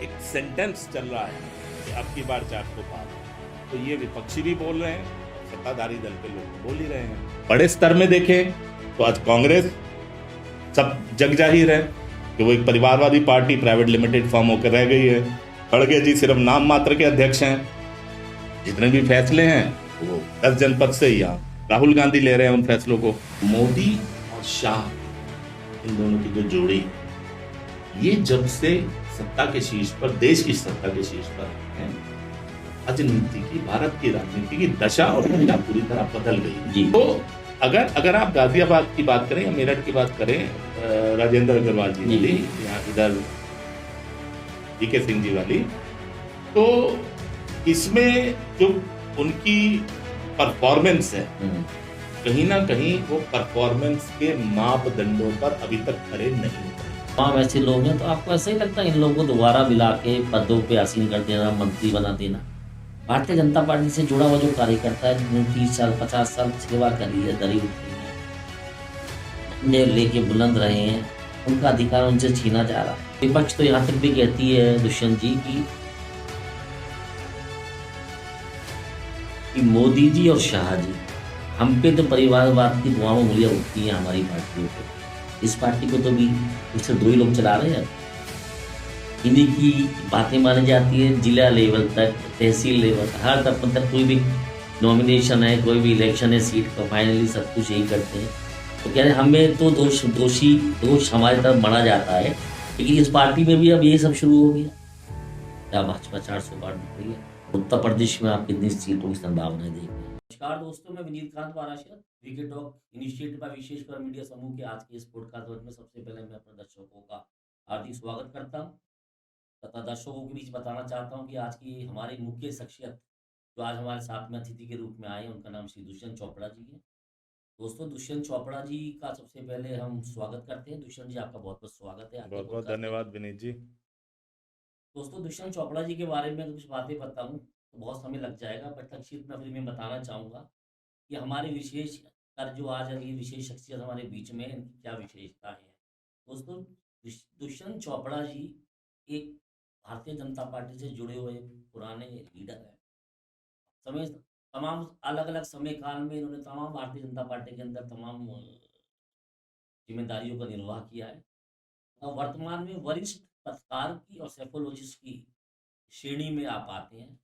एक सेंटेंस चल रहा है कि अब की बार 400 पार। तो ये विपक्षी भी बोल रहे हैं, सत्ताधारी दल के लोग बोल ही रहे हैं। बड़े स्तर में देखें तो आज कांग्रेस सब जग जाहिर है कि वो एक परिवारवादी पार्टी प्राइवेट लिमिटेड फर्म होकर रह गई है। खड़गे जी सिर्फ नाम मात्र के अध्यक्ष हैं। जितने भी फैसले हैं वो 10 जनपद से ही यहाँ राहुल गांधी ले रहे हैं उन फैसलों को। मोदी और शाह, इन दोनों की जो जोड़ी, ये जब से सत्ता के शीर्ष पर, देश की सत्ता के शीर्ष पर है, राजनीति की, भारत की राजनीति की दशा और दिशा पूरी तरह बदल गई जी। तो अगर आप गाजियाबाद की बात करें या मेरठ की बात करें, राजेंद्र अग्रवाल जी वाली, या इधर वीके सिंह जी वाली, तो इसमें जो उनकी परफॉर्मेंस है, कहीं ना कहीं वो परफॉर्मेंस के मापदंडों पर अभी तक खरे नहीं। तमाम ऐसे लोग हैं, तो आपको ऐसा ही लगता है इन लोगों को दोबारा मिला के पदों पे आसीन कर देना, मंत्री बना देना? भारतीय जनता पार्टी से जुड़ा हुआ जो कार्यकर्ता है, जिन्होंने 30 साल 50 साल सेवा करी है, दरी उठी है, लेके बुलंद रहे हैं, उनका अधिकार उनसे छीना जा रहा है। विपक्ष तो यहाँ तक भी कहती है दुष्यंत जी कि मोदी जी और शाह जी, हम पे तो परिवारवाद की धुआं उंगलियां उठती हैं हमारी पार्टियों पे। इस पार्टी को तो भी सिर्फ 2 ही लोग चला रहे हैं। इन्हीं की बातें मानी जाती है जिला लेवल तक, तहसील लेवल तक, हर तक, मतलब कोई भी नॉमिनेशन है, कोई भी इलेक्शन है, सीट का फाइनली सब कुछ यही करते हैं। तो कह रहे हमें तो दोष हमारी तरफ मना जाता है, लेकिन इस पार्टी में भी अब ये सब शुरू हो गया। क्या भाजपा 400 पार निकल रही है? उत्तर प्रदेश में आप कितनी सीटों की संभावनाएं देख रहे हैं? नमस्कार दोस्तों, मैं Vineet Kant Varashar, VK talk initiative by विशेषकर मीडिया समूह के आज के इस पॉडकास्ट वर्ग में सबसे पहले मैं अपने दर्शकों का हार्दिक स्वागत करता हूं तथा दर्शकों के बीच बताना चाहता हूं कि आज की हमारी मुख्य शख्सियत जो आज हमारे साथ में अतिथि के रूप में आए, उनका नाम श्री दुष्यंत चोपड़ा जी है। दोस्तों, दुष्यंत चोपड़ा जी का सबसे पहले हम स्वागत करते हैं। दुष्यंत जी, आपका बहुत बहुत स्वागत है। बहुत बहुत धन्यवाद विनीत जी। दोस्तों, दुष्यंत चोपड़ा जी के बारे में कुछ बातें बताऊं तो बहुत समय लग जाएगा, बट संक्षिप्त में फिर मैं बताना चाहूँगा कि हमारे विशेष कर जो आज ये विशेष शख्सियत हमारे बीच में, इनकी क्या विशेषता है। दोस्तों, दुष्यंत चोपड़ा जी एक भारतीय जनता पार्टी से जुड़े हुए पुराने लीडर हैं। समय तमाम अलग अलग समय काल में इन्होंने तमाम भारतीय जनता पार्टी के अंदर तमाम जिम्मेदारियों का निर्वाह किया है और वर्तमान में वरिष्ठ पत्रकार की और सैकोलॉजिस्ट की श्रेणी में आप आते हैं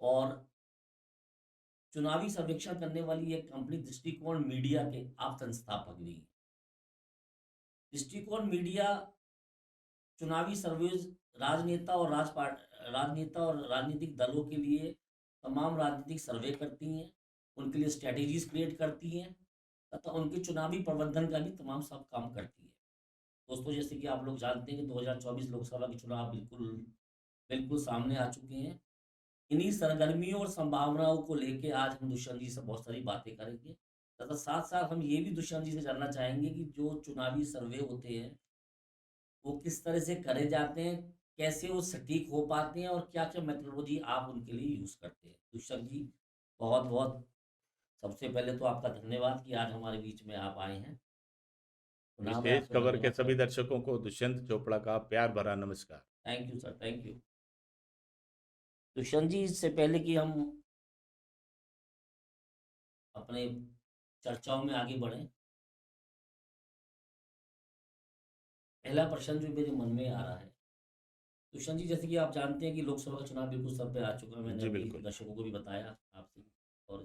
और चुनावी सर्वेक्षण करने वाली एक कंपनी दृष्टिकोण मीडिया के आप संस्थापक भी हैं। दृष्टिकोण मीडिया चुनावी सर्वेज राजनेता और राजनीतिक दलों के लिए तमाम राजनीतिक सर्वे करती हैं, उनके लिए स्ट्रेटेजीज क्रिएट करती हैं तथा उनके चुनावी प्रबंधन का भी तमाम सब काम करती है। दोस्तों, जैसे कि आप लोग जानते हैं कि 2024 लोकसभा के चुनाव बिल्कुल बिल्कुल सामने आ चुके हैं। इन्हीं सरगर्मियों और संभावनाओं को लेके आज हम दुष्यंत जी से बहुत सारी बातें करेंगे तथा साथ साथ हम ये भी दुष्यंत जी से जानना चाहेंगे कि जो चुनावी सर्वे होते हैं वो किस तरह से करे जाते हैं, कैसे वो सटीक हो पाते हैं और क्या क्या मेथोडोलॉजी आप उनके लिए यूज करते हैं। दुष्यंत जी, बहुत बहुत सबसे पहले तो आपका धन्यवाद कि आज हमारे बीच में आप आए हैं। विशेष खबर के सभी दर्शकों को दुष्यंत चोपड़ा का प्यार भरा नमस्कार। Thank you sir, thank you. Dushyant ji, इससे पहले कि हम अपने चर्चाओं में आगे बढ़ें, पहला प्रश्न जो मेरे मन में आ रहा है, दुष्यंत जी, जैसे कि आप जानते हैं कि लोकसभा का चुनाव बिल्कुल सर पे आ चुका है। मैंने अभी दर्शकों को भी बताया आपसे, और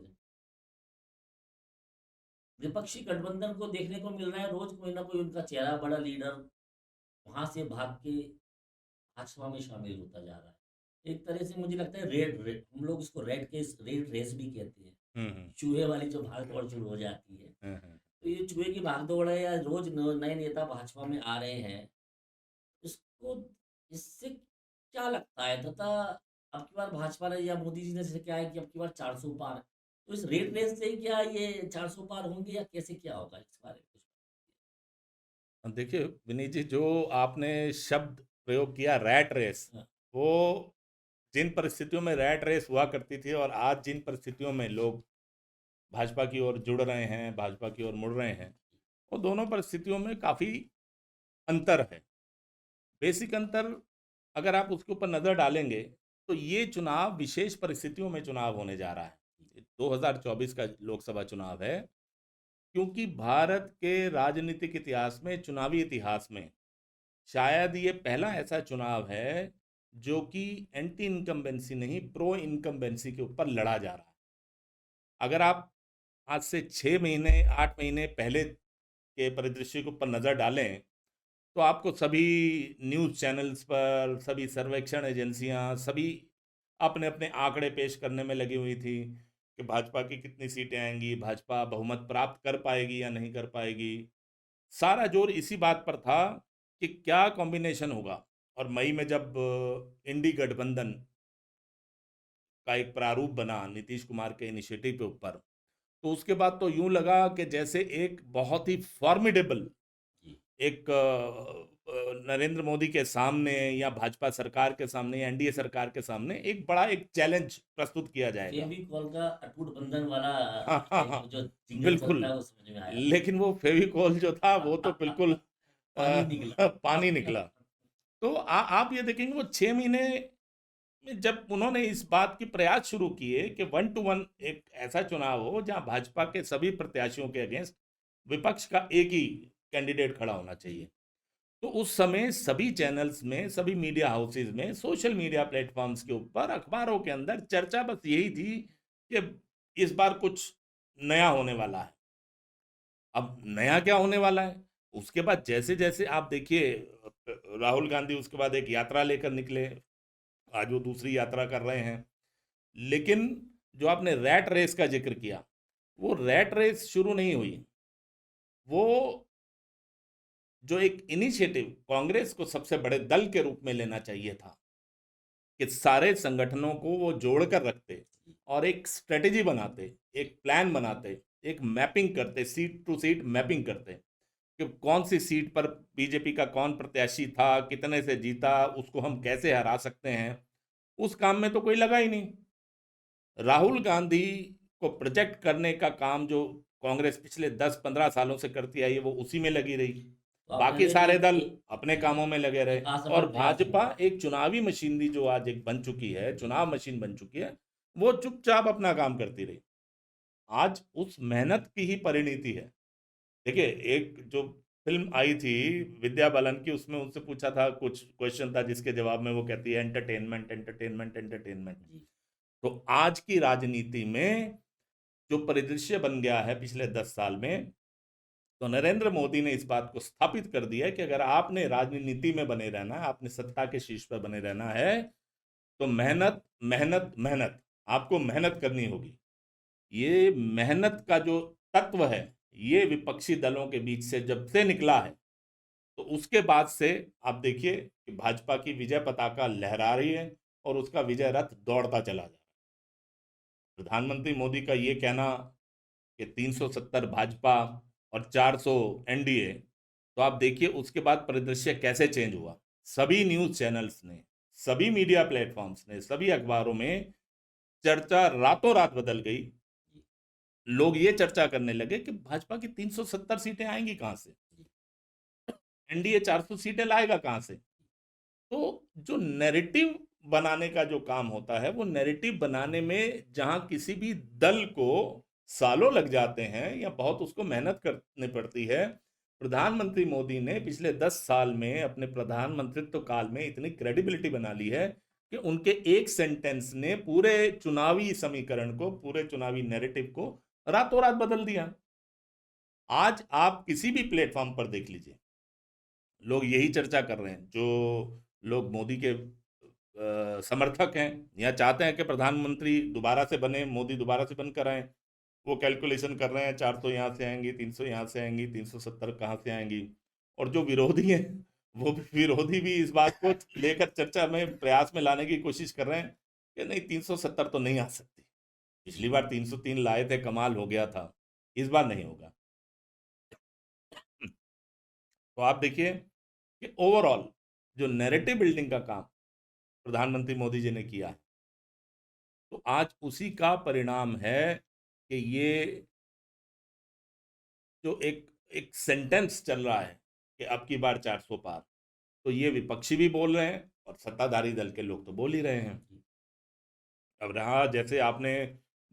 विपक्षी गठबंधन को देखने को मिल रहा है रोज कोई ना कोई उनका चेहरा बड़ा लीडर वहां से भाग के भाजपा में शामिल होता जा रहा है। एक तरह से मुझे लगता है रेड हम लोग इसको रेड रेस भी कहते हैं, चूहे वाली जो भाग दौड़ शुरू हो जाती है। तो ये चूहे की भाग दौड़ है या रोज नए नेता भाजपा में आ रहे हैं, इसको इससे क्या लगता है तथा अब की बार भाजपा ने या मोदी जी ने जैसे क्या है कि अब की बार 400 पार, तो इस रेट रेस से क्या ये 400 पार होंगे या कैसे क्या होगा, इस बारे में कुछ? देखिए विनीत जी, जो आपने शब्द प्रयोग किया रैट रेस, वो जिन परिस्थितियों में रैट रेस हुआ करती थी और आज जिन परिस्थितियों में लोग भाजपा की ओर जुड़ रहे हैं, भाजपा की ओर मुड़ रहे हैं, वो दोनों परिस्थितियों में काफ़ी अंतर है। बेसिक अंतर अगर आप उसके ऊपर नज़र डालेंगे तो ये चुनाव विशेष परिस्थितियों में चुनाव होने जा रहा है। 2024 का लोकसभा चुनाव है, क्योंकि भारत के राजनीतिक इतिहास में, चुनावी इतिहास में शायद ये पहला ऐसा चुनाव है जो कि एंटी इनकम्बेंसी नहीं, प्रो इनकम्बेंसी के ऊपर लड़ा जा रहा है। अगर आप आज से 6 महीने 8 महीने पहले के परिदृश्य के ऊपर नज़र डालें तो आपको सभी न्यूज़ चैनल्स पर, सभी सर्वेक्षण एजेंसियां, सभी अपने अपने आंकड़े पेश करने में लगी हुई थी कि भाजपा की कितनी सीटें आएंगी, भाजपा बहुमत प्राप्त कर पाएगी या नहीं कर पाएगी। सारा जोर इसी बात पर था कि क्या कॉम्बिनेशन होगा। और मई में जब इंडी गठबंधन का एक प्रारूप बना नीतीश कुमार के इनिशिएटिव के ऊपर, तो उसके बाद तो यूं लगा कि जैसे एक बहुत ही फॉर्मिडेबल जी। एक नरेंद्र मोदी के सामने या भाजपा सरकार के सामने या एनडीए सरकार के सामने एक बड़ा एक चैलेंज प्रस्तुत किया जाएगा। फेविकॉल का अटूट बंधन वाला हाँ हाँ एक हाँ, जो जिंगल बिल्कुल। चलता है वो समझ में आया लेकिन वो फेविकॉल जो था वो तो बिल्कुल पानी पानी निकला। निकला। तो आप ये देखेंगे वो 6 महीने में जब उन्होंने इस बात की प्रयास शुरू किए कि 1 to 1 एक ऐसा चुनाव हो जहां भाजपा के सभी प्रत्याशियों के अगेंस्ट विपक्ष का एक ही कैंडिडेट खड़ा होना चाहिए, तो उस समय सभी चैनल्स में, सभी मीडिया हाउसेज में, सोशल मीडिया प्लेटफॉर्म्स के ऊपर, अखबारों के अंदर चर्चा बस यही थी कि इस बार कुछ नया होने वाला है। अब नया क्या होने वाला है? उसके बाद जैसे जैसे आप देखिए, राहुल गांधी उसके बाद एक यात्रा लेकर निकले, आज वो दूसरी यात्रा कर रहे हैं। लेकिन जो आपने रैट रेस का जिक्र किया, वो रैट रेस शुरू नहीं हुई। वो जो एक इनिशिएटिव कांग्रेस को सबसे बड़े दल के रूप में लेना चाहिए था कि सारे संगठनों को वो जोड़कर रखते और एक स्ट्रेटेजी बनाते, एक प्लान बनाते, एक मैपिंग करते, सीट टू सीट मैपिंग करते कि कौन सी सीट पर बीजेपी का कौन प्रत्याशी था, कितने से जीता, उसको हम कैसे हरा सकते हैं। उस काम में तो कोई लगा ही नहीं। राहुल गांधी को प्रोजेक्ट करने का काम जो कांग्रेस पिछले 10-15 सालों से करती आई है वो उसी में लगी रही। तो आप बाकी कहेंगे सारे दल कि अपने कामों में लगे रहे। असफल और प्रयास भाजपा हुआ। एक चुनावी मशीनरी जो आज एक बन चुकी है, चुनाव मशीन बन चुकी है, वो चुपचाप अपना काम करती रही। आज उस मेहनत की ही परिणति है। देखिए, एक जो फिल्म आई थी विद्या बालन की, उसमें उनसे पूछा था, कुछ क्वेश्चन था जिसके जवाब में वो कहती है एंटरटेनमेंट एंटरटेनमेंट एंटरटेनमेंट। जी। तो आज की राजनीति में जो परिदृश्य बन गया है पिछले 10 साल में, तो नरेंद्र मोदी ने इस बात को स्थापित कर दिया है कि अगर आपने राजनीति में बने रहना है, आपने सत्ता के शीर्ष पर बने रहना है, तो मेहनत मेहनत मेहनत, आपको मेहनत करनी होगी। ये मेहनत का जो तत्व है, ये विपक्षी दलों के बीच से जब से निकला है, तो उसके बाद से आप देखिए कि भाजपा की विजय पताका लहरा रही है और उसका विजय रथ दौड़ता चला जा रहा है। प्रधानमंत्री मोदी का ये कहना कि 370 भाजपा और 400 एनडीए, तो आप देखिए उसके बाद परिदृश्य कैसे चेंज हुआ। सभी न्यूज़ चैनल्स ने, सभी मीडिया प्लेटफॉर्म्स ने, सभी अखबारों में चर्चा रातों रात बदल गई। लोग ये चर्चा करने लगे कि भाजपा की 370 सीटें आएंगी कहां से, एनडीए 400 सीटें लाएगा कहां से। तो जो नैरेटिव बनाने का जो काम होता है, वो नैरेटिव बनाने में जहां किसी भी दल को सालों लग जाते हैं या बहुत उसको मेहनत करनी पड़ती है, प्रधानमंत्री मोदी ने पिछले 10 साल में अपने प्रधानमंत्रित्व काल में इतनी क्रेडिबिलिटी बना ली है कि उनके एक सेंटेंस ने पूरे चुनावी समीकरण को, पूरे चुनावी नैरेटिव को रातों रात बदल दिया। आज आप किसी भी प्लेटफॉर्म पर देख लीजिए, लोग यही चर्चा कर रहे हैं। जो लोग मोदी के समर्थक हैं या चाहते हैं कि प्रधानमंत्री दोबारा से बने, मोदी दोबारा से बनकर आए, वो कैलकुलेशन कर रहे हैं 400 यहाँ से आएंगी, 300 यहाँ से आएंगी, 370 कहाँ से आएंगी। और जो विरोधी हैं, वो विरोधी भी इस बात को लेकर चर्चा में, प्रयास में लाने की कोशिश कर रहे हैं कि नहीं, 370 तो नहीं आ सकती। पिछली बार 303 लाए थे, कमाल हो गया था, इस बार नहीं होगा। तो आप देखिए कि ओवरऑल जो नैरेटिव बिल्डिंग का काम प्रधानमंत्री मोदी जी ने किया है, तो आज उसी का परिणाम है कि ये जो एक एक सेंटेंस चल रहा है कि अब की बार 400 पार, तो ये विपक्षी भी बोल रहे हैं और सत्ताधारी दल के लोग तो बोल ही रहे हैं। अब रहा, जैसे आपने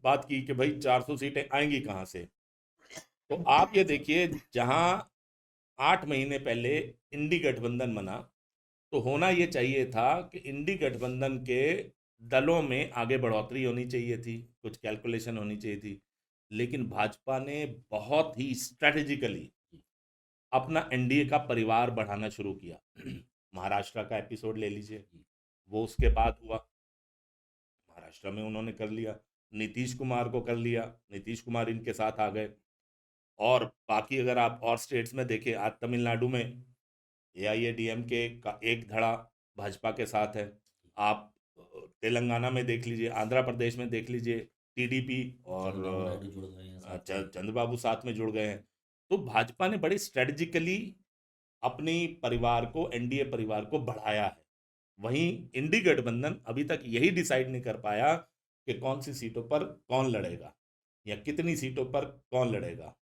बात की कि भाई 400 सीटें आएंगी कहाँ से, तो आप ये देखिए, जहां 8 महीने पहले इंडी गठबंधन बना, तो होना ये चाहिए था कि इंडी गठबंधन के दलों में आगे बढ़ोतरी होनी चाहिए थी, कुछ कैलकुलेशन होनी चाहिए थी, लेकिन भाजपा ने बहुत ही स्ट्रेटेजिकली अपना एनडीए का परिवार बढ़ाना शुरू किया। महाराष्ट्र का एपिसोड ले लीजिए, वो उसके बाद हुआ, महाराष्ट्र में उन्होंने कर लिया, नीतीश कुमार को कर लिया, नीतीश कुमार इनके साथ आ गए। और बाकी अगर आप और स्टेट्स में देखें, आज तमिलनाडु में एआईएडीएमके का एक धड़ा भाजपा के साथ है। आप तेलंगाना में देख लीजिए, आंध्र प्रदेश में देख लीजिए, टीडीपी और चंद्रबाबू साथ में जुड़ गए हैं। तो भाजपा ने बड़े स्ट्रेटजिकली अपनी परिवार को, एनडीए परिवार को बढ़ाया है। वहीं इंडी गठबंधन अभी तक यही डिसाइड नहीं कर पाया कि कौन सी सीटों पर कौन लड़ेगा या कितनी सीटों पर कौन लड़ेगा।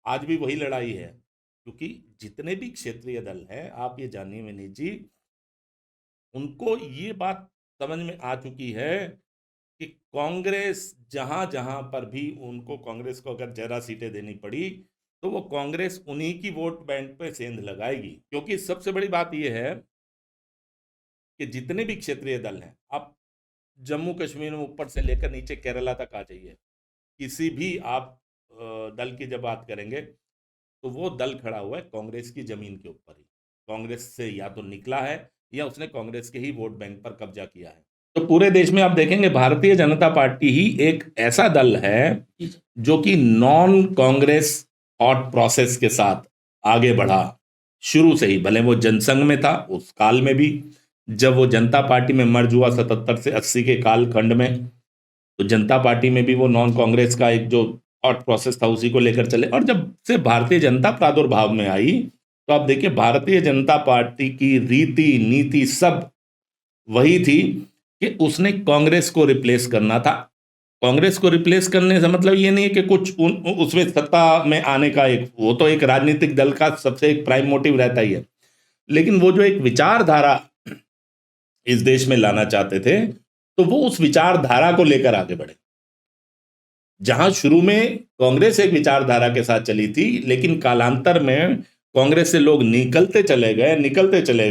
आज भी वही लड़ाई है, क्योंकि जितने भी क्षेत्रीय दल हैं, आप ये जानिए विनीत जी, उनको ये बात समझ में आ चुकी है कि कांग्रेस जहां जहां पर भी उनको, कांग्रेस को अगर जरा सीटें देनी पड़ी तो वो कांग्रेस उन्हीं की वोट बैंक पे सेंध लगाएगी। क्योंकि सबसे बड़ी बात यह है कि जितने भी क्षेत्रीय दल हैं, आप जम्मू कश्मीर में ऊपर से लेकर नीचे केरला तक आ जाइए, किसी भी आप दल की जब बात करेंगे तो वो दल खड़ा हुआ है कांग्रेस की जमीन के ऊपर ही। कांग्रेस से या तो निकला है या उसने कांग्रेस के ही वोट बैंक पर कब्जा किया है। तो पूरे देश में आप देखेंगे भारतीय जनता पार्टी ही एक ऐसा दल है जो कि नॉन कांग्रेस थॉट प्रोसेस के साथ आगे बढ़ा शुरू से ही। भले वो जनसंघ में था, उस काल में भी जब वो जनता पार्टी में मर्ज हुआ 77 से 80 के कालखंड में, तो जनता पार्टी में भी वो नॉन कांग्रेस का एक जो थॉट प्रोसेस था उसी को लेकर चले। और जब से भारतीय जनता प्रादुर्भाव में आई, तो आप देखिए भारतीय जनता पार्टी की रीति नीति सब वही थी कि उसने कांग्रेस को रिप्लेस करना था। कांग्रेस को रिप्लेस करने से मतलब ये नहीं है कि कुछ उसमें सत्ता में आने का एक, वो तो एक राजनीतिक दल का सबसे एक प्राइम मोटिव रहता ही है, लेकिन वो जो एक विचारधारा इस देश में लाना चाहते थे, तो वो उस विचारधारा को लेकर आगे बढ़े। जहां शुरू में कांग्रेस एक विचारधारा के साथ चली थी, लेकिन कालांतर में कांग्रेस से लोग निकलते चले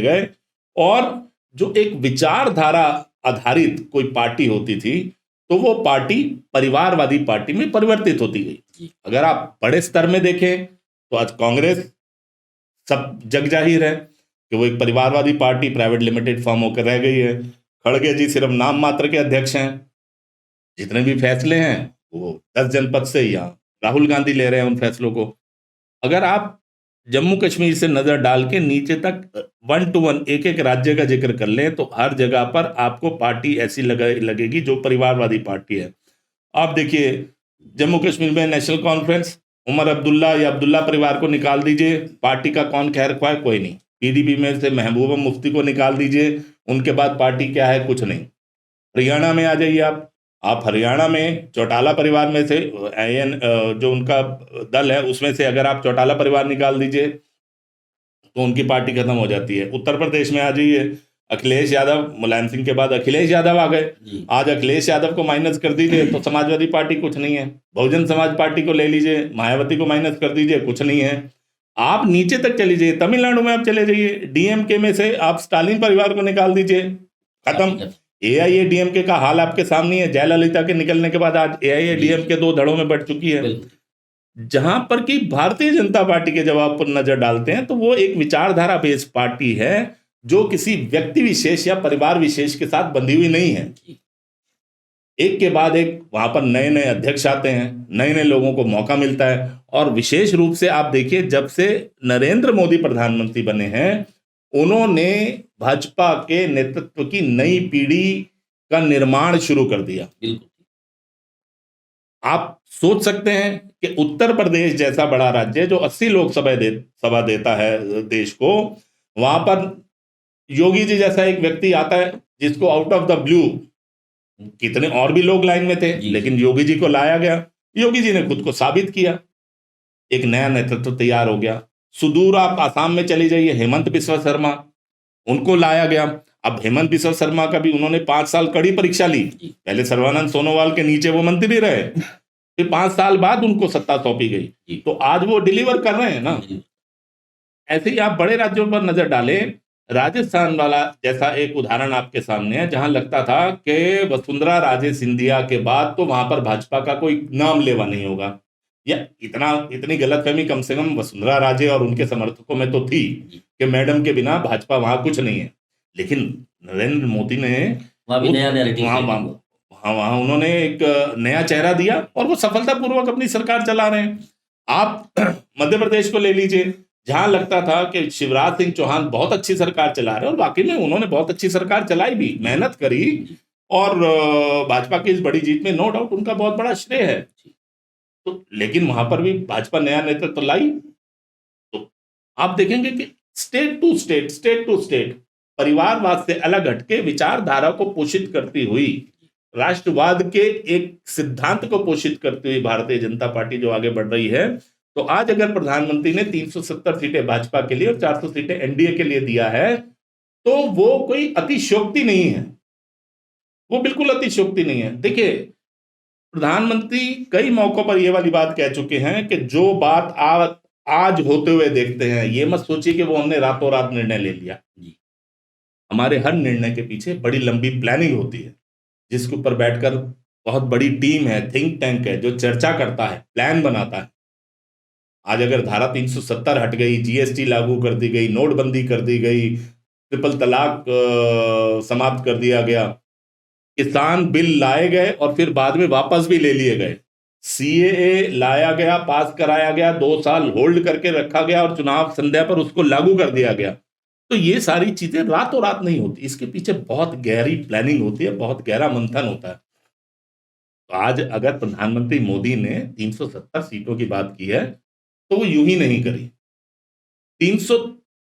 गए और जो एक विचारधारा आधारित कोई पार्टी होती थी, तो वो पार्टी परिवारवादी पार्टी में परिवर्तित होती गई। अगर आप बड़े स्तर में देखें तो आज कांग्रेस सब जग जाहिर है कि वो एक परिवारवादी पार्टी प्राइवेट लिमिटेड फर्म होकर रह गई है। खड़गे जी सिर्फ नाम मात्र के अध्यक्ष हैं, जितने भी फैसले हैं वो 10 जनपद से, या राहुल गांधी ले रहे हैं उन फैसलों को। अगर आप जम्मू कश्मीर से नजर डाल के नीचे तक 1 to 1 एक एक राज्य का जिक्र कर लें, तो हर जगह पर आपको पार्टी ऐसी लगेगी जो परिवारवादी पार्टी है। आप देखिए जम्मू कश्मीर में नेशनल कॉन्फ्रेंस, उमर अब्दुल्ला या अब्दुल्ला परिवार को निकाल दीजिए, पार्टी का कौन खैर ख्वाह, कोई नहीं। पीडीपी में से महबूबा मुफ्ती को निकाल दीजिए, उनके बाद पार्टी क्या है, कुछ नहीं। हरियाणा में आ जाइए आप हरियाणा में चौटाला परिवार में से जो उनका दल है उसमें से अगर आप चौटाला परिवार निकाल दीजिए तो उनकी पार्टी खत्म हो जाती है। उत्तर प्रदेश में आ जाइए, अखिलेश यादव, मुलायम सिंह के बाद अखिलेश यादव आ गए। आज अखिलेश यादव को माइनस कर दीजिए तो समाजवादी पार्टी कुछ नहीं है। बहुजन समाज पार्टी को ले लीजिए, मायावती को माइनस कर दीजिए, कुछ नहीं है। आप नीचे तक चले जाइए, तमिलनाडु में आप चले जाइए, डीएमके में से आप स्टालिन परिवार को निकाल दीजिए, खत्म। एआईएडीएमके का हाल आपके सामने है। जयललिता के निकलने के बाद आज एआईएडीएमके 2 धड़ों में बढ़ चुकी है। जहां पर कि भारतीय जनता पार्टी के जवाब पर नजर डालते हैं तो वो एक विचारधारा बेस्ड पार्टी है जो किसी व्यक्ति विशेष या परिवार विशेष के साथ बंधी हुई नहीं है। एक के बाद एक वहां पर नए नए अध्यक्ष आते हैं, नए नए लोगों को मौका मिलता है। और विशेष रूप से आप देखिए जब से नरेंद्र मोदी प्रधानमंत्री बने हैं, उन्होंने भाजपा के नेतृत्व की नई पीढ़ी का निर्माण शुरू कर दिया। आप सोच सकते हैं कि उत्तर प्रदेश जैसा बड़ा राज्य जो 80 लोकसभा देता है देश को, वहां पर योगी जी जैसा एक व्यक्ति आता है जिसको आउट ऑफ द ब्लू, कितने और भी लोग लाइन में थे लेकिन योगी जी को लाया गया। योगी जी ने खुद को साबित किया, एक नया नेतृत्व तैयार हो गया। सुदूर आप आसाम में चली जाइए, हेमंत बिस्वा शर्मा, उनको लाया गया। अब हेमंत बिस्वा शर्मा का भी उन्होंने 5 साल कड़ी परीक्षा ली। जी। पहले सर्बानंद सोनोवाल के नीचे वो मंत्री रहे, फिर 5 साल बाद उनको सत्ता सौंपी जी। गई, तो आज वो डिलीवर कर रहे हैं ना। ऐसे ही आप बड़े राज्यों पर नजर डालें, राजस्थान वाला जैसा एक उदाहरण आपके सामने है, जहां लगता था कि वसुंधरा राजे सिंधिया के बाद तो वहां पर भाजपा का कोई नाम लेवा नहीं होगा, या इतनी गलतफहमी कम से कम वसुंधरा राजे और उनके समर्थकों में तो थी कि मैडम के बिना भाजपा वहां कुछ नहीं है। लेकिन नरेंद्र मोदी ने वहां भी नया नैरेटिव वहां वहां उन्होंने एक नया चेहरा दिया और वो सफलतापूर्वक अपनी सरकार चला रहे हैं। आप मध्य प्रदेश को ले लीजिए, जहां लगता था कि शिवराज सिंह चौहान बहुत अच्छी सरकार चला रहे हैं, और वाकई में उन्होंने बहुत अच्छी सरकार चलाई भी, मेहनत करी, और भाजपा की इस बड़ी जीत में नो डाउट उनका बहुत बड़ा श्रेय है। तो लेकिन वहां पर भी भाजपा नया नेतृत्व लाई। तो आप देखेंगे कि स्टेट टू स्टेट परिवारवाद से अलग हटके विचारधारा को पोषित करती हुई, राष्ट्रवाद के एक सिद्धांत को पोषित करती हुई भारतीय जनता पार्टी जो आगे बढ़ रही है, तो आज अगर प्रधानमंत्री ने 370 सीटें भाजपा के लिए और 400 सीटें एनडीए के लिए दिया है, तो वो कोई अतिशयोक्ति नहीं है, वो बिल्कुल अतिशयोक्ति नहीं है। देखिए, प्रधानमंत्री कई मौकों पर ये वाली बात कह चुके हैं कि जो बात आज होते हुए देखते हैं, ये मत सोचिए कि वो हमने रातों रात निर्णय ले लिया। हमारे हर निर्णय के पीछे बड़ी लंबी प्लानिंग होती है, जिसके ऊपर बैठकर बहुत बड़ी टीम है, थिंक टैंक है, जो चर्चा करता है, प्लान बनाता है। आज अगर धारा 370 हट गई, जीएसटी लागू कर दी गई, नोटबंदी कर दी गई, ट्रिपल तलाक समाप्त कर दिया गया, किसान बिल लाए गए और फिर बाद में वापस भी ले लिए गए, सीएए लाया गया, पास कराया गया, 2 साल होल्ड करके रखा गया और चुनाव संध्या पर उसको लागू कर दिया गया। तो ये सारी चीजें रातों रात नहीं होती, इसके पीछे बहुत गहरी प्लानिंग होती है, बहुत गहरा मंथन होता है। तो आज अगर प्रधानमंत्री मोदी ने 370 सीटों की बात की है, तो वो यूं ही नहीं करी। 300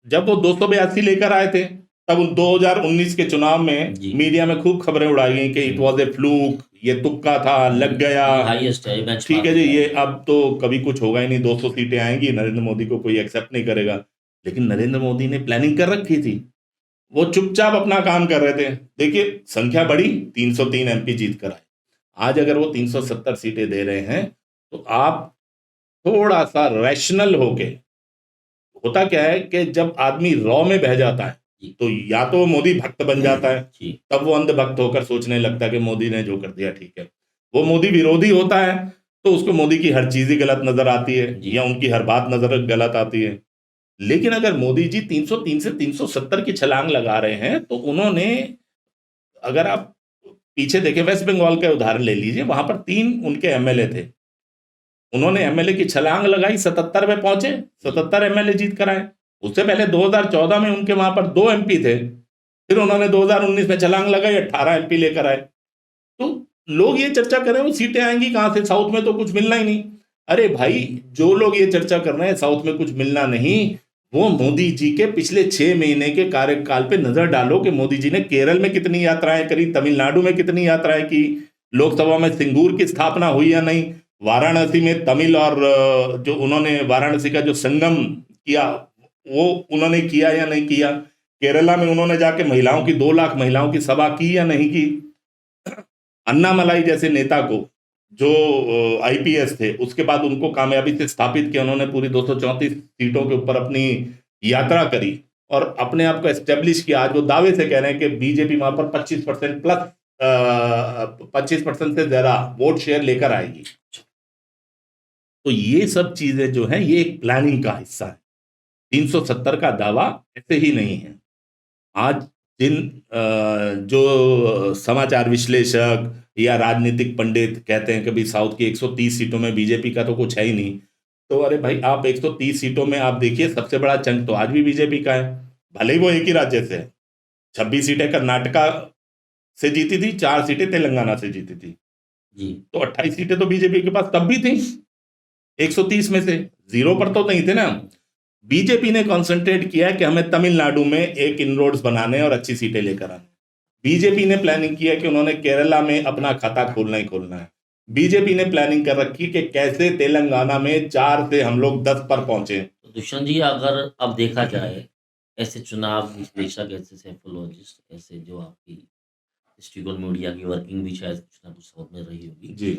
जब वो 282 लेकर आए थे, तब 2019 के चुनाव में मीडिया में खूब खबरें उड़ाई गई कि इट वॉज ए फ्लूक, ये तुक्का था, लग गया, हाईएस्ट है, ठीक है जी, ये अब तो कभी कुछ होगा ही नहीं, 200 सीटें आएंगी, नरेंद्र मोदी को कोई एक्सेप्ट नहीं करेगा। लेकिन नरेंद्र मोदी ने प्लानिंग कर रखी थी, वो चुपचाप अपना काम कर रहे थे। देखिए, संख्या बढ़ी, 303 एमपी जीत कर आए। आज अगर वो 370 सीटें दे रहे हैं, तो आप थोड़ा सा रैशनल होके, होता क्या है कि जब आदमी रॉ में बह जाता है, तो या तो मोदी भक्त बन जाता है, तब वो अंध भक्त होकर सोचने लगता है कि मोदी ने जो कर दिया ठीक है। वो मोदी विरोधी होता है, तो उसको मोदी की हर चीज ही गलत नजर आती है, या उनकी हर बात नजर गलत आती है। लेकिन अगर मोदी जी 303 से 370 की छलांग लगा रहे हैं, तो उन्होंने, अगर आप पीछे देखें, वेस्ट बंगाल का उदाहरण ले लीजिए, वहां पर 3 उनके एमएलए थे, उन्होंने एमएलए की छलांग लगाई, 77 में पहुंचे, 77 एमएलए जीत कर आए। उससे पहले 2014 में उनके वहां पर 2 एमपी थे, फिर उन्होंने 2019 में छलांग लगाई, 18 एमपी लेकर आए। तो लोग ये चर्चा कर रहे हैं वो सीटें आएंगी कहां से, साउथ में तो कुछ मिलना ही नहीं। अरे भाई, जो लोग ये चर्चा कर रहे हैं साउथ में कुछ मिलना नहीं, वो मोदी जी के पिछले 6 महीने के कार्यकाल पे नजर डालो कि मोदी जी ने केरल में कितनी यात्राएं करी, तमिलनाडु में कितनी यात्राएं की, लोकसभा में सिंगूर की स्थापना हुई या नहीं, वाराणसी में तमिल और जो उन्होंने वाराणसी का जो संगम किया वो उन्होंने किया या नहीं किया, केरला में उन्होंने जाके महिलाओं की 2 लाख महिलाओं की सभा की या नहीं की, अन्नामलाई जैसे नेता को जो आईपीएस थे, उसके बाद उनको कामयाबी से स्थापित किया, उन्होंने पूरी 234 सीटों के ऊपर अपनी यात्रा करी और अपने आप को एस्टेब्लिश किया। आज वो दावे से कह रहे हैं कि बीजेपी वहां पर 25% प्लस 25% से ज्यादा वोट शेयर लेकर आएगी। तो ये सब चीजें जो है, ये एक प्लानिंग का हिस्सा है। 370 का दावा ऐसे ही नहीं है। आज जिन जो समाचार विश्लेषक या राजनीतिक पंडित कहते हैं कि भाई साउथ की 130 सीटों में बीजेपी का तो कुछ है ही नहीं, तो अरे भाई, आप 130 सीटों में आप देखिए, सबसे बड़ा चंक तो आज भी बीजेपी का है, भले ही वो एक ही राज्य से है। 26 सीटें कर्नाटका से जीती थी, 4 सीटें तेलंगाना से जीती थी, तो 28 सीटें तो बीजेपी के पास तब भी थी 130 में से, 0 पर तो नहीं थे ना। बीजेपी ने कॉन्सेंट्रेट किया कि हमें तमिलनाडु में एक इनरोड्स बनाने और अच्छी सीटें लेकर आने। बीजेपी ने प्लानिंग किया कि उन्होंने केरला में अपना खाता खोलना ही खोलना है। बीजेपी ने प्लानिंग कर रखी कि कैसे तेलंगाना में 4 से हम लोग 10 पर पहुंचे। तो दुष्यंत जी, अगर अब देखा जाए ऐसे चुनाव विश्लेषक, ऐसे साइकोलॉजिस्ट, ऐसे जो आपकी हिस्ट्रिकल मीडिया की वर्किंग भी शायद कुछ ना कुछ साउथ में रही होगी। जी।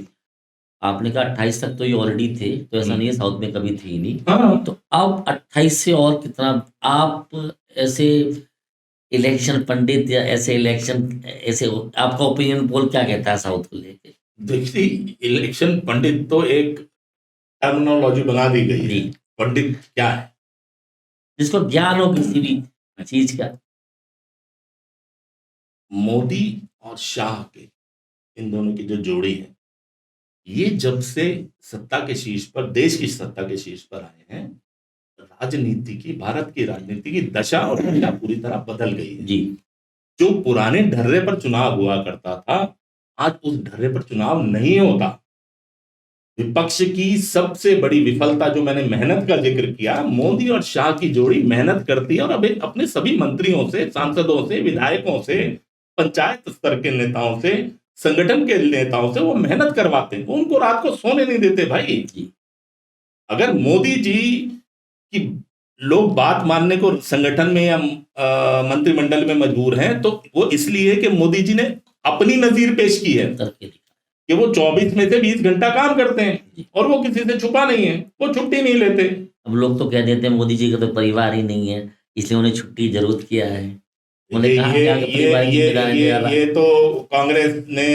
आपने कहा 28 तक तो ये ऑलरेडी थे, तो ऐसा नहीं है साउथ में कभी थे ही नहीं। हाँ। तो अब 28 से और कितना आप ऐसे इलेक्शन पंडित या ऐसे इलेक्शन ऐसे आपका ओपिनियन पोल क्या कहता है साउथ को लेके? देखिए, इलेक्शन पंडित तो एक टर्मिनोलॉजी बना दी गई है। जी। पंडित क्या है? जिसको ज्ञान हो किसी भी चीज का। मोदी और शाह के, इन दोनों की जो जोड़ी है, ये जब से सत्ता के शीर्ष पर, देश की सत्ता के शीर्ष पर आए हैं, राजनीति की, भारत की राजनीति की दशा और दिशा पूरी तरह बदल गई है। जी। जो पुराने ढर्रे पर चुनाव हुआ करता था, आज उस ढर्रे पर चुनाव नहीं होता। विपक्ष की सबसे बड़ी विफलता, जो मैंने मेहनत का जिक्र किया, मोदी और शाह की जोड़ी मेहनत करती है और अब अपने सभी मंत्रियों से, सांसदों से, विधायकों से, पंचायत स्तर के नेताओं से, संगठन के नेताओं से वो मेहनत करवाते हैं। वो उनको रात को सोने नहीं देते भाई। अगर मोदी जी की लोग बात मानने को संगठन में या मंत्रिमंडल में मजबूर हैं, तो वो इसलिए कि मोदी जी ने अपनी नजीर पेश की है कि वो 24 में से 20 घंटा काम करते हैं और वो किसी से छुपा नहीं है, वो छुट्टी नहीं लेते। अब लोग तो कह देते हैं मोदी जी का तो परिवार ही नहीं है, इसलिए उन्हें छुट्टी जरूरत किया है। ये तो कांग्रेस ने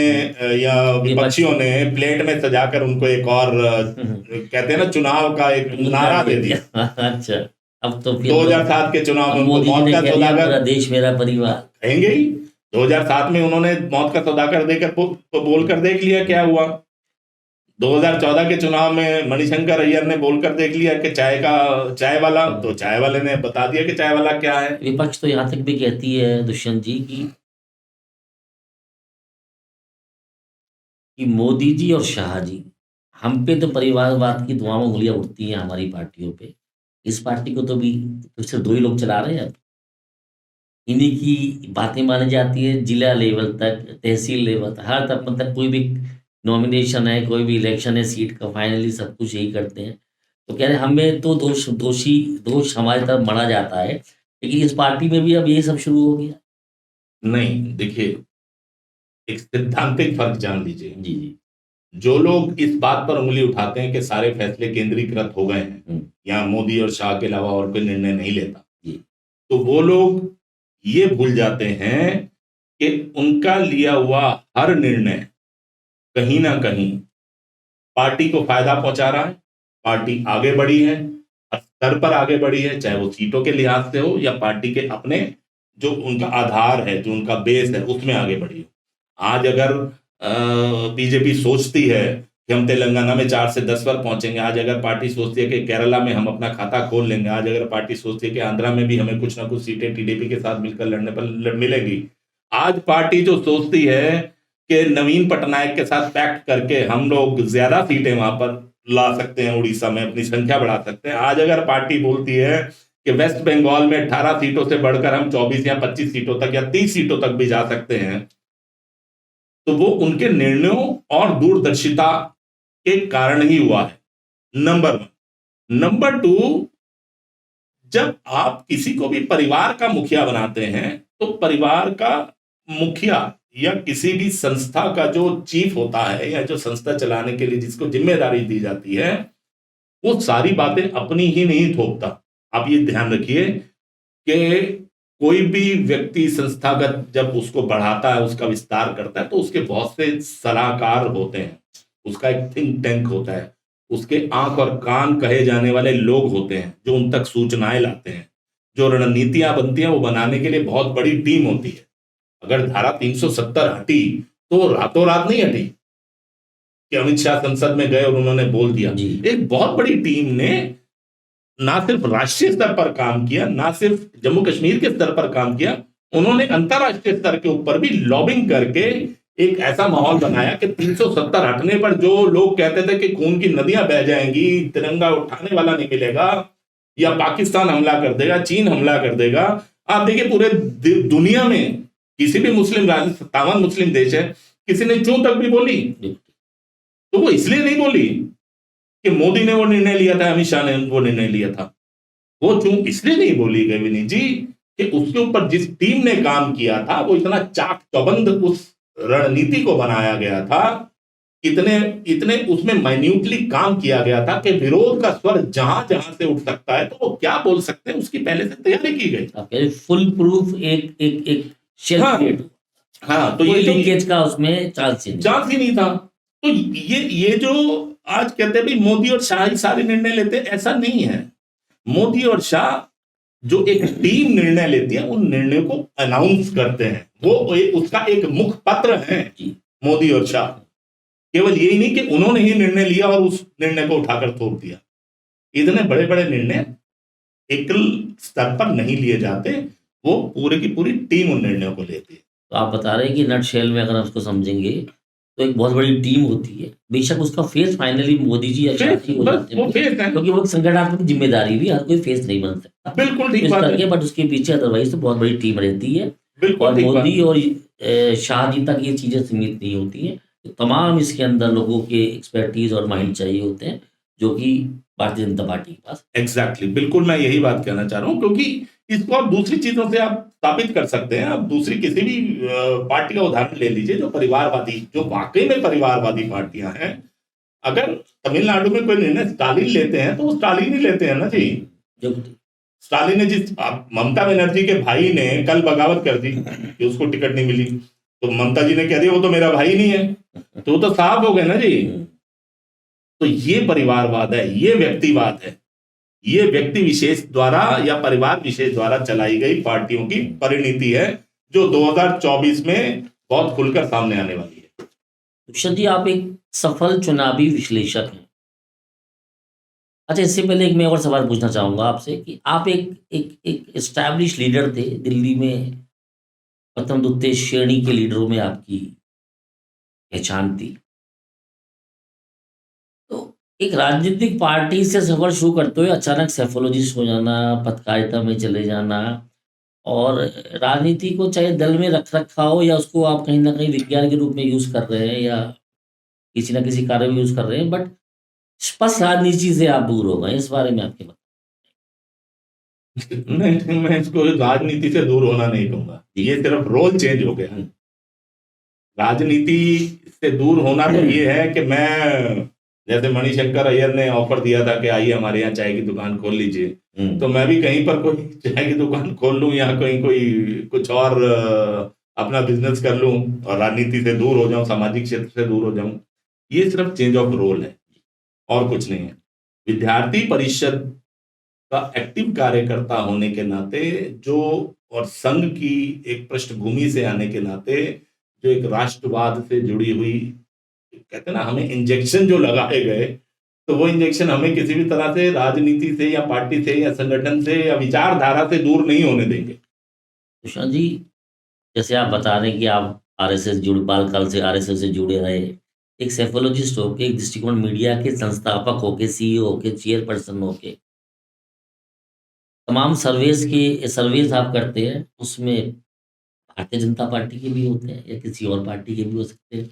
या विपक्षियों ने प्लेट में सजाकर उनको एक और कहते हैं ना, चुनाव का एक नारा दे दिया। अच्छा, अब तो 2007 के चुनाव में उनको मौत का सौदागर, देश मेरा परिवार कहेंगे ही। 2007 में उन्होंने मौत का सौदागर देकर बोलकर देख लिया क्या हुआ। 2014 के चुनाव में मणिशंकर अय्यर ने बोलकर देख लिया कि चाय वाला, तो चाय वाले ने बता दिया कि चाय वाला क्या है। विपक्ष तो यहाँ तक भी कहती है दुष्यंत जी कि मोदी जी और शाह जी, हम पे तो परिवारवाद की दुआओं उंगलियां उठती हैं हमारी पार्टियों पे। इस पार्टी को तो भी सिर्फ 2 ही लोग चला रहे हैं अब। इन्हीं की बातें मानी जाती है, जिला लेवल तक, तहसील लेवल तक, हर तक, मतलब कोई भी नॉमिनेशन है, कोई भी इलेक्शन है, सीट का फाइनली सब कुछ यही करते हैं। तो कह रहे हमें तो दोष हमारी तरफ मढ़ा जाता है, लेकिन इस पार्टी में भी अब यही सब शुरू हो गया। नहीं, देखिए, एक सिद्धांतिक फर्क जान लीजिए। जी जी। जो लोग इस बात पर उंगली उठाते हैं कि सारे फैसले केंद्रीकृत हो गए हैं या मोदी और शाह के अलावा और कोई निर्णय नहीं लेता, तो वो लोग ये भूल जाते हैं कि उनका लिया हुआ हर निर्णय कहीं ना कहीं पार्टी को फायदा पहुंचा रहा है। पार्टी आगे बढ़ी है, स्तर पर आगे बढ़ी है, चाहे वो सीटों के लिहाज से हो या पार्टी के अपने जो उनका आधार है, जो उनका बेस है, उसमें आगे बढ़ी हो। आज अगर बीजेपी सोचती है कि हम तेलंगाना में 4 से 10 पर पहुंचेंगे, आज अगर पार्टी सोचती है कि केरला में हम अपना खाता खोल लेंगे, आज अगर पार्टी सोचती है कि आंध्रा में भी हमें कुछ ना कुछ सीटें टीडीपी के साथ मिलकर लड़ने पर मिलेंगी, आज पार्टी जो सोचती है कि नवीन पटनायक के साथ पैक्ट करके हम लोग ज्यादा सीटें वहां पर ला सकते हैं, उड़ीसा में अपनी संख्या बढ़ा सकते हैं, आज अगर पार्टी बोलती है कि वेस्ट बंगाल में 18 सीटों से बढ़कर हम 24 या 25 सीटों तक या 30 सीटों तक भी जा सकते हैं, तो वो उनके निर्णयों और दूरदर्शिता के कारण ही हुआ है, नंबर 1। नंबर 2, जब आप किसी को भी परिवार का मुखिया बनाते हैं, तो परिवार का मुखिया या किसी भी संस्था का जो चीफ होता है या जो संस्था चलाने के लिए जिसको जिम्मेदारी दी जाती है, वो सारी बातें अपनी ही नहीं थोपता। आप ये ध्यान रखिए कि कोई भी व्यक्ति संस्थागत जब उसको बढ़ाता है, उसका विस्तार करता है, तो उसके बहुत से सलाहकार होते हैं, उसका एक थिंक टैंक होता है, उसके आंख और कान कहे जाने वाले लोग होते हैं जो उन तक सूचनाएं लाते हैं, जो रणनीतियां बनती हैं वो बनाने के लिए बहुत बड़ी टीम होती है। अगर धारा 370 हटी तो रातों रात नहीं हटी कि अमित शाह संसद में गए और उन्होंने बोल दिया। एक बहुत बड़ी टीम ने ना सिर्फ राष्ट्रीय स्तर पर काम किया, ना सिर्फ जम्मू कश्मीर के स्तर पर काम किया, उन्होंने अंतरराष्ट्रीय स्तर के ऊपर भी लॉबिंग करके एक ऐसा माहौल बनाया कि 370 हटने पर जो लोग कहते थे कि खून की नदियां बह जाएंगी, तिरंगा उठाने वाला नहीं मिलेगा, या पाकिस्तान हमला कर देगा, चीन हमला कर देगा। आप देखिए, पूरे दुनिया में किसी भी मुस्लिम राज्य, 57 मुस्लिम देश है, किसी ने चूं तक भी बोली, तो वो इसलिए नहीं बोली कि मोदी ने वो निर्णय लिया था, अमित शाह ने वो निर्णय लिया था। वो चूं इसलिए नहीं बोली गई जी कि उसके ऊपर जिस टीम ने काम किया था वो इतना चाक चौबंद उस रणनीति को बनाया गया था, इतने इतने उसमें माइन्यूटली काम किया गया था कि विरोध का स्वर जहां जहां से उठ सकता है तो वो क्या बोल सकते हैं उसकी पहले से तैयारी की गई। फुल प्रूफ एक एक एक शेल हाँ, क्रिएट, हाँ, तो कोई ये जो लीकेज का उसमें चांस ही नहीं। चांस ही नहीं था। तो ये जो आज कहते हैं भाई मोदी और शाह ही सारे निर्णय लेते हैं, ऐसा नहीं है। मोदी और शाह जो एक टीम निर्णय लेती है उन निर्णयों को अनाउंस करते हैं, वो उसका एक मुख पत्र है मोदी और शाह। केवल यही नहीं कि उन्होंने ही निर्णय लिया और उस निर्णय को उठाकर थोप दिया। इतने बड़े बड़े निर्णय एकल स्तर पर नहीं लिए जाते, वो पूरे की पूरी टीम उन निर्णयों को लेती है। तो आप बता रहे हैं कि नट शेल में अगर हम उसको समझेंगे तो एक बहुत बड़ी टीम होती है, बेशक उसका फेस फाइनली मोदी जी या शाह जी हो जाते हैं, क्योंकि वो संगठनात्मक जिम्मेदारी भी हर कोई फेस नहीं बन सकता, बिल्कुल ठीक इस बात करके, है। बट उसके पीछे अदरवाइज तो बहुत बड़ी टीम रहती है। बिल्कुल और ठीक बात मोदी है। और शाह जी तक ये चीजें सीमित नहीं होती हैं, तो तमाम इसके अंदर लोगों के एक्सपर्टीज और माइंड चाहिए होते हैं, जो कि भारतीय जनता पार्टी के पास। एग्जैक्टली, बिल्कुल मैं यही बात कहना चाह रहा हूं, क्योंकि इसको आप दूसरी चीजों से आप स्थापित कर सकते हैं। आप दूसरी किसी भी पार्टी का उदाहरण ले लीजिए जो परिवारवादी, जो वाकई में परिवारवादी पार्टियां हैं। अगर तमिलनाडु में कोई निर्णय स्टालिन लेते हैं तो वो स्टालिन ही लेते हैं ना जी। जो स्टालिन ने जिस ममता बनर्जी के भाई ने कल बगावत कर दी कि उसको टिकट नहीं मिली, तो ममता जी ने कह दिया वो तो मेरा भाई नहीं है, तो वो तो साफ हो गए ना जी। तो ये परिवारवाद है, ये व्यक्तिवाद है, ये व्यक्ति विशेष द्वारा या परिवार विशेष द्वारा चलाई गई पार्टियों की परिणति है, जो 2024 में बहुत खुलकर सामने आने वाली है। दुष्यंत जी, आप एक सफल चुनावी विश्लेषक हैं। अच्छा, इससे पहले एक मैं और सवाल पूछना चाहूंगा आपसे कि आप एक एक एक एस्टैब्लिश लीडर थे दिल्ली में, प्रथम द्वितीय श्रेणी के लीडरों में आपकी पहचान थी। तो एक राजनीतिक पार्टी से सफर शुरू करते हुए अचानक सैफोलॉजिस्ट हो जाना, पत्रकारिता में चले जाना, और राजनीति को चाहे दल में रख रखा हो या उसको आप कहीं ना कहीं विज्ञान के रूप में यूज कर रहे हैं या किसी ना किसी कार्य में यूज कर रहे हैं, बट स्पष्ट राजनीति से आप दूर हो गए, इस बारे में आपके बात। नहीं, मैं इसको राजनीति से दूर होना नहीं कहूंगा, ये सिर्फ रोल चेंज हो गया। राजनीति से दूर होना तो ये है कि मैं, जैसे मणिशंकर अय्यर ने ऑफर दिया था कि आइए हमारे यहाँ चाय की दुकान खोल लीजिए, तो मैं भी कहीं पर कोई चाय की दुकान खोल लूं या कहीं कोई कुछ और अपना बिजनेस कर लूं और राजनीति से दूर हो जाऊं, सामाजिक क्षेत्र से दूर हो जाऊं। ये सिर्फ चेंज ऑफ रोल है और कुछ नहीं है। विद्यार्थी परिषद का एक्टिव कार्यकर्ता होने के नाते जो, और संघ की एक पृष्ठभूमि से आने के नाते जो एक राष्ट्रवाद से जुड़ी हुई, कहते हैं ना, हमें इंजेक्शन जो लगाए गए, तो वो इंजेक्शन हमें किसी भी तरह से राजनीति से या पार्टी से या संगठन से या विचारधारा से दूर नहीं होने देंगे। सुशांत जी, जैसे आप बता रहे हैं कि आप आरएसएस जुड़े, बालकाल से आरएसएस से जुड़े रहे, एक सैफोलॉजिस्ट होके, एक दृष्टिकोण मीडिया के संस्थापक होके, सीईओ होके, चेयरपर्सन होके, तमाम सर्वेज आप करते हैं, उसमें भारतीय जनता पार्टी के भी होते हैं या किसी और पार्टी के भी हो सकते हैं,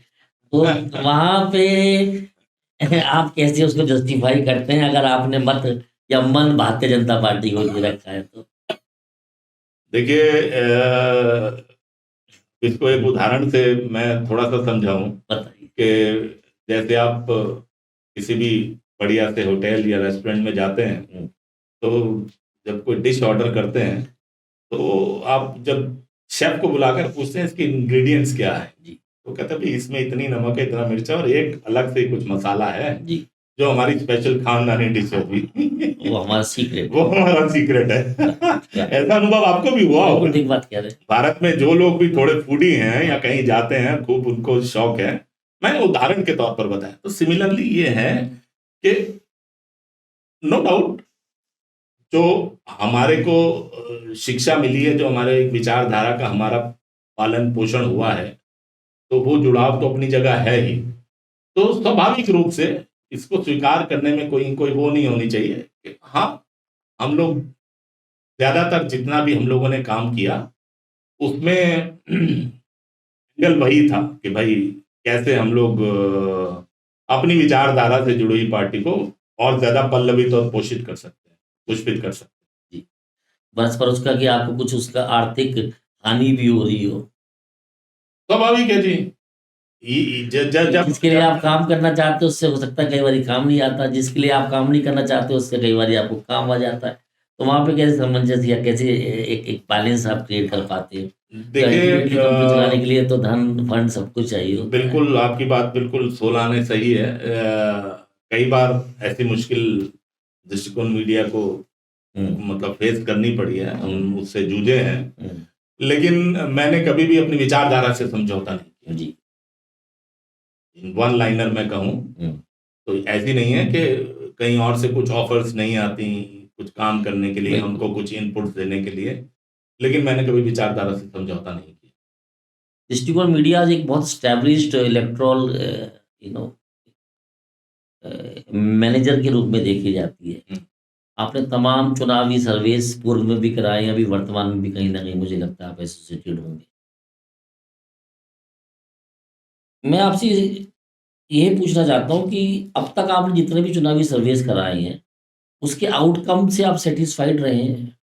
तो वहां पे आप कैसे उसको जस्टिफाई करते हैं अगर आपने मत या मन भारतीय जनता पार्टी को दे रखा है तो? देखिए, इसको एक उदाहरण से मैं थोड़ा सा समझाऊं बताइए। कि जैसे आप किसी भी बढ़िया से होटल या रेस्टोरेंट में जाते हैं, तो जब कोई डिश ऑर्डर करते हैं तो आप जब शेफ को बुलाकर पूछते हैं इसके इंग्रेडिएंट्स क्या है जी, तो कहते हैं भाई इसमें इतनी नमक है, इतना मिर्च है और एक अलग से कुछ मसाला है जी, जो हमारी स्पेशल खानदानी डिश होगी। वो हमारा सीक्रेट, वो हमारा सीक्रेट है। ऐसा अनुभव आपको भी हुआ होगा। ठीक बात कह रहे हैं। भारत में जो लोग भी थोड़े फूडी हैं या कहीं जाते हैं, खूब उनको शौक है, मैंने उदाहरण के तौर पर बताया, तो सिमिलरली ये है कि नो डाउट जो हमारे को शिक्षा मिली है, जो हमारे विचारधारा का हमारा पालन पोषण हुआ है, तो वो जुड़ाव तो अपनी जगह है ही। तो स्वाभाविक रूप से इसको स्वीकार करने में कोई वो नहीं होनी चाहिए कि हाँ, हम लोग ज्यादातर जितना भी हम लोगों ने काम किया उसमें एंगल वही था कि भाई कैसे हम लोग अपनी विचारधारा से जुड़ी हुई पार्टी को और ज्यादा पल्लवित और पोषित कर सकते हैं, पुष्पित कर सकते हैं। बरस पर उसका कि आपको कुछ उसका आर्थिक हानि भी हो रही हो, स्वाभाविक है जी। जब जिसके लिए आप काम करना चाहते हो उससे हो सकता है कई बार काम नहीं आता, जिसके लिए आप काम नहीं करना चाहते हो उससे कई बार आपको काम आ जाता है। तो वहाँ पे कैसे सामंजस्य या कैसे एक एक बैलेंस आप क्रिएट कर पाते हो? तो देखिए अल्टीमेटली कंपनी चलाने के लिए तो धन फंड सब कुछ चाहिए होता है। बिल्कुल आपकी बात बिल्कुल 16 आने सही है। कई बार ऐसी मुश्किल दृष्टिकोण मीडिया को मतलब फेस करनी पड़ी है, हम उससे जूझे हैं, लेकिन मैंने कभी भी अपनी विचारधारा से समझौता नहीं किया जी। वन लाइनर में कहूँ तो ऐसी नहीं है कि कहीं और से कुछ ऑफर्स नहीं आती कुछ काम करने के लिए, बिल्कुल। हमको कुछ इनपुट देने के लिए, लेकिन मैंने कभी विचारधारा से समझौता नहीं किया। दृष्टिकोण मीडिया आज एक बहुत established electoral you know manager के रूप में देखी जाती है। आपने तमाम चुनावी सर्वेस पूर्व में भी कराए, अभी वर्तमान में भी कहीं ना कहीं मुझे लगता है आप एसोसिएटेड होंगे। मैं आपसे ये पूछना चाहता हूँ कि अब तक आपने जितने भी चुनावी सर्वेस कराए हैं उसके आउटकम से आप सेटिस्फाइड रहे हैं,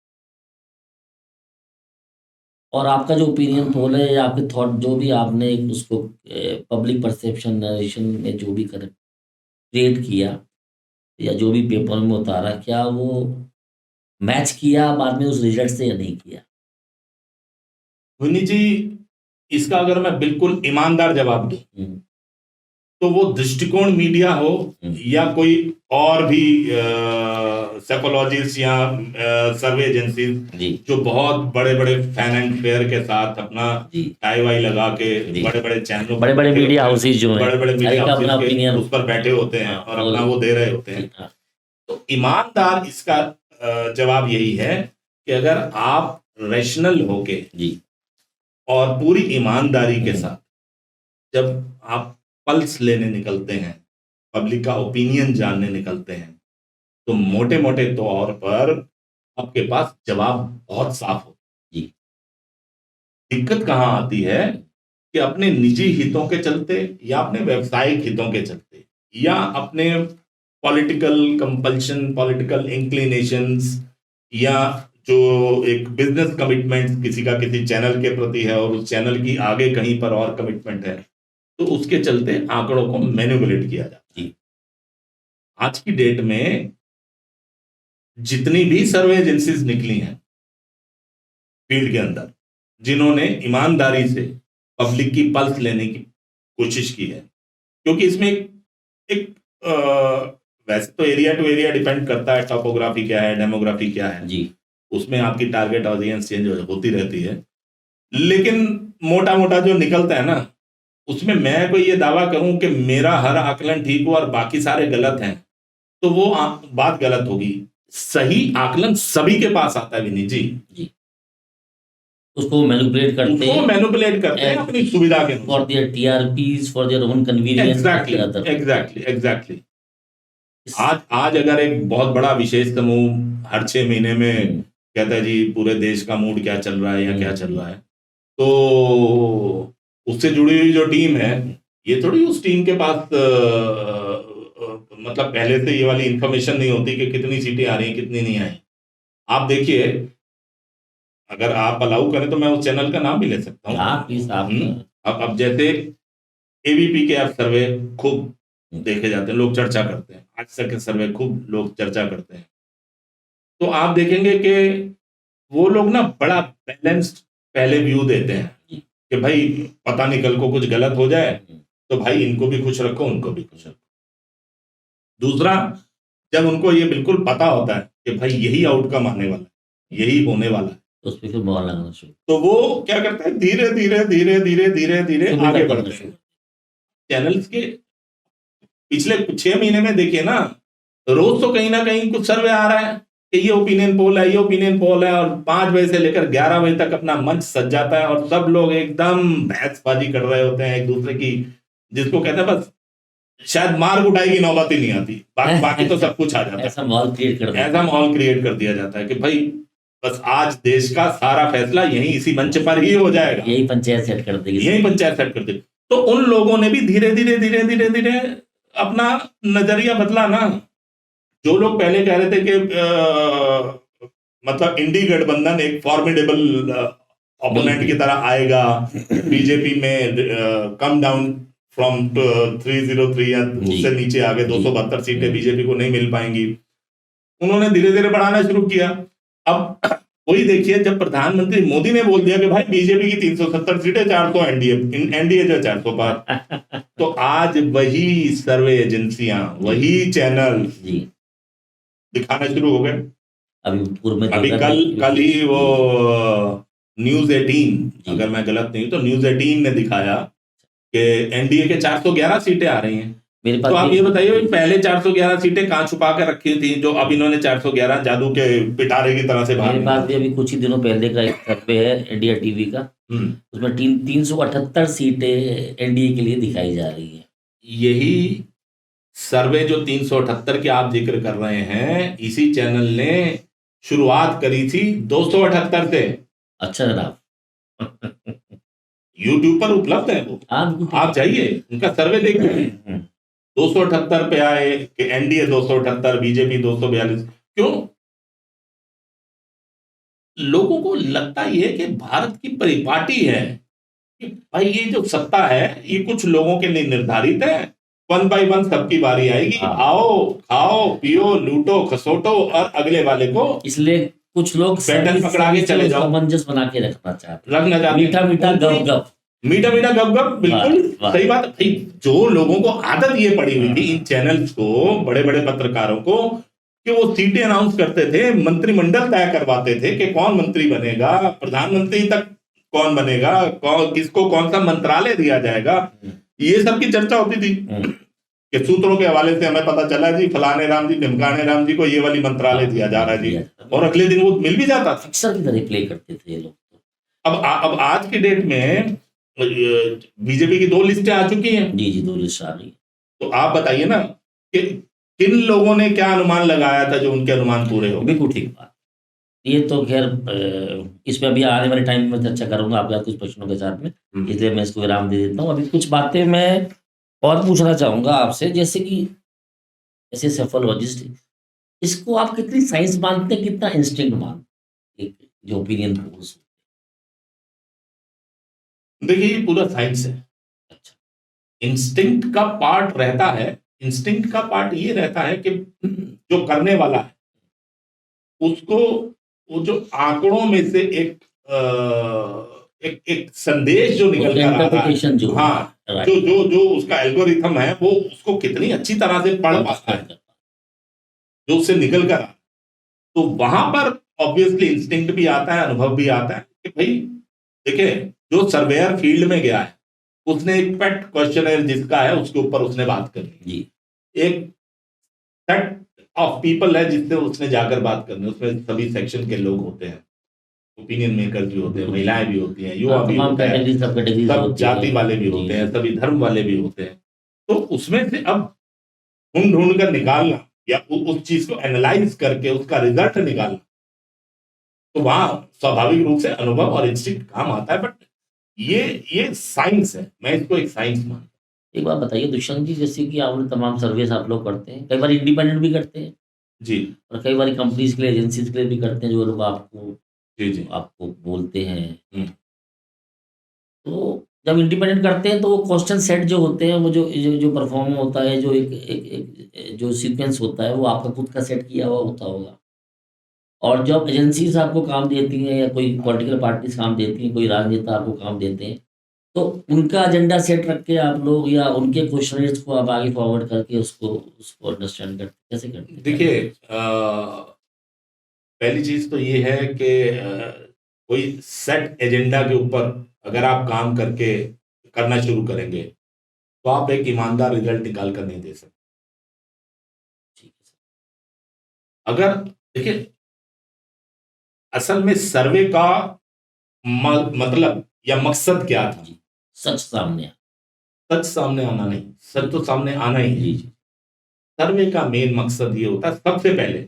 और आपका जो ओपिनियन पोल है या आपके थॉट जो भी आपने एक उसको पब्लिक परसेप्शन नरेशन में जो भी कर क्रिएट किया या जो भी पेपर में उतारा, क्या वो मैच किया बाद में उस रिजल्ट से या नहीं किया? मुन्नी जी, इसका अगर मैं बिल्कुल ईमानदार जवाब दूं तो वो दृष्टिकोण मीडिया हो या कोई और भी साइकोलॉजिस्ट या सर्वे एजेंसीज जो बहुत बड़े बड़े फैन एंड फेयर के साथ अपना टाई वाई लगा के बड़े बड़े चैनलों बड़े बड़े मीडिया हाउसेज जो हैं बड़े बड़े मीडिया अपना हाउसेज ओपिनियन उस पर बैठे होते हैं और अपना वो दे रहे होते हैं, तो ईमानदार इसका जवाब यही है कि अगर आप रैशनल होके और पूरी ईमानदारी के साथ जब आप पल्स लेने निकलते हैं, पब्लिक का ओपिनियन जानने निकलते हैं, तो मोटे मोटे तौर पर आपके पास जवाब बहुत साफ हो। दिक्कत कहां आती है कि अपने निजी हितों के चलते या अपने व्यवसायिक हितों के चलते या अपने पॉलिटिकल कंपल्शन, पॉलिटिकल इंक्लिनेशंस या जो एक बिजनेस कमिटमेंट किसी का किसी चैनल के प्रति है और उस चैनल की आगे कहीं पर और कमिटमेंट है, तो उसके चलते आंकड़ों को मैनिपुलेट किया जाता है। आज की डेट में जितनी भी सर्वे एजेंसीज निकली हैं फील्ड के अंदर, जिन्होंने ईमानदारी से पब्लिक की पल्स लेने की कोशिश की है, क्योंकि इसमें एक वैसे तो एरिया टू एरिया डिपेंड करता है, टॉपोग्राफी क्या है, डेमोग्राफी क्या है जी, उसमें आपकी टारगेट ऑडियंस चेंज होती रहती है, लेकिन मोटा मोटा जो निकलता है ना, उसमें मैं कोई ये दावा करूं कि मेरा हर आकलन ठीक हो और बाकी सारे गलत हैं, तो वो बात गलत होगी। सही आकलन सभी के पास आता है विनीत जी, उसको मैनिपुलेट करते हैं अपनी सुविधा के for their TRPs, for their own convenience. Exactly. आज अगर एक बहुत बड़ा विशेष समूह हर 6 महीने में कहता है जी पूरे देश का मूड क्या चल रहा है या क्या चल रहा है, तो उससे जुड़ी हुई जो टीम है, ये थोड़ी उस टीम के पास मतलब पहले से ये वाली इंफॉर्मेशन नहीं होती कि कितनी सीटें आ रही हैं कितनी नहीं आई। आप देखिए, अगर आप अलाउ करें तो मैं उस चैनल का नाम भी ले सकता हूँ। अब जैसे एबीपी के आप सर्वे खूब देखे जाते हैं, लोग चर्चा करते हैं, आज तक के सर्वे खूब लोग चर्चा करते हैं, तो आप देखेंगे कि वो लोग ना बड़ा बैलेंस्ड पहले व्यू देते हैं कि भाई पता नहीं कल को कुछ गलत हो जाए तो भाई इनको भी खुश रखो उनको भी खुश रखो। दूसरा, जब उनको ये बिल्कुल पता होता है कि भाई यही आउटकम आने वाला है, यही होने वाला है, तो वो क्या करता है, धीरे धीरे धीरे धीरे धीरे धीरे आगे बढ़ते हैं। चैनल्स के पिछले 6 महीने में देखिए ना, रोज तो कहीं ना कहीं कुछ सर्वे आ रहा है कि ये ओपिनियन पोल है, ये ओपिनियन पोल है, और 5 बजे से लेकर 11 बजे तक अपना मंच सज जाता है और सब लोग एकदम बहसबाजी कर रहे होते हैं एक दूसरे की, जिसको कहते हैं बस शायद मार कुटाई की नौबत ही नहीं आती, बाकी तो सब कुछ आ जाता है। ऐसा माहौल क्रिएट कर दिया जाता है कि भाई बस आज देश का सारा फैसला यहीं इसी मंच पर ही हो जाएगा, यही पंचायत सेट कर देगी। तो उन लोगों ने भी धीरे धीरे धीरे धीरे धीरे अपना नजरिया बदला ना। जो लोग पहले कह रहे थे कि मतलब इंडी गठबंधन एक फॉर्मिडेबल ओपोनेंट की तरह आएगा, बीजेपी में कम डाउन फ्रॉम 303 या उससे नीचे आ गए, 272 सीटें बीजेपी को नहीं मिल पाएंगी। उन्होंने धीरे धीरे बढ़ाना शुरू किया। अब वही देखिए, जब प्रधानमंत्री मोदी ने बोल दिया कि भाई बीजेपी की 370 सीटें, 400 एनडीए जो 400 पार, तो आज वही सर्वे एजेंसियां, वही चैनल दिखाना शुरू हो गए। अभी कल ही वो न्यूज 18, अगर मैं गलत नहीं हूं तो न्यूज 18 ने दिखाया कि एनडीए के 411 सीटें आ रही हैं। तो आप ये बताइए, पहले 411 सीटें कहां छुपा कर रखी थी, जो अब इन्होंने 411 जादू के पिटारे की तरह से बाहर। मेरे पास भी अभी कुछ ही दिनों पहले का एक सर्वे है इंडिया टीवी का, उसमें 378 सीटें एनडीए के लिए दिखाई जा रही है। यही सर्वे जो 378 के आप जिक्र कर रहे हैं, इसी चैनल ने शुरुआत करी थी 278 से। अच्छा जनाब, यूट्यूब पर उपलब्ध है वो, आप जाइए उनका सर्वे देखिए। 278 पे आए कि एनडीए 278, बीजेपी 242। क्यों? लोगों को लगता ये कि भारत की परिपाटी है कि भाई ये जो सत्ता है ये कुछ लोगों के लिए निर्धारित है, 1 बाय 1 सबकी बारी आएगी, आओ खाओ पियो लूटो खसोटो और अगले वाले को। इसलिए कुछ लोग पैटर्न पकड़ा के चले जाओ, सामंजस्य बना के रखना चाहते, रखना चाहते, मीठा मीठा गप गप, मीठा मीठा गप गप। बिल्कुल सही बात भाई। जो लोगों को आदत ये पड़ी हुई थी इन चैनल्स को, बड़े बड़े पत्रकारों को, कि वो सीटें अनाउंस करते थे, मंत्रिमंडल तय करवाते थे कि कौन मंत्री बनेगा, प्रधानमंत्री तक कौन बनेगा, किसको कौन सा मंत्रालय दिया जाएगा, ये सब की चर्चा होती थी। कि सूत्रों के हवाले से हमें पता चला जी फलाने राम जी ढिमकाने राम जी को ये वाली मंत्रालय दिया जा रहा है जी, और अगले दिन वो मिल भी जाता था। अक्सर की तरह प्ले करते थे ये लोग। अब आज के डेट में बीजेपी की 2 लिस्टें आ चुकी हैं। जी 2 लिस्ट आ रही। तो आप बताइए ना कि किन लोगों ने क्या अनुमान लगाया था जो उनके अनुमान पूरे हो। बिल्कुल ठीक बात। ये तो खैर इस पे अभी आने वाले टाइम में चर्चा करूंगा आपके साथ कुछ प्रश्नों के साथ में, इसलिए मैं इसको विराम दे देता हूँ। अभी कुछ बातें मैं और पूछना चाहूंगा आपसे, जैसे कि ऐसे सेफोलॉजिस्ट, इसको आप कितनी साइंस मानते हैं, कितना इंस्टिंक्ट मानते हैं, जो ओपिनियन पोल्स? देखिए ये पूरा साइंस है। अच्छा, इंस्टिंक्ट का पार्ट रहता है, इंस्टिंक्ट का पार्ट ये रहता है कि जो करने वाला है उसको वो जो आंकड़ों में से एक संदेश जो निकल कर आ रहा है, जो उसका एल्गोरिथम है वो उसको कितनी अच्छी तरह से पढ़ पाता है, जो उससे निकल कर, तो वहां पर ऑब्वियसली इंस्टिंक्ट भी आता है, अनुभव भी आता है कि भाई देखिए जो सर्वेयर फील्ड में गया है उसने एक पेट क्वेश्चनर जिसका है उसके ऊपर उसने बात करनी, एक सेट ऑफ पीपल है जिससे उसने जाकर बात करनी, उसमें सभी सेक्शन के लोग होते हैं, ओपिनियन मेकर भी होते हैं, महिलाएं भी होती हैं, युवा भी होते हैं, सब जाति वाले भी होते हैं, सभी धर्म वाले भी होते हैं। तो उसमें से अब ढूंढ कर निकालना या उस चीज को एनालाइज करके उसका रिजल्ट निकालना, तो वहां स्वाभाविक रूप से अनुभव और इंस्टिंक्ट काम आता है। बट ये साइंस है, मैं इसको एक साइंस मानता हूं। एक बात बताइए दुष्यंत जी, जैसे कि आपने तमाम सर्विस आप लोग करते हैं, कई बार इंडिपेंडेंट भी करते हैं जी, और कई बार कंपनीज के लिए, एजेंसीज के लिए भी करते हैं, जो लोग आपको जी आपको बोलते हैं। तो जब इंडिपेंडेंट करते हैं तो वो क्वेश्चन सेट जो होते हैं, वो जो परफॉर्म होता है, जो एक जो सीक्वेंस होता है, वो आपका खुद का सेट किया हुआ होता होगा। और जब एजेंसीज आपको काम देती हैं या कोई पॉलिटिकल पार्टीज काम देती हैं, कोई राजनेता आपको काम देते हैं, तो उनका एजेंडा सेट रख के आप लोग या उनके क्वेश्चनर्स को आप आगे फॉरवर्ड करके उसको अंडरस्टैंड करते, कैसे करते हैं? देखिए पहली चीज तो ये है कि कोई सेट एजेंडा के ऊपर अगर आप काम करके करना शुरू करेंगे तो आप एक ईमानदार रिजल्ट निकाल कर नहीं दे सकते। अगर देखिए असल में सर्वे का मतलब या मकसद क्या था? सच सामने आना नहीं, सच तो सामने आना ही है। सर्वे का मेन मकसद ये होता है सबसे पहले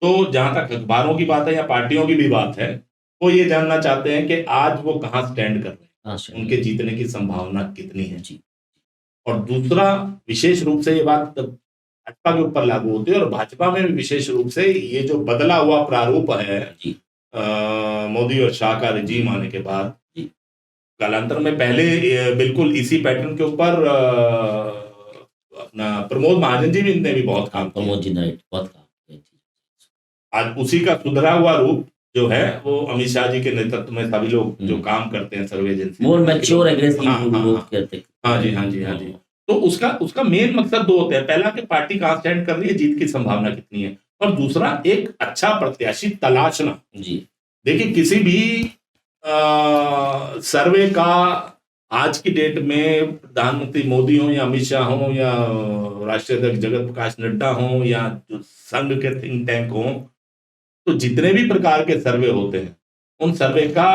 तो, जहां तक अखबारों की बात है या पार्टियों की भी बात है, वो ये जानना चाहते हैं कि आज वो कहां स्टैंड कर रहे हैं, उनके जीतने की संभावना कितनी है। और दूसरा विशेष रूप से ये बात भाजपा के ऊपर लागू होती है, और भाजपा में भी विशेष रूप से ये जो बदला हुआ प्रारूप है जी मोदी और शाह का रिजीम आने के बाद, जी कालांतर में पहले बिल्कुल इसी पैटर्न के ऊपर अपना प्रमोद महाजन जी भी ने भी बहुत काम किया। प्रमोद जी ने बहुत काम किया जी। आज उसी का सुधरा हुआ रूप जो है वो अमित शाह जी के नेतृत्व में सभी लोग जो काम करते हैं सर्वे एजेंसी, मोर मैच्योर एग्रेसिव हाँ, हाँ, लोग हाँ। कहते हैं। हाँ जी, हाँ जी, हाँ जी। तो उसका मेन मकसद दो होते हैं, पहला कि पार्टी कहाँ स्टैंड कर रही है, जीत की संभावना कितनी है, और दूसरा एक अच्छा प्रत्याशी तलाशना। जी देखिए किसी भी सर्वे का आज की डेट में प्रधानमंत्री मोदी हो या अमित शाह हो या राष्ट्रीय अध्यक्ष जगत प्रकाश नड्डा हो या जो संघ के थिंक टैंक हो, तो जितने भी प्रकार के सर्वे होते हैं उन सर्वे का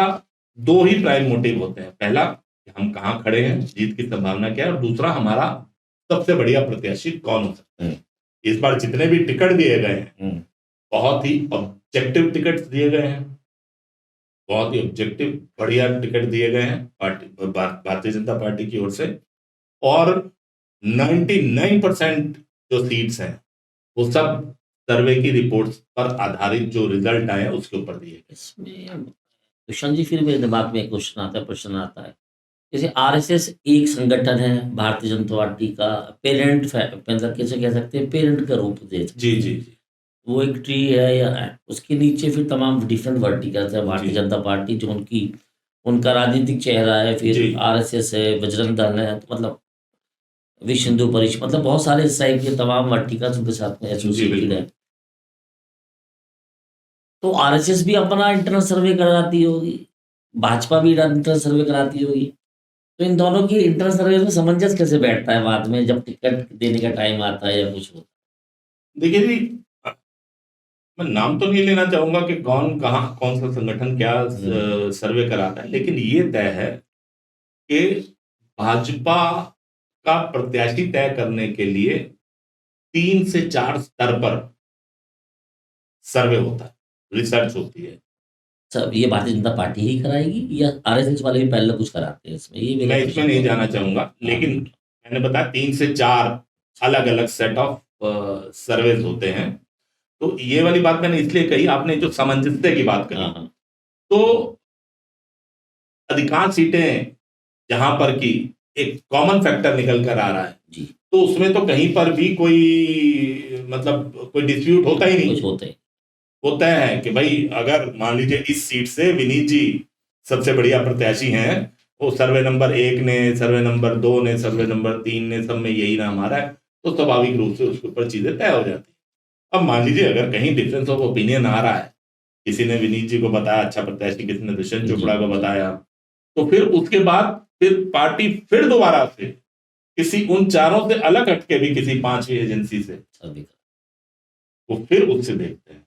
दो ही प्राइम मोटिव होते हैं, पहला कि हम कहाँ खड़े हैं, जीत की संभावना क्या है, और दूसरा हमारा सबसे बढ़िया प्रत्याशी कौन हो सकता है। इस बार जितने भी टिकट दिए गए हैं बहुत ही ऑब्जेक्टिव टिकट दिए गए हैं, बहुत ही ऑब्जेक्टिव बढ़िया टिकट दिए गए हैं भारतीय जनता पार्टी की ओर से, और 99% जो सीट्स हैं वो सब सर्वे की रिपोर्ट्स पर आधारित जो रिजल्ट आए उसके ऊपर दिए गए। इसमें दुष्यंत जी फिर मेरे दिमाग में एक प्रश्न आता है, जैसे आरएसएस एक संगठन है भारतीय जनता पार्टी का पेरेंट, मतलब कैसे कह सकते हैं, पेरेंट का रूप दे सकते जी हैं। जी जी वो एक ट्री है या उसके नीचे फिर तमाम डिफरेंट वर्टिकल्स है, भारतीय जी। जनता पार्टी जो उनका राजनीतिक चेहरा है, फिर जी। आरएसएस है, बजरंग दल है, तो मतलब विश्व हिंदू परिषद, मतलब बहुत सारे इस टाइप के तमाम वर्टिकल्स उनके साथ में एसोसिएटेड बिल्कुल। है। तो आरएसएस भी अपना इंटरनल सर्वे कराती होगी, भाजपा भी इंटरनल सर्वे कराती होगी, तो इन दोनों की इंटरनल सर्वे में सामंजस्य कैसे बैठता है बाद में जब टिकट देने का टाइम आता है या कुछ होता है? देखिए जी, मैं नाम तो नहीं लेना चाहूंगा कि कौन कहाँ कौन सा संगठन क्या सर्वे कराता है, लेकिन ये तय है कि भाजपा का प्रत्याशी तय करने के लिए 3 से 4 स्तर पर सर्वे होता है, रिसर्च होती है। सब ये भारतीय जनता पार्टी ही कराएगी या आरएसएस वाले भी पहले कुछ कराते हैं इसमें? ये मेरा मैं इसमें प्रश्न नहीं है। जाना चाहूंगा, लेकिन मैंने बताया 3 से 4 अलग अलग सेट ऑफ सर्वेज होते हैं। तो ये वाली बात मैंने इसलिए कही, आपने जो सामंजस्य की बात करी, हाँ। तो अधिकांश सीटें जहां पर की एक कॉमन फैक्टर निकल कर आ रहा है जी तो उसमें तो कहीं पर भी कोई मतलब कोई डिस्प्यूट होता ही नहीं। कुछ होते हैं। वो तय है कि भाई अगर मान लीजिए इस सीट से विनीत जी सबसे बढ़िया प्रत्याशी हैं, वो सर्वे नंबर 1 ने, सर्वे नंबर 2 ने, सर्वे नंबर 3 ने, सब में यही नाम आ रहा है, तो स्वाभाविक रूप से उसके ऊपर चीजें तय हो जाती हैं। अब मान लीजिए अगर कहीं डिफरेंस ऑफ ओपिनियन आ रहा है, किसी ने विनीत जी को बताया अच्छा प्रत्याशी, किसी ने दुष्यंत चोपड़ा को बताया, तो फिर उसके बाद फिर पार्टी फिर दोबारा से किसी उन चारों से अलग हटके भी किसी 5वीं एजेंसी से वो फिर उससे देखते हैं,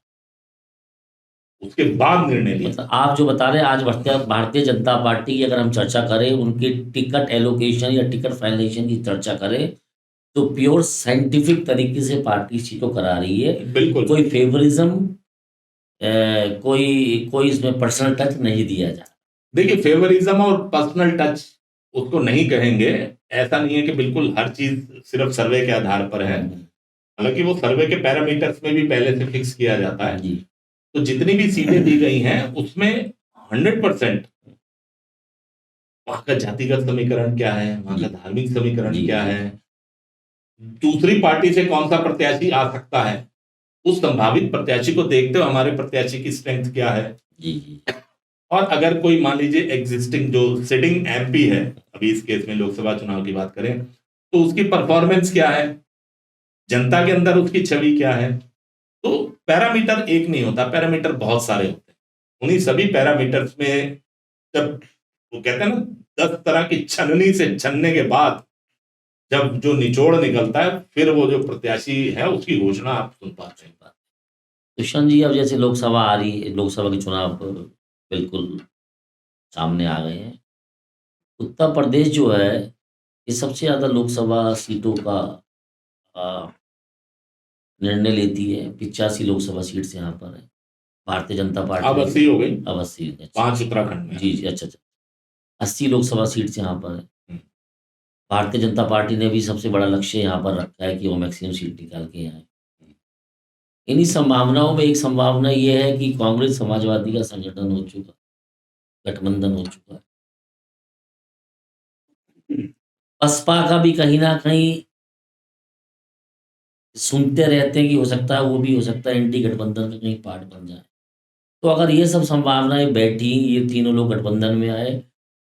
उसके बाद निर्णय लिया। मतलब आप जो बता रहे हैं, आज भारतीय जनता पार्टी की अगर हम चर्चा करें, उनकी टिकट एलोकेशन या टिकट फाइनलाइजेशन की चर्चा करें, तो प्योर साइंटिफिक तरीके से पार्टी सीटों करा रही है। बिल्कुल कोई फेवरिज्म, कोई इसमें पर्सनल टच नहीं दिया जा रहा। देखिए फेवरिज्म और पर्सनल टच उसको नहीं कहेंगे, ऐसा नहीं है कि बिल्कुल हर चीज सिर्फ सर्वे के आधार पर है, हालांकि वो सर्वे के पैरामीटर्स में भी पहले से फिक्स किया जाता है। जी तो जितनी भी सीटें दी गई हैं उसमें 100% वहां का जातिगत समीकरण क्या है, वहां का धार्मिक समीकरण जी। क्या है, दूसरी पार्टी से कौन सा प्रत्याशी आ सकता है, उस संभावित प्रत्याशी को देखते हुए हमारे प्रत्याशी की स्ट्रेंथ क्या है, जी और अगर कोई मान लीजिए एग्जिस्टिंग जो सिटिंग एमपी है, अभी इस केस में लोकसभा चुनाव की बात करें, तो उसकी परफॉर्मेंस क्या है, जनता के अंदर उसकी छवि क्या है। तो पैरामीटर एक नहीं होता, पैरामीटर बहुत सारे होते हैं। उन्हीं सभी पैरामीटर्स में जब वो कहते हैं ना 10 तरह की छननी से छनने के बाद जब जो निचोड़ निकलता है, फिर वो जो प्रत्याशी है उसकी घोषणा आप सुन पाते हैं। दुष्यंत जी, अब जैसे लोकसभा आ रही है, लोकसभा के चुनाव बिल्कुल सामने आ गए हैं। उत्तर प्रदेश जो है ये सबसे ज़्यादा लोकसभा सीटों का निर्णय लेती है। 85 लोकसभा सीट्स यहाँ पर है। भारतीय जनता पार्टी अब 80 हो गई, अब 80, 5 उत्तराखंड में। जी अच्छा 80 लोकसभा सीट्स यहाँ पर है। भारतीय जनता पार्टी ने भी सबसे बड़ा लक्ष्य यहाँ पर रखा है कि वो मैक्सिमम सीट निकाल के आए। इन्हीं संभावनाओं में एक संभावना ये है कि कांग्रेस समाजवादी का संगठन हो चुका, गठबंधन हो चुका है। बसपा का भी कहीं न कहीं सुनते रहते हैं कि हो सकता है वो भी हो सकता है एंटी गठबंधन का कहीं पार्ट बन जाए। तो अगर ये सब संभावनाएँ बैठी, ये तीनों लोग गठबंधन में आए,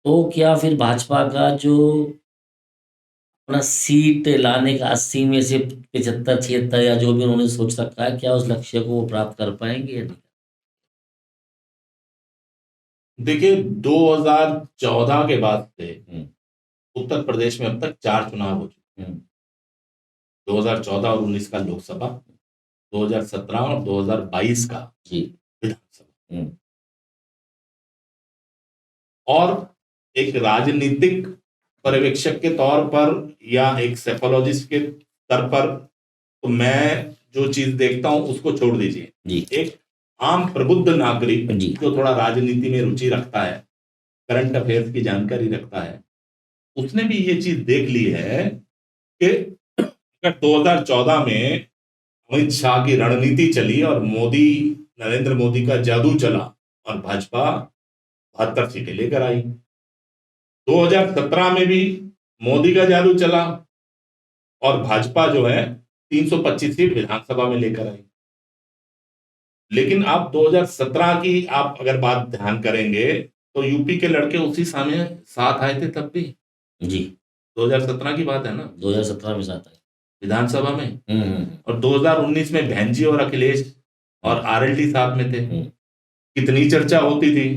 तो क्या फिर भाजपा का जो अपना सीट लाने का 80 में से 75-76 या जो भी उन्होंने सोच रखा है, क्या उस लक्ष्य को वो प्राप्त कर पाएँगे या नहीं? देखिए 2014 के बाद से हुँ, उत्तर प्रदेश में अब तक 4 चुनाव हो चुके हैं। हुँ, 2014 और 19 का लोकसभा, 2017 और 2022 का जी, विधानसभा। हुँ, और एक राजनीतिक पर्यवेक्षक के तौर पर या एक सेफोलॉजिस्ट के स्तर पर तो मैं जो चीज देखता हूं उसको छोड़ दीजिए। जी, एक आम प्रबुद्ध नागरिक जी, जो थोड़ा राजनीति में रुचि रखता है, करंट अफेयर्स की जानकारी रखता है, उसने भी ये चीज देख ली है कि अगर 2014 में अमित शाह की रणनीति चली और नरेंद्र मोदी का जादू चला और भाजपा 72 सीटें लेकर आई। 2017 में भी मोदी का जादू चला और भाजपा जो है 325 सीट विधानसभा में लेकर आई। लेकिन आप 2017 की आप अगर बात ध्यान करेंगे तो यूपी के लड़के उसी समय साथ आए थे तब भी। जी, 2017 की बात है ना, 2017 में साथ आए। विधानसभा में। हुँ, हुँ, और 2019 में बहनजी और अखिलेश और आरएलडी साथ में थे। हुँ, कितनी चर्चा होती थी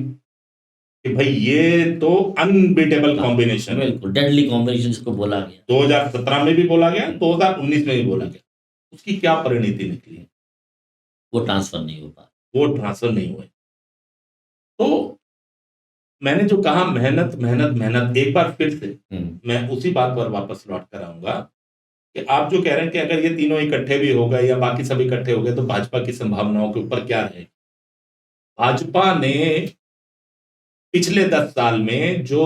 कि भाई ये तो अनबीटेबल कॉम्बिनेशन है। बिल्कुल, डेडली कॉम्बिनेशन जिसको बोला गया। 2017 में भी बोला गया, 2019 में भी बोला गया। उसकी क्या परिणति निकली? वो ट्रांसफ़र नहीं हो पाया। वो ट्रांसफर नहीं हुए। तो मैंने जो कहा मेहनत, मेहनत, मेहनत, एक बार फिर से हुँ, मैं उसी बात पर वापस लौट कर आऊँगा कि आप जो कह रहे हैं कि अगर ये तीनों इकट्ठे भी हो गए या बाकी सब इकट्ठे हो गए तो भाजपा की संभावनाओं के ऊपर क्या रहे? भाजपा ने पिछले 10 साल में जो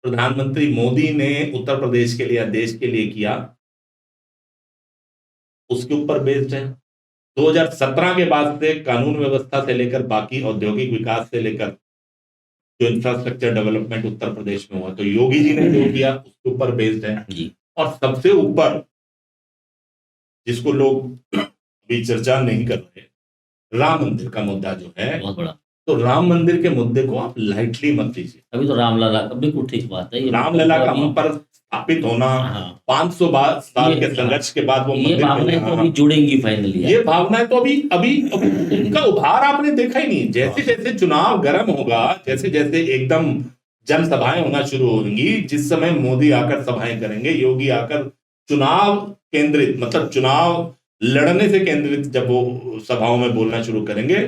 प्रधानमंत्री मोदी ने उत्तर प्रदेश के लिए या देश के लिए किया, उसके ऊपर बेस्ड है। 2017 के बाद से कानून व्यवस्था से लेकर बाकी औद्योगिक विकास से लेकर जो इंफ्रास्ट्रक्चर डेवलपमेंट उत्तर प्रदेश में हुआ, तो योगी जी ने जो किया उसके ऊपर बेस्ड है। जी, और सबसे ऊपर जिसको लोग अभी चर्चा नहीं कर रहे, राम मंदिर का मुद्दा जो है, बहुत बड़ा। तो राम मंदिर के मुद्दे को आप लाइटली मत लीजिए। अभी तो रामलला का बिल्कुल ठीक बात है। ये रामलला का अभी वहां पर स्थापित होना, हाँ, 500 साल ये के संघर्ष के बाद वो ये मंदिर भावनाएँ मिला। तो अभी जुड़ेंगी फाइनली। ये भावनाएं तो अभी अभी अभी इनका उभार आपने देखा ही नहीं। जैसे जैसे चुनाव गर्म होगा, जैसे जैसे एकदम जनसभाएं होना शुरू होंगी, जिस समय मोदी आकर सभाएं करेंगे, योगी आकर चुनाव केंद्रित मतलब चुनाव लड़ने से केंद्रित जब वो सभाओं में बोलना शुरू करेंगे,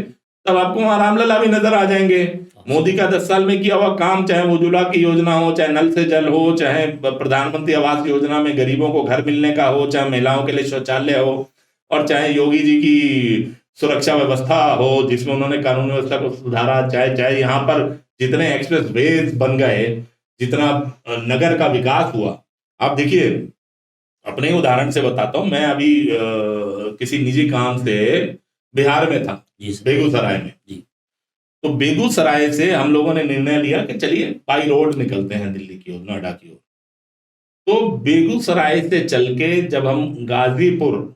तब आपको वहां रामलला भी नजर आ जाएंगे। मोदी का 10 साल में किया हुआ काम, चाहे वो उज्ज्वला की योजना हो, चाहे नल से जल हो, चाहे प्रधानमंत्री आवास योजना में गरीबों को घर मिलने का हो, चाहे महिलाओं के लिए शौचालय हो, और चाहे योगी जी की सुरक्षा व्यवस्था हो जिसमें उन्होंने कानून व्यवस्था को सुधारा, चाहे यहाँ पर जितने एक्सप्रेस वेज बन गए, जितना नगर का विकास हुआ। आप देखिए, अपने उदाहरण से बताता हूं, मैं अभी किसी निजी काम से बिहार में था, जी सर। बेगूसराय में। जी, तो बेगूसराय से हम लोगों ने निर्णय लिया कि चलिए बाई रोड निकलते हैं दिल्ली की ओर, नोएडा की ओर। तो बेगूसराय से चल के जब हम गाजीपुर,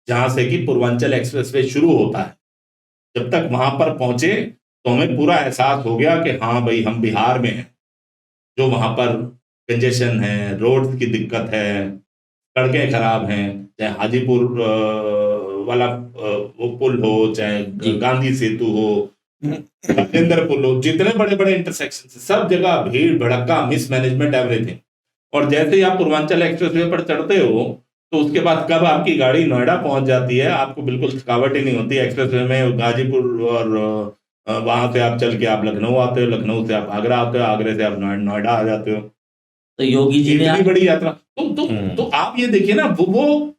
जहां से कि पूर्वांचल एक्सप्रेसवे शुरू होता है, जब तक वहां पर पहुंचे तो हमें पूरा एहसास हो गया कि हाँ भाई हम बिहार में हैं। जो वहां पर कंजेशन है, रोड की दिक्कत है, सड़कें खराब हैं, चाहे हाजीपुर वाला वो पुल हो, चाहे जी। गांधी सेतु हो, राजेंद्र पुल हो, जितने बड़े बड़े इंटरसेक्शन, सब जगह भीड़ भड़का, मिसमैनेजमेंट, एवरीथिंग। और जैसे ही आप पूर्वांचल एक्सप्रेसवे पर चढ़ते हो तो उसके बाद कब आपकी गाड़ी नोएडा पहुंच जाती है, आपको बिल्कुल थकावट ही नहीं होती। एक्सप्रेसवे में गाजीपुर और वहां से आप चल के आप लखनऊ आते हो, लखनऊ से आप आगरा आते हो, आगरे से आप नोएडा आ जाते हो। तो योगी जी ने इतनी बड़ी यात्रा। तो आप ये देखिए ना, वो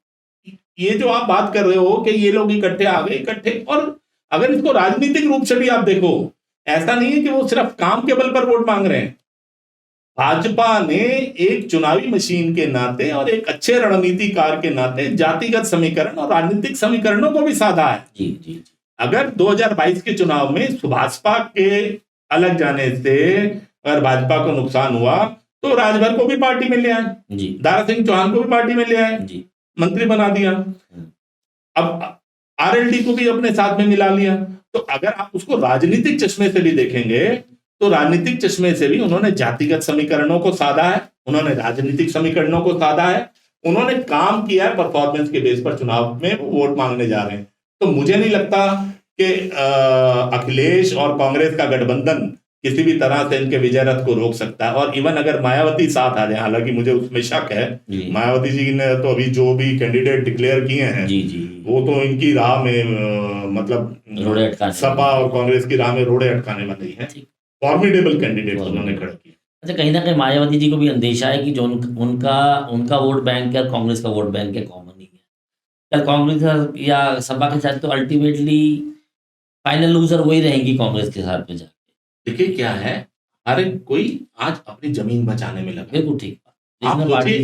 ये जो आप बात कर रहे हो कि ये लोग इकट्ठे आ गए, इकट्ठे, और अगर इसको राजनीतिक रूप से भी आप देखो, ऐसा नहीं है कि वो सिर्फ काम के बल पर वोट मांग रहे हैं। भाजपा ने एक चुनावी मशीन के नाते और एक अच्छे रणनीतिकार के नाते जातिगत समीकरण और राजनीतिक समीकरणों को भी साधा है। जी जी जी। अगर 2022 के चुनाव में भाजपा के अलग जाने से अगर भाजपा को नुकसान हुआ तो राजभर को भी पार्टी में ले आए, जी दारा सिंह चौहान को भी पार्टी में ले आए, जी। मंत्री बना दिया, अब आरएलडी को भी अपने साथ में मिला लिया। तो अगर आप उसको राजनीतिक चश्मे से भी देखेंगे तो राजनीतिक चश्मे से भी उन्होंने जातिगत समीकरणों को साधा है, उन्होंने राजनीतिक समीकरणों को साधा है, उन्होंने काम किया है परफॉर्मेंस के बेस पर चुनाव में वो वोट मांगने जा रहे हैं। तो मुझे नहीं लगता कि अखिलेश और कांग्रेस का गठबंधन किसी भी तरह से इनके विजय रथ को रोक सकता है। और इवन अगर मायावती साथ आ जाए, हालांकि मुझे उसमें शक है, मायावती जी ने तो अभी जो भी कैंडिडेट डिक्लेयर किए हैं जी जी वो तो इनकी राह में मतलब सपा और कांग्रेस की राह में रोड़े अटकाने वाली है। फॉर्मिडेबल कैंडिडेट उन्होंने खड़ा किया। अच्छा, कहीं ना कहीं मायावती जी को भी अंदेशा है कि जो उनका वोट बैंक है और कांग्रेस का वोट बैंक है कॉमन ही है। कल कांग्रेस या सपा के साथ तो अल्टीमेटली फाइनल लूजर वही रहेंगी कांग्रेस के साथ में जाके। देखिए क्या है, अरे कोई आज अपनी जमीन बचाने में लगा। बिल्कुल ठीक बात। आप सोचिए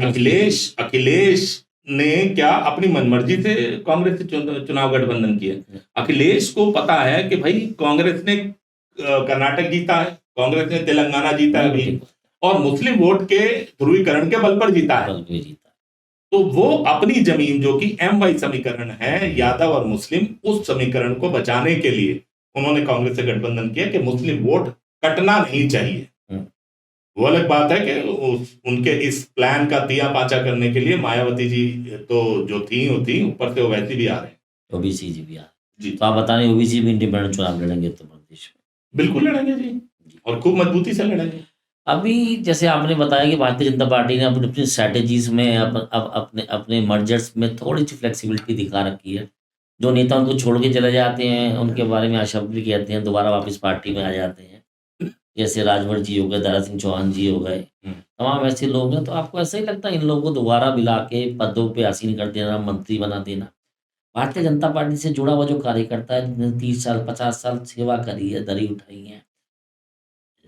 अखिलेश ने क्या अपनी मनमर्जी से कांग्रेस से चुनाव गठबंधन किया। अखिलेश को पता है कि भाई कांग्रेस ने कर्नाटक जीता है, कांग्रेस ने तेलंगाना जीता है अभी, और मुस्लिम वोट के ध्रुवीकरण के बल पर जीता है। तो वो अपनी जमीन जो कि एम वाई समीकरण है, यादव और मुस्लिम, उस समीकरण को बचाने के लिए उन्होंने कांग्रेस से गठबंधन किया कि मुस्लिम वोट कटना नहीं चाहिए। वो अलग बात है कि उनके इस प्लान का तिया पाचा करने के लिए मायावती जी तो जो थी वो थी, ऊपर से ओवैसी भी आ रहे हैं, ओबीसी जी भी आ रहे हैं। तो आप बता रहे ओबीसी भी इंडिपेंडेंट चुनाव लड़ेंगे उत्तर प्रदेश में? बिल्कुल लड़ेंगे जी, और खूब मजबूती से लड़ेंगे। अभी जैसे आपने बताया कि भारतीय जनता पार्टी ने अपनी स्ट्रैटेजीज में अपने मर्जर्स में थोड़ी सी फ्लेक्सिबिलिटी दिखा रखी है। जो नेता उनको छोड़ के चले जाते हैं उनके बारे में अशब्द भी कहते हैं, दोबारा वापस पार्टी में आ जाते हैं। जैसे राजभर जी हो गए, दारा सिंह चौहान जी हो गए, तमाम ऐसे लोग हैं। तो आपको ऐसा ही लगता है इन लोगों को दोबारा मिला के पदों पे आसीन कर देना, मंत्री बना देना? भारतीय जनता पार्टी से जुड़ा हुआ जो कार्यकर्ता है, जिसने 30 साल 50 साल सेवा करी है, दरी उठाई है,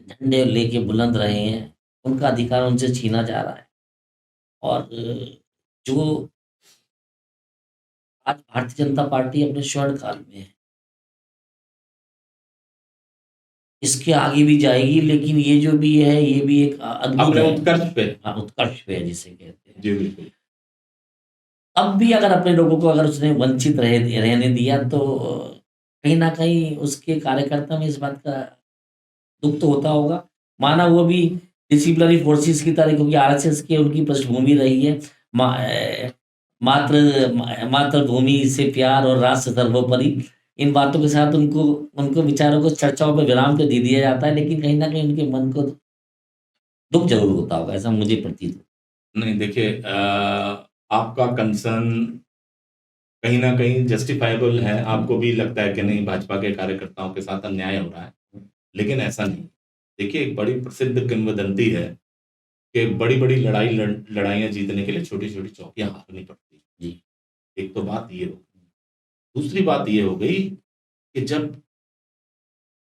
झंडे लेके बुलंद रहे हैं, उनका अधिकार उनसे छीना जा रहा है। और जो आज भारतीय जनता पार्टी अपने स्वर्ण काल में है, इसके आगे भी जाएगी, लेकिन ये जो भी है ये भी एक अद्भुत उत्कर्ष पे, उत्कर्ष पे है जिसे कहते हैं। जी बिल्कुल। अब भी अगर अपने लोगों को अगर उसने वंचित रहने दिया तो कहीं ना कहीं उसके कार्यकर्ता में इस बात का दुख तो होता होगा। माना वो भी डिसिप्लिनरी फोर्सेस की तरह, क्योंकि आरएसएस की उनकी पृष्ठभूमि रही है। मातृभूमि से प्यार और राष्ट्र सर्वोपरि, इन बातों के साथ उनको विचारों को, चर्चाओं पर विराम तो दे दिया जाता है, लेकिन कहीं ना कहीं उनके मन को दुख जरूर होता होगा, ऐसा मुझे प्रतीत होता। नहीं देखिए, आपका कंसर्न कहीं ना कहीं जस्टिफाइबल है। आपको भी लगता है कि नहीं भाजपा के कार्यकर्ताओं के साथ अन्याय हो रहा है, लेकिन ऐसा नहीं। देखिए, एक बड़ी प्रसिद्ध किंवदंती है कि बड़ी बड़ी लड़ाइयां जीतने के लिए छोटी छोटी चौकियां हारनी पड़ती जी। एक तो बात ये हो, दूसरी बात ये हो गई कि जब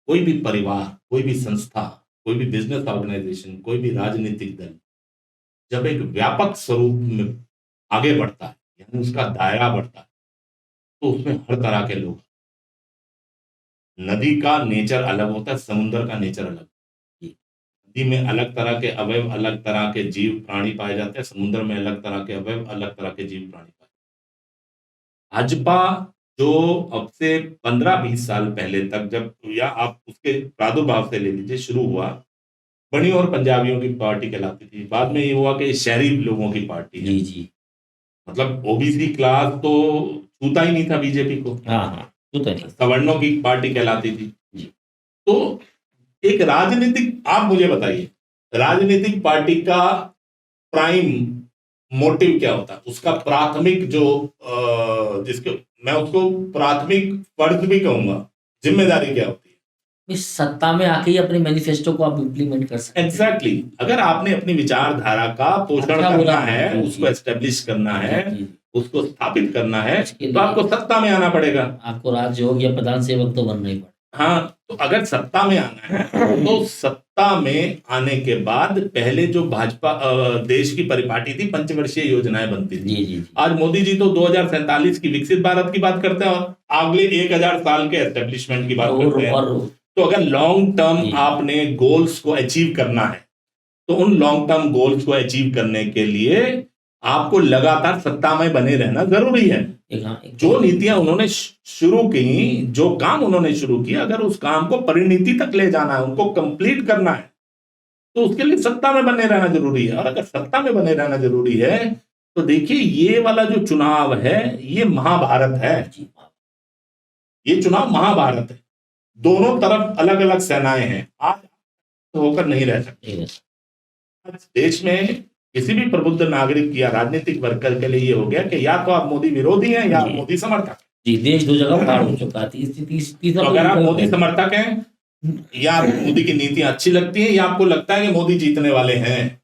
कोई भी परिवार, कोई भी संस्था, कोई भी बिजनेस ऑर्गेनाइजेशन, कोई भी राजनीतिक दल जब एक व्यापक स्वरूप में आगे बढ़ता है, यानी उसका दायरा बढ़ता है, तो उसमें हर तरह के लोग। नदी का नेचर अलग होता है, समुद्र का नेचर अलग। नदी में अलग तरह के अवयव, अलग तरह के जीव प्राणी पाए जाते हैं, समुद्र में अलग तरह के अवयव, अलग तरह के जीव प्राणी पाए जाते हैं। भाजपा जो अब से 15-20 साल पहले तक, जब या आप उसके प्रादुर्भाव से ले लीजिए, शुरू हुआ, बनी और पंजाबियों की पार्टी कहलाती थी। बाद में ये हुआ कि शहरी लोगों की पार्टी है। जी जी। मतलब ओबीसी क्लास तो छूता ही नहीं था बीजेपी को। हाँ, सवर्णों की पार्टी कहलाती थी जी। तो एक राजनीतिक, आप मुझे बताइए, राजनीतिक पार्टी का प्राइम मोटिव क्या होता है? उसका प्राथमिक जो जिसको मैं उसको प्राथमिक फर्ज भी कहूंगा, जिम्मेदारी क्या होती है? इस सत्ता में आके ही अपने मैनिफेस्टो को आप इम्प्लीमेंट कर सकते हैं। एग्जैक्टली। अगर आपने अपनी विचारधारा का पोषण करना है, उसको एस्टेब्लिश करना है, उसको स्थापित करना है, तो आपको सत्ता में आना पड़ेगा। आपको राज्य हो या प्रधान सेवक तो बनना ही पड़ेगा। हाँ, तो अगर सत्ता में आना है तो सत्ता में आने के बाद पहले जो भाजपा देश की परिपाटी थी, पंचवर्षीय योजनाएं बनती थी। जी जी जी आज मोदी जी तो 2047 की विकसित भारत की बात करते हैं और अगले 1000 साल के एस्टेब्लिशमेंट की बात करते हैं। तो अगर लॉन्ग टर्म आपने गोल्स को अचीव करना है तो उन लॉन्ग टर्म गोल्स को अचीव करने के लिए आपको लगातार सत्ता में बने रहना जरूरी है। जो नीतियां उन्होंने शुरू की, जो काम उन्होंने शुरू किया, अगर उस काम को परिणति तक ले जाना है, उनको कंप्लीट करना है, तो उसके लिए सत्ता में बने रहना जरूरी है। और अगर सत्ता में बने रहना जरूरी है तो देखिए ये वाला जो चुनाव है ये महाभारत है। ये चुनाव महाभारत है, दोनों तरफ अलग अलग सेनाएं हैं, आज होकर नहीं रह सकते। आज देश में किसी भी प्रबुद्ध नागरिक या राजनीतिक वर्कर के लिए ये हो गया कि या तो आप मोदी विरोधी हैं या आप मोदी समर्थक जी। देश दो जगह फाड़ हो चुका है। तो अगर आप मोदी समर्थक हैं या मोदी की नीतियां अच्छी लगती हैं या आपको लगता है कि मोदी जीतने वाले हैं,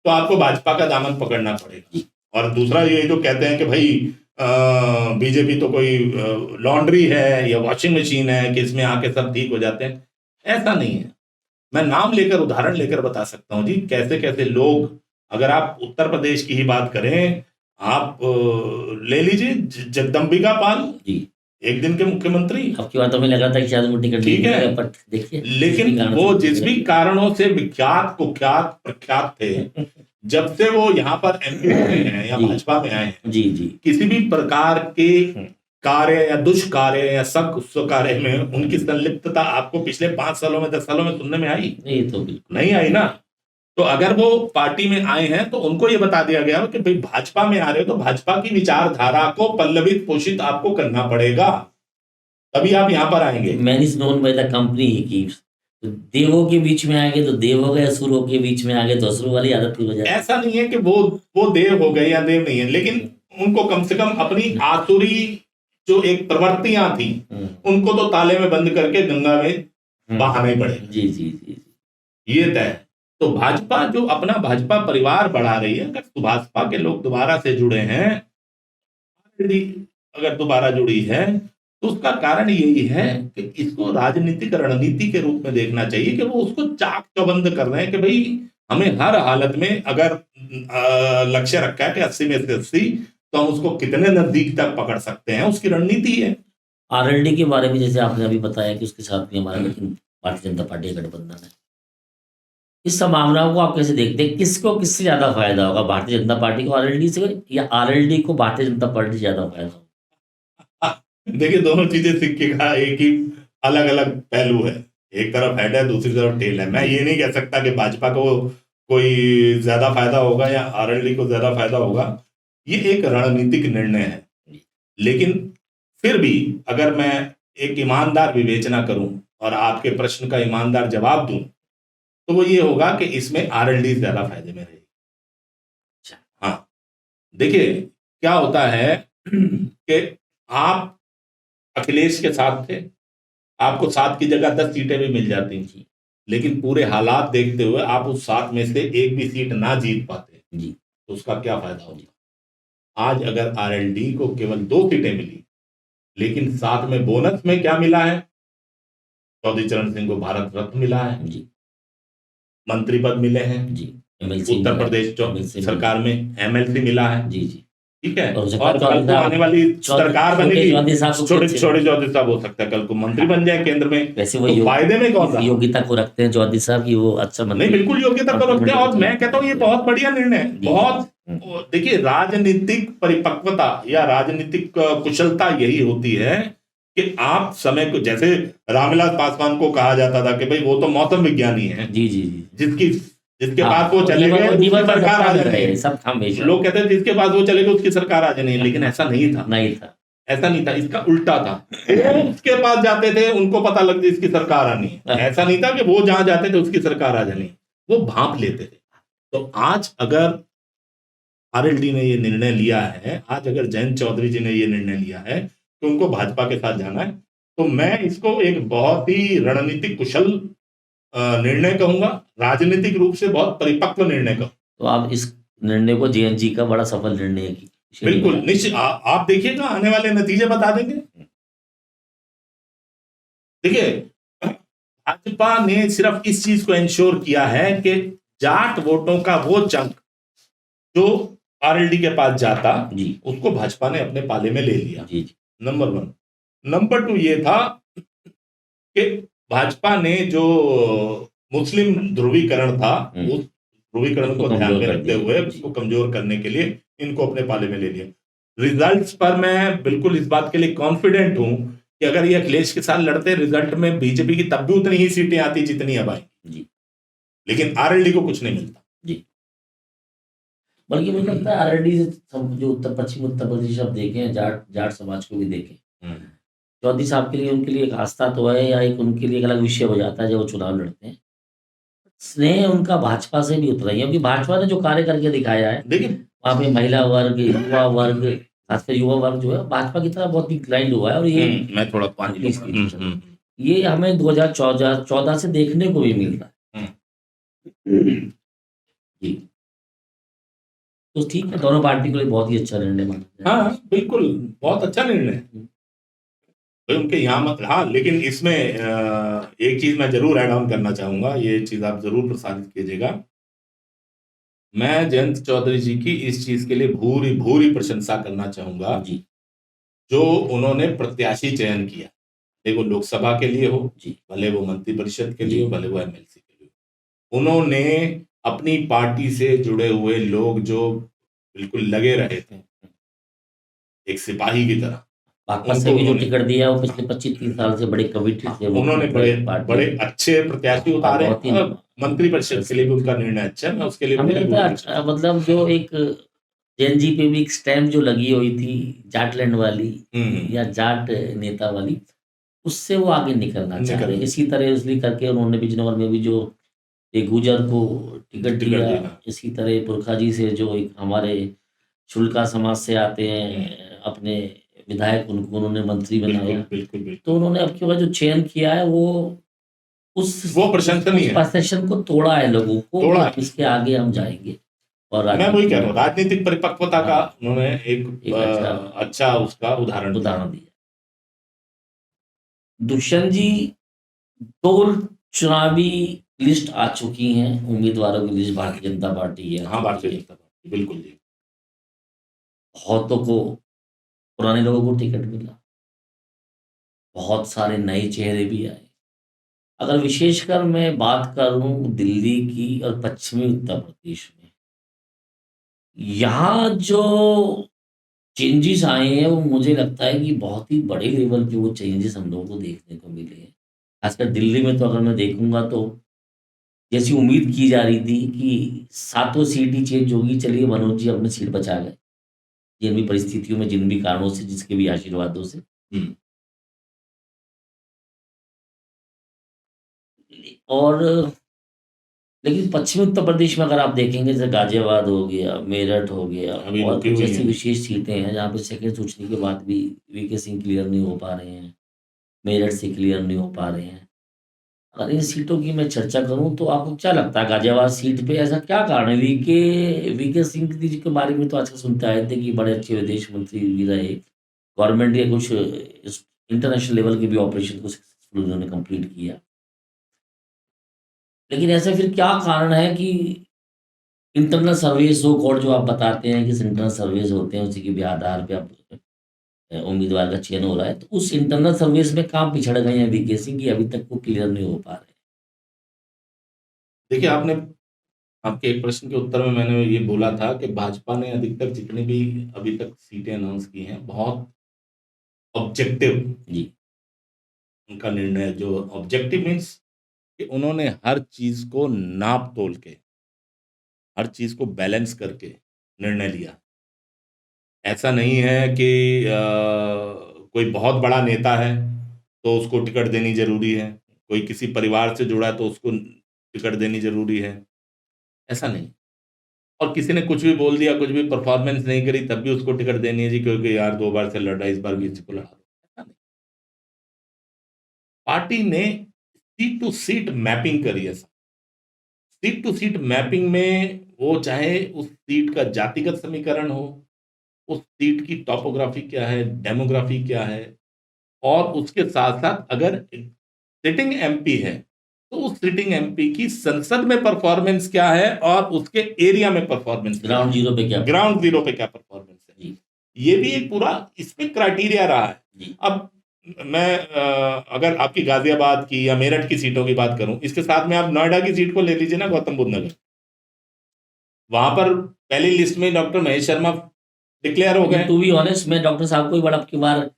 तो आपको भाजपा का दामन पकड़ना पड़ेगा। और दूसरा ये जो कहते हैं कि भाई बीजेपी तो कोई लॉन्ड्री है या वॉशिंग मशीन है कि इसमें आके सब ठीक हो जाते हैं, ऐसा नहीं है। मैं नाम लेकर, उदाहरण लेकर बता सकता हूं जी कैसे कैसे लोग, अगर आप उत्तर प्रदेश की ही बात करें, आप ले लीजिए जगदम्बिका पाल जी, एक दिन के मुख्यमंत्री। आपकी बातों में लगा था कि शायद वो टिकट ठीक है, बट देखिए लेकिन वो जिस भी कारणों से विख्यात, कुख्यात, प्रख्यात थे, जब से वो यहाँ पर एमपी हैं या भाजपा में आए हैं जी जी, किसी भी प्रकार के कार्य या दुष्कार्य या कार्य में उनकी संलिप्तता आपको पिछले 5 सालों में 10 सालों में सुनने में आई? नहीं, तो नहीं आई ना। तो अगर वो पार्टी में आए हैं तो उनको ये बता दिया गया कि भाई भाजपा में आ रहे हो तो भाजपा की विचारधारा को पल्लवित पोषित आपको करना पड़ेगा, तभी आप यहां पर आएंगे। Man is known by the company की। तो देवों के बीच में आ गए तो देव हो गए, असुरों के बीच में आ गए तो असुरों वाली आदत की वजह। ऐसा नहीं है कि वो देव हो गए या देव नहीं है, लेकिन उनको कम से कम अपनी आसुरी जो एक प्रवृत्तियां थी उनको तो ताले में बंद करके गंगा में बहाना ही पड़ेगा। जी जी जी, ये तय। तो भाजपा जो अपना भाजपा परिवार बढ़ा रही है, अगर भाजपा के लोग दोबारा से जुड़े हैं, अगर दोबारा जुड़ी है तो उसका कारण यही है कि इसको राजनीतिक रणनीति के रूप में देखना चाहिए कि वो उसको चाक चौबंद कर रहे हैं कि भाई हमें हर हालत में अगर लक्ष्य रखा है कि 80 में से 80 तो हम उसको कितने नजदीक तक पकड़ सकते हैं, उसकी रणनीति है। आरएलडी के बारे में जैसे आपने अभी बताया कि उसके साथ में हमारा लेकिन भारतीय जनता पार्टी का गठबंधन है, इस संभावनाओं को आप कैसे देखते हैं? किसको किससे ज्यादा फायदा होगा, भारतीय जनता पार्टी को आरएलडी से या आरएलडी को भारतीय जनता पार्टी से ज्यादा फायदा होगा? देखिए दोनों चीजें सिक्के का एक ही अलग अलग पहलू है, एक तरफ हेड है दूसरी तरफ टेल है। मैं ये नहीं कह सकता कि भाजपा को कोई ज्यादा फायदा होगा या आरएलडी को ज्यादा फायदा होगा, ये एक रणनीतिक निर्णय है। लेकिन फिर भी अगर मैं एक ईमानदार विवेचना करूं और आपके प्रश्न का ईमानदार जवाब दूं तो वो ये होगा कि इसमें आरएलडी ज्यादा फायदे में रहेगी। हाँ, देखिए क्या होता है कि आप अखिलेश के साथ थे, आपको 7 की जगह 10 सीटें भी मिल जाती थी, लेकिन पूरे हालात देखते हुए आप उस 7 में से एक भी सीट ना जीत पाते जी, तो उसका क्या फायदा होगा? आज अगर आरएलडी को केवल 2 सीटें मिली, लेकिन साथ में बोनस में क्या मिला है? चौधरी चरण सिंह को भारत रत्न मिला है जी, मंत्री पद मिले हैं जी, उत्तर प्रदेश सरकार में एमएलसी मिला है जी जी, ठीक है। और कल को आने वाली सरकार बनेगी, छोटे चौधरी साहब हो सकता है कल को मंत्री बन जाए केंद्र में। वैसे वो तो फायदे में कौन सा? योग्यता को रखते हैं चौधरी साहब की, वो अच्छा नहीं, बिल्कुल योग्यता को रखते हैं। और मैं कहता हूँ ये बहुत बढ़िया निर्णय है, बहुत। देखिए राजनीतिक परिपक्वता या राजनीतिक कुशलता यही होती है कि आप समय को, जैसे रामविलास पासवान को कहा जाता था कि भाई वो तो मौसम विज्ञानी है जी जी जी, जिसके पास वो चले गए सरकार आ जाए, सब लोग कहते हैं जिसके पास वो चले गए उसकी सरकार आ जाए, लेकिन ऐसा नहीं था, ऐसा नहीं था, इसका उल्टा था। उसके पास जाते थे उनको पता लगती इसकी सरकार आनी है, ऐसा नहीं था कि वो जहां जाते थे उसकी सरकार आ जानी, वो भांप लेते थे। तो आज अगर आरएलडी ने ये निर्णय लिया है, आज अगर जयंत चौधरी जी ने ये निर्णय लिया है कि उनको भाजपा के साथ जाना है, तो मैं इसको एक बहुत ही रणनीतिक कुशल निर्णय कहूंगा, राजनीतिक रूप से बहुत परिपक्व निर्णय कहूंगा। तो आप इस निर्णय को जेएनजी का बड़ा सफल निर्णय है? बिल्कुल निश्चित, आप देखिएगा आने वाले नतीजे बता देंगे। देखिए भाजपा ने सिर्फ इस चीज को इंश्योर किया है कि जाट वोटों का वो चंक जो आरएलडी के पास जाता जी उसको भाजपा ने अपने पाले में ले लिया। जी जी नंबर 1। नंबर 2 ये था कि भाजपा ने जो मुस्लिम ध्रुवीकरण था उस ध्रुवीकरण उसको को ध्यान कमजोर में कर रखते दिया हुए जी उसको कमजोर करने के लिए इनको अपने पाले में ले लिया। रिजल्ट्स पर मैं बिल्कुल इस बात के लिए कॉन्फिडेंट हूं कि अगर ये अखिलेश के साथ लड़ते रिजल्ट में बीजेपी की तब भी उतनी ही सीटें आती जितनी अब आई, जी लेकिन आरएलडी को कुछ नहीं मिलता। जी। बल्कि मुझे लगता है आरएलडी से जो उत्तर पश्चिम उत्तर प्रदेश आप देखें, जाट जाट समाज को भी देखें, चौधरी साहब के लिए उनके लिए एक आस्था तो है, या एक उनके लिए एक अलग विषय हो जाता है जब वो चुनाव लड़ते हैं। स्नेह उनका भाजपा से भी उतरा है, क्योंकि भाजपा ने जो कार्य करके दिखाया है देखिए वहाँ पे महिला वर्ग, युवा वर्ग, खासकर युवा वर्ग जो है भाजपा की तरफ बहुत इंक्लाइंड हुआ है। और ये मैं थोड़ा पानी प्लीज लूंगा। प्लीज, ये हमें 2014 से देखने को भी मिल रहा है जी। तो ठीक है, दोनों पार्टी के लिए बहुत ही अच्छा निर्णय माना जाए। हाँ बिल्कुल, बहुत अच्छा निर्णय है भाई उनके यहाँ मत। हाँ लेकिन इसमें एक चीज मैं जरूर ऐड ऑन करना चाहूंगा, ये चीज आप जरूर प्रसारित कीजिएगा। मैं जयंत चौधरी जी की इस चीज के लिए भूरी भूरी प्रशंसा करना चाहूंगा जी जो उन्होंने प्रत्याशी चयन किया, भले वो लोकसभा के लिए हो, जी भले वो मंत्रिपरिषद के जी। लिए हो, भले वो एमएलसी के लिए हो। उन्होंने अपनी पार्टी से जुड़े हुए लोग जो बिल्कुल लगे रहे थे एक सिपाही की तरह, बागपत से भी जो टिकट दिया वो पिछले 25-30 साल से बड़े कमिटेड थे वो, उन्होंने बड़े बड़े अच्छे प्रत्याशी उतारे बहुत ही और मंत्रिपरिषद के लिए भी उनका निर्णय अच्छा है। मैं उसके लिए हमें पूरी लगता है भूरी मतलब जो एक जेएनजी पे भी एक स्टैम्प जो लगी हुई थी जाटलैंड वाली या जाट नेता वाली, उससे वो आगे निकलना चाह रहे हैं। इसी तरह इसलिए करके उन्होंने बिजनौर में भी जो एक गुजर को टिकट दिया, इसी तरह पुरखा जी से जो एक हमारे शुल्का समाज से आते हैं अपने विधायक, उनको उन्होंने मंत्री बनाया। तो उन्होंने अब की बार जो चयन किया है वो प्रशंसनीय है, परसेप्शन को तोड़ा है लोगों को, तोड़ा है। इसके आगे हम जाएंगे। और मैं वही कह रहा हूँ, राजनीतिक परिपक्वता का उन्होंने एक अच्छा उसका उदाहरण दिया। दुष्यंत जी, 2 चुनावी लिस्ट आ चुकी हैं, उम्मीदवारों की लिस्ट भारतीय जनता पार्टी है। हाँ भारतीय जनता पार्टी, बिल्कुल जी। बहुतों को, पुराने लोगों को टिकट मिला, बहुत सारे नए चेहरे भी आए। अगर विशेषकर मैं बात करूं दिल्ली की और पश्चिमी उत्तर प्रदेश में, यहाँ जो चेंजेस आए हैं वो मुझे लगता है कि बहुत ही बड़े लेवल पे वो चेंजेस हम लोगों को देखने को मिले हैं। खासकर दिल्ली में तो अगर मैं देखूंगा तो जैसी उम्मीद की जा रही थी कि 7 सीट ही चेंज होगी, चलिए मनोज जी अपनी सीट बचा गए जिन भी परिस्थितियों में, जिन भी कारणों से, जिसके भी आशीर्वादों से। और लेकिन पश्चिमी उत्तर प्रदेश में अगर आप देखेंगे जैसे गाजियाबाद हो गया, मेरठ हो गया, और कुछ ऐसी विशेष सीटें हैं जहाँ पे सेकंड सूचना के बाद भी वीके सिंह क्लियर नहीं हो पा रहे हैं, मेरठ से क्लियर नहीं हो पा रहे हैं। अगर इन सीटों की मैं चर्चा करूं तो आपको क्या लगता है गाजियाबाद सीट पे ऐसा क्या कारण है? वीके सिंह जी के बारे में तो आजकल सुनते आए थे कि बड़े अच्छे विदेश मंत्री भी रहे, गवर्नमेंट के कुछ इंटरनेशनल लेवल के भी ऑपरेशन को सक्सेसफुल उन्होंने कंप्लीट किया, लेकिन ऐसा फिर क्या कारण है कि इंटरनल सर्वेस सो कॉल्ड जो आप बताते हैं कि इंटरनल सर्वेस होते हैं उसी के भी आधार पे आप उम्मीदवार का चयन हो रहा है, तो उस इंटरनल सर्विस में कहाँ पिछड़ गए हैं वीके सिंह की अभी तक वो क्लियर नहीं हो पा रहे? देखिए आपके एक प्रश्न के उत्तर में मैंने ये बोला था कि भाजपा ने अधिकतर जितने भी अभी तक सीटें अनाउंस की हैं बहुत ऑब्जेक्टिव जी, उनका निर्णय, जो ऑब्जेक्टिव मीन्स कि उन्होंने हर चीज को नाप तोल के, हर चीज को बैलेंस करके निर्णय लिया। ऐसा नहीं है कि कोई बहुत बड़ा नेता है तो उसको टिकट देनी जरूरी है, कोई किसी परिवार से जुड़ा है तो उसको टिकट देनी जरूरी है, ऐसा नहीं। और किसी ने कुछ भी बोल दिया, कुछ भी परफॉर्मेंस नहीं करी तब भी उसको टिकट देनी है जी क्योंकि यार 2 बार से लड़ रहा है, इस बार भी इसी को लड़ा दो, ऐसा नहीं। पार्टी ने सीट टू सीट मैपिंग करी है। सीट टू सीट मैपिंग में वो चाहे उस सीट का जातिगत समीकरण हो, उस सीट की टॉपोग्राफी क्या है, डेमोग्राफी क्या है, और उसके साथ साथ अगर सिटिंग एमपी है तो उस सिटिंग एमपी की संसद में परफॉर्मेंस क्या है और उसके एरिया में परफॉर्मेंस क्या ग्राउंड है, जीरो पे क्या ग्राउंड जीरो पे क्या परफॉर्मेंस है, जी ये भी एक पूरा इसमें क्राइटेरिया रहा है। जी अब मैं अगर आपकी गाजियाबाद की या मेरठ की सीटों की बात करूं, इसके साथ में आप नोएडा की सीट को ले लीजिए ना, गौतम बुद्ध नगर, वहां पर पहली लिस्ट में डॉक्टर महेश शर्मा डिक्लेयर हो गए। टू बी ऑनेस्ट मैं डॉक्टर साहब को ही बड़ा अब की बार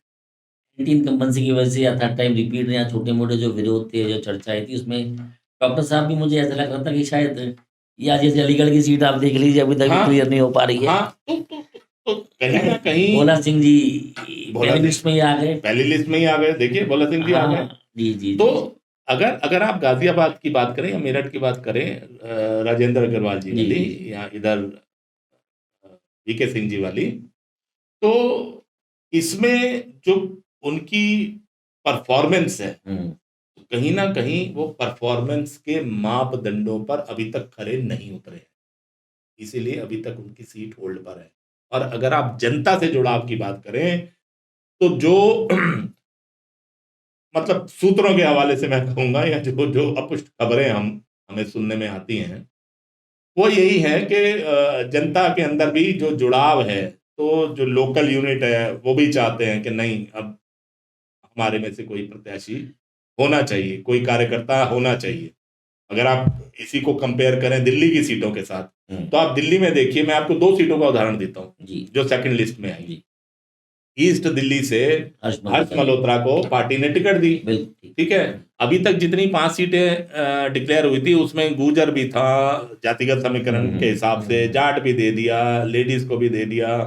एंटी इनकम्बेंसी की वजह से या थर्ड टाइम रिपीट या छोटे मोटे जो विरोध थे जो चर्चाएं थी उसमें डॉक्टर साहब भी मुझे ऐसा लग रहा था कि शायद या जैसे अलीगढ़ की सीट आप देख लीजिए अभी तक भी हाँ क्लियर नहीं हो पा रही है। हाँ, तो कहीं ना कहीं भोला सिंह जी भोला पहली सिंह लिस्ट में ही आ गए। पहली लिस्ट में ही आ गए, देखिए भोला सिंह जी आ गए। हाँ जी जी तो जी अगर अगर आप गाजियाबाद की बात करें या मेरठ की बात करें, राजेंद्र अग्रवाल जी जी वाली जी या इधर वीके सिंह जी वाली, तो इसमें जो उनकी परफॉर्मेंस है, कहीं ना कहीं वो परफॉर्मेंस के मापदंडों पर अभी तक खरे नहीं उतरे हैं, इसीलिए अभी तक उनकी सीट होल्ड पर है। और अगर आप जनता से जुड़ाव की बात करें, तो जो मतलब सूत्रों के हवाले से मैं कहूंगा या जो जो अपुष्ट खबरें हमें सुनने में आती हैं, वो यही है कि जनता के अंदर भी जो जुड़ाव है, तो जो लोकल यूनिट है वो भी चाहते हैं कि नहीं, अब हमारे में से कोई प्रत्याशी होना चाहिए, कोई कार्यकर्ता होना चाहिए। अगर आप इसी को कंपेयर करें दिल्ली की सीटों के साथ, तो आप दिल्ली में देखिए, मैं आपको 2 सीटों का उदाहरण देता हूं जी जो सेकंड लिस्ट में आई। जी ईस्ट दिल्ली से हर्ष हर्ष मल्होत्रा को पार्टी ने टिकट दी, बिल्कुल ठीक है। अभी तक जितनी 5 सीटें डिक्लेयर हुई थी उसमें गुर्जर भी था, जातिगत समीकरण के हिसाब से जाट भी दे दिया, लेडीज को भी दे दिया,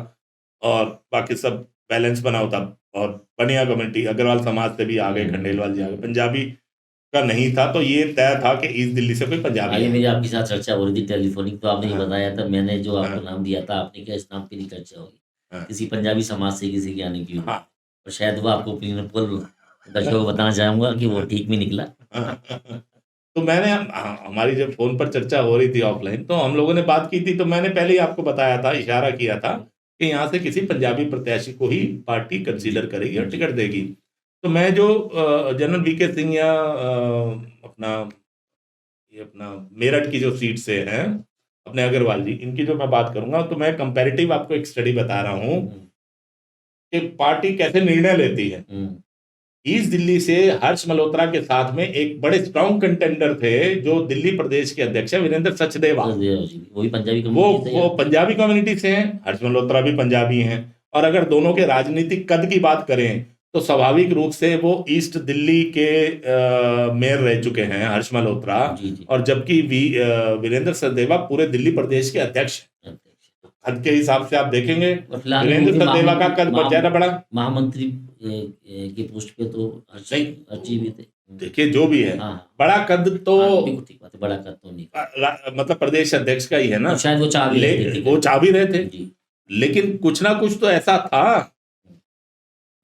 और बाकी सब बैलेंस बना होता। और बनिया कम्युनिटी अग्रवाल समाज से भी आ गए, खंडेलवाल जी आ गए, पंजाबी का नहीं था, तो ये तय था कि ईस्ट दिल्ली से कोई पंजाबी आगे है। मेरी आपके साथ चर्चा हो रही थी टेलीफोनिक, तो आपने ये हाँ, बताया था, मैंने जो आपको हाँ, नाम दिया था आपने क्या इस नाम पे नहीं चर्चा होगी हाँ, किसी पंजाबी समाज से किसी के आने की हुई। हाँ। और शायद वो आपको प्रिंसिपल दर्शकों को बताना चाहूंगा कि वो ठीक भी निकला। तो मैंने हमारी जब फोन पर चर्चा हो रही थी ऑफलाइन, तो हम लोगों ने बात की थी, तो मैंने पहले ही आपको बताया था, इशारा किया था कि यहाँ से किसी पंजाबी प्रत्याशी को ही पार्टी कंसीडर करेगी और टिकट देगी। तो मैं जो जनरल वीके सिंह या अपना मेरठ की जो सीट से हैं अपने अग्रवाल जी, इनकी जो मैं बात करूंगा, तो मैं कंपैरेटिव आपको एक स्टडी बता रहा हूं कि पार्टी कैसे निर्णय लेती है। ईस्ट दिल्ली से हर्ष मल्होत्रा के साथ में एक बड़े स्ट्रॉन्ग कंटेंडर थे जो दिल्ली प्रदेश के अध्यक्ष है वीरेंद्र सचदेवा, वही पंजाबी वो कम्युनिटी वो पंजाबी कम्युनिटी से हैं, हर्ष मल्होत्रा भी पंजाबी हैं। और अगर दोनों के राजनीतिक कद की बात करें तो स्वाभाविक रूप से वो ईस्ट दिल्ली के मेयर रह चुके हैं हर्ष मल्होत्रा, और जबकि वीरेंद्र सचदेवा पूरे दिल्ली प्रदेश के अध्यक्ष हैं। कद के हिसाब से आप देखेंगे वीरेंद्र सचदेवा का कद बहुत ज्यादा बड़ा, महामंत्री के पोस्ट पे तो अर्ची भी थे। देखिए जो भी है, बड़ा कद तो ठीक बात है, बड़ा कद तो नहीं, मतलब प्रदेश अध्यक्ष का ही है ना, तो शायद वो चाह भी रहे थे, लेकिन कुछ ना कुछ तो ऐसा था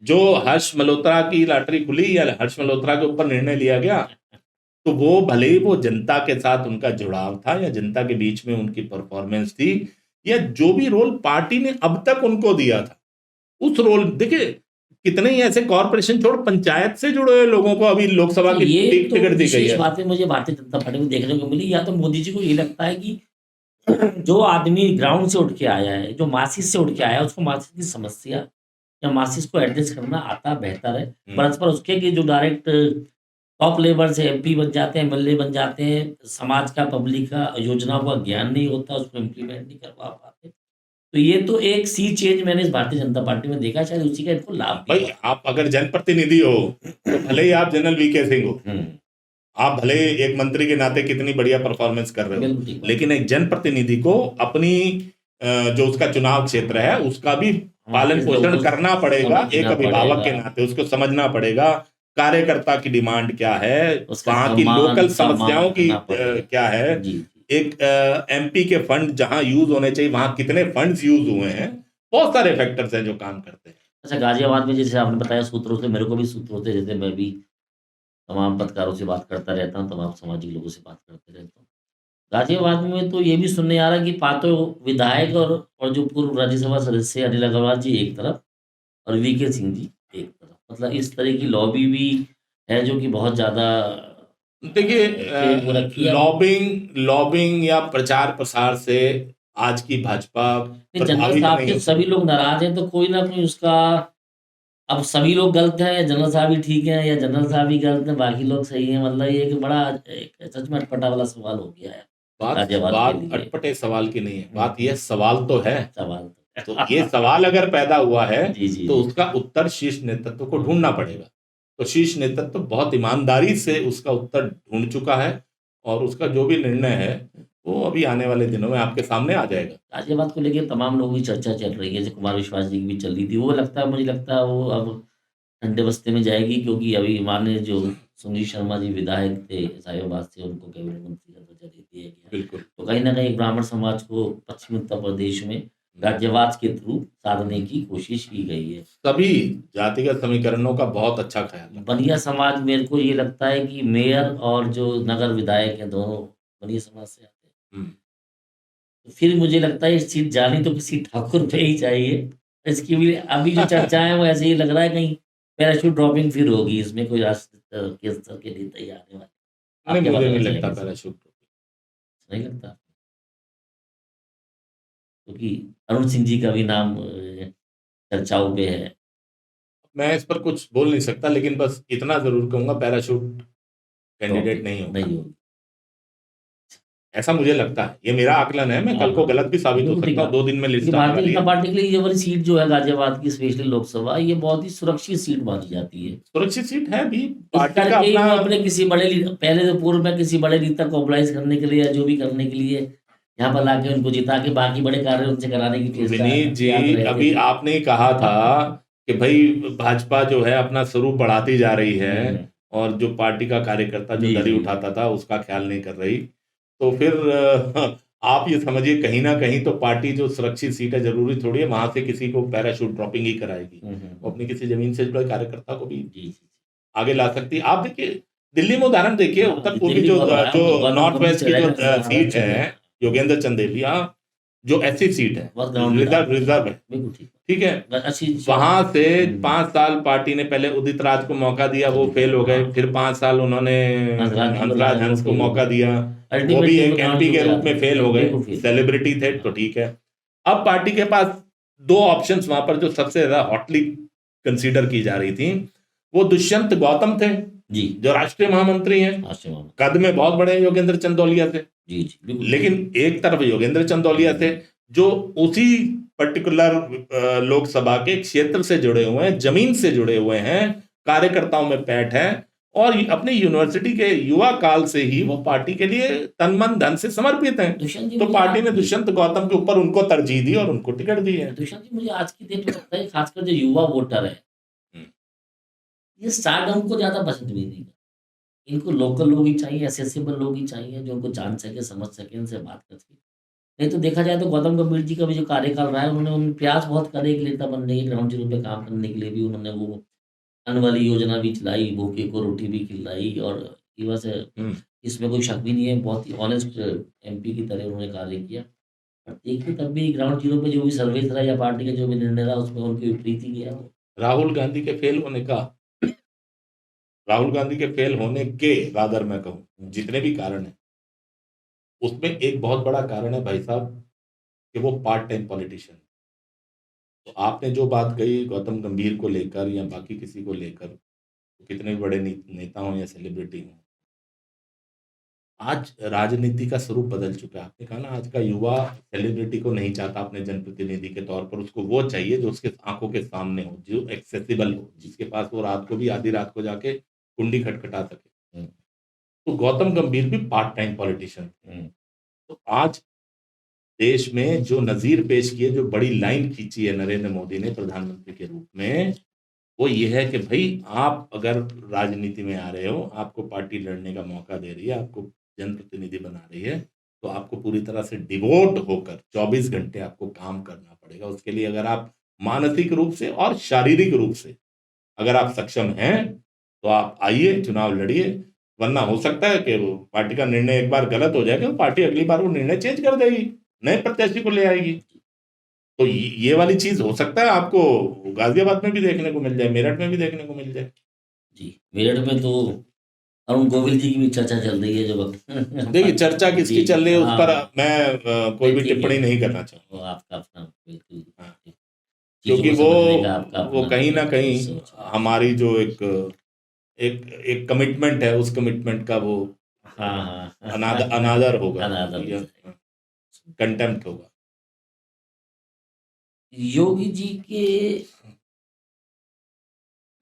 जो हर्ष मल्होत्रा की लॉटरी खुली या हर्ष मल्होत्रा के ऊपर निर्णय लिया गया, तो वो भले ही वो जनता के साथ उनका जुड़ाव था या जनता के बीच में उनकी परफॉर्मेंस थी या जो भी रोल पार्टी ने अब तक उनको दिया था, उस रोल, देखिए कितने ही ऐसे कॉर्पोरेशन छोड़ पंचायत से जुड़े हुए लोगों को अभी लोकसभा की टिकट दी गई है। बातें मुझे भारतीय जनता पार्टी में देखने को मिली, या तो मोदी जी को ये लगता है कि जो आदमी ग्राउंड से उठ के आया है, जो मासिस से उठ के आया है, उसको मासिस की समस्या या मासिस को एड्रेस करना आता बेहतर है, परस्पर उसके कि जो डायरेक्ट टॉप लेवल से एमपी बन जाते हैं, एमएलए बन जाते हैं, समाज का पब्लिक का योजनाओं का ज्ञान नहीं होता, उसको इम्प्लीमेंट नहीं करवा पाते। तो ये तो एक सी चेंज मैंने इस भारतीय जनता पार्टी में देखा, शायद उसी का इनको लाभ भाई। आप अगर जनप्रतिनिधि हो तो भले ही आप जनरल वीके सिंह हो, आप भले एक मंत्री के नाते कितनी बढ़िया परफॉर्मेंस कर रहे हो, लेकिन एक जनप्रतिनिधि को अपनी जो उसका चुनाव क्षेत्र है उसका भी पालन पोषण करना पड़ेगा, एक अभिभावक के नाते उसको समझना पड़ेगा कार्यकर्ता की डिमांड क्या है, वहां की लोकल समस्याओं की क्या है, एक एमपी के फंड जहां यूज होने चाहिए वहां कितने फंड्स यूज हुए हैं, बहुत सारे फैक्टर्स हैं जो काम करते हैं। अच्छा, गाजियाबाद में जैसे आपने बताया सूत्रों से, मेरे को भी सूत्रों से, जैसे मैं भी तमाम पत्रकारों से बात करता रहता हूँ, तमाम सामाजिक लोगों से बात करते रहता हूँ, गाजियाबाद में तो ये भी सुनने आ रहा है कि 5 विधायक और जो पूर्व राज्यसभा सदस्य अनिल अग्रवाल जी एक तरफ और वीके सिंह जी एक तरफ, मतलब इस तरह की लॉबी भी है जो कि बहुत ज़्यादा देखिए पेड़ वो रखी है। लॉबिंग लॉबिंग या प्रचार प्रसार से आज की भाजपा नहीं, जनरल प्रभावित साहब नहीं के हो सभी सकती। लोग नाराज हैं तो कोई ना कोई उसका, अब सभी लोग गलत हैं या जनरल साहब ही ठीक हैं या जनरल साहब ही गलत हैं बाकी लोग सही हैं, मतलब ये कि बड़ा एक सच में अटपटा वाला सवाल हो गया है बात गाजियाबाद के बात लिए। अटपटे सवाल की नहीं है, बात हम्म, यह सवाल तो है। सवाल तो ये सवाल अगर पैदा हुआ है जी जी तो जी। उसका उत्तर शीर्ष नेतृत्व को ढूंढना पड़ेगा। तो शीर्ष नेतृत्व बहुत ईमानदारी से उसका उत्तर ढूंढ चुका है और उसका जो भी निर्णय है वो अभी आने वाले दिनों में आपके सामने आ जाएगा। गाजियाबाद को लेकर तमाम लोगों की चर्चा चल रही है, जैसे कुमार विश्वास जी की भी चल रही थी, वो लगता है, मुझे लगता है वो अब ठंडे बस्ते में जाएगी, क्योंकि अभी माननीय जो सुनील शर्मा जी विधायक थे साहिबाबाद से, उनको कैबिनेट मंत्री का दर्जा दे दिया गया। बिल्कुल। तो कहीं ना कहीं ब्राह्मण समाज को पश्चिमी उत्तर प्रदेश में राज्यवाद के थ्रू साधने की कोशिश की गई है। सभी जातिगत समीकरणों का बहुत अच्छा ख्याल रखा। बनिया समाज, मेरे को ये लगता है कि मेयर और जो नगर विधायक हैं दोनों बनिया समाज से आते हैं, हम्म, तो फिर मुझे लगता है ये सीट जानी तो किसी ठाकुर पे ही चाहिए। इसकी भी अभी जो चर्चा है वो ऐसे ही लग रहा है, कहीं पैराशूट ड्रॉपिंग फिर होगी इसमें, कोई राष्ट्र के स्तर के लिए तैयार आने वाले। नहीं, आपके मुझे बारे नहीं में लगता जाएंगे, पैराशूट। नहीं लगता, क्योंकि अरुण सिंह जी का भी नाम चर्चाओं पे है। मैं इस पर कुछ बोल नहीं सकता, लेकिन बस इतना जरूर कहूंगा पैराशूट कैंडिडेट ड्रॉपिंग नहीं होगा। नहीं होगी। ऐसा मुझे लगता है, ये मेरा आकलन है, मैं हाँ कल को हाँ, गलत भी साबित हो बिल्कुल ठीक सकता हूँ। बात। 2 दिन में क्योंकि लिस्ट आने भारतीय वाली जनता है। पार्टी के लिए ये वाली सीट जो है गाजियाबाद की, स्पेशली लोकसभा, ये बहुत ही सुरक्षित सीट मानी जाती है। सुरक्षित सीट है भी, इस पार्टी का करके ही अपना। वो अपने किसी बड़े पहले तो पूर्व में किसी बड़े नेता को मोबिलाइज करने के लिए या जो भी करने के लिए यहाँ पर लाके उनको जिता के बाकी बड़े कार्य उनसे कराने की चेष्टा विनीत जी, प्रयास रहते अभी थे। आपने ही कहा था कि भाई भाजपा जो है अपना स्वरूप बढ़ाती जा रही है हम्म, और जो पार्टी का कार्यकर्ता जो जी दरी जी। उठाता था उसका ख्याल नहीं कर रही। तो फिर आप ये समझिए कहीं ना कहीं तो पार्टी जो सुरक्षित सीट है, जरूरी थोड़ी है वहां से किसी को पैराशूट ड्रॉपिंग ही कराएगी। वो अपनी किसी जमीन से जुड़े कार्यकर्ता को भी जी जी। आगे ला सकती है। आप देखिए दिल्ली में उदाहरण देखिए, हाँ, उत्तर पूर्वी दिल्ली जो बहुत बड़ा है, जो गवर्नर नॉर्थ कमिटी वेस्ट की जो चलेगा, सीट चलेगा। है, योगेंद्र चंदेलिया, जो ऐसी सीट है, बहुत ग्राउंड रिजर्व है, बिल्कुल ठीक। ठीक है। अच्छी वहां से हम्म, 5 साल पार्टी ने पहले उदित राज को मौका दिया, वो चलिए, फेल हो गए। हाँ। फिर 5 साल उन्होंने हंसराज जी को लाया, हंसराज वो हंस को फेल हो मौका गए। दिया, वो भी अल्टीमेटली वो एक ग्राउंड एमपी जीरो के पे रूप आते में हैं, फेल हो गए। बिल्कुल फेल। सेलिब्रिटी थे तो ठीक है। अब पार्टी के पास 2 ऑप्शंस वहां पर जो सबसे ज्यादा हॉटली कंसीडर की जा रही थी, वो दुष्यंत गौतम थे, जी, जो राष्ट्रीय महामंत्री हैं, आश्रम में। कद में बहुत बड़े हैं योगेंद्र चंदौलिया से। जी जी बिल्कुल। लेकिन एक तरफ योगेंद्र चंदौलिया थे जो उसी पर्टिकुलर लोकसभा के क्षेत्र से जुड़े हुए हैं, जमीन से जुड़े हुए हैं, कार्यकर्ताओं में पैठ है और अपनी यूनिवर्सिटी के युवा काल से ही वो पार्टी के लिए तन मन धन से समर्पित हैं। दुष्यंत जी तो मुझे पार्टी ने दुष्यंत गौतम के ऊपर उनको तरजीह दी और उनको टिकट दी है। दुष्यंत जी मुझे आज की डेट में लगता है, खासकर जो युवा वोटर है, हम्म, ये स्टारडम को ज्यादा पसंद भी नहीं करते। इनको लोकल लोग ही चाहिए, एसेसिबल लोग ही चाहिए, जो उनको जान सके, समझ सके, उनसे बात कर सके। नहीं तो देखा जाए तो गौतम गंभीर जी का भी जो कार्यकाल रहा है, उन्होंने प्रयास बहुत करे एक नेता बनने के, ग्राउंड जीरो पे काम करने के लिए भी। उन्होंने वो अन्न वाली योजना भी चलाई, भूखे को रोटी भी खिलाई, और युवा से हम्म। इसमें कोई शक भी नहीं है, बहुत ही ऑनेस्ट एमपी की तरह उन्होंने कार्य किया। और देखिए तब भी ग्राउंड जीरो पे जो भी सर्वे रहा या पार्टी का जो भी निर्णय रहा, उसमें उनकी विपरीत ही गया वो। राहुल गांधी के फेल होने का, राहुल गांधी के फेल होने के रादर मैं कहूं जितने भी कारण है, उसमें एक बहुत बड़ा कारण है भाई साहब कि वो पार्ट टाइम पॉलिटिशियन। तो आपने जो बात कही गौतम गंभीर को लेकर या बाकी किसी को लेकर, तो कितने भी बड़े नेता हों या सेलिब्रिटी हों, आज राजनीति का स्वरूप बदल चुका है। आपने कहा ना, आज का युवा सेलिब्रिटी को नहीं चाहता अपने जनप्रतिनिधि के तौर पर, उसको वो चाहिए जो उसके आंखों के सामने हो, जो एक्सेसिबल हो, जिसके पास वो रात को भी आधी रात को जाके कुंडी खटखटा सके। हम्म, तो गौतम गंभीर भी पार्ट टाइम पॉलिटिशियन थे। हम्म, तो आज देश में जो नजीर पेश किए, जो बड़ी लाइन खींची है नरेंद्र मोदी ने प्रधानमंत्री के रूप में, वो ये है कि भाई आप अगर राजनीति में आ रहे हो, आपको पार्टी लड़ने का मौका दे रही है, आपको जनप्रतिनिधि बना रही है, तो आपको पूरी तरह से डिवोट होकर 24 घंटे आपको काम करना पड़ेगा। उसके लिए अगर आप मानसिक रूप से और शारीरिक रूप से अगर आप सक्षम हैं तो आप आइए, चुनाव लड़िए। वरना हो सकता है कि वो पार्टी का निर्णय एक बार गलत हो जाएगा, तो पार्टी अगली बार वो निर्णय चेंज कर देगी, नए प्रत्याशी को ले आएगी। तो ये वाली चीज हो सकता है आपको गाजियाबाद में भी देखने को मिल जाए, मेरठ में भी देखने को मिल जाए। जी, मेरठ में तो अरुण गोविल जी की भी चर्चा चल रही है जो देखिए चर्चा किसकी जी, चल रही है उस पर हाँ, मैं कोई भी ठीक है, टिप्पणी नहीं करना वो चाहूंगा। आपका अपना बिल्कुल हाँ, चीज़ों क्योंकि को समझने का आपका वो अपना कहीं ना एक कहीं सोच है। हमारी जो एक एक एक कमिटमेंट है उस कमिटमेंट का वो हाँ, हाँ। अनादर होगा अनादर हो या जाएगा। कंटेम्प्ट होगा। योगी जी के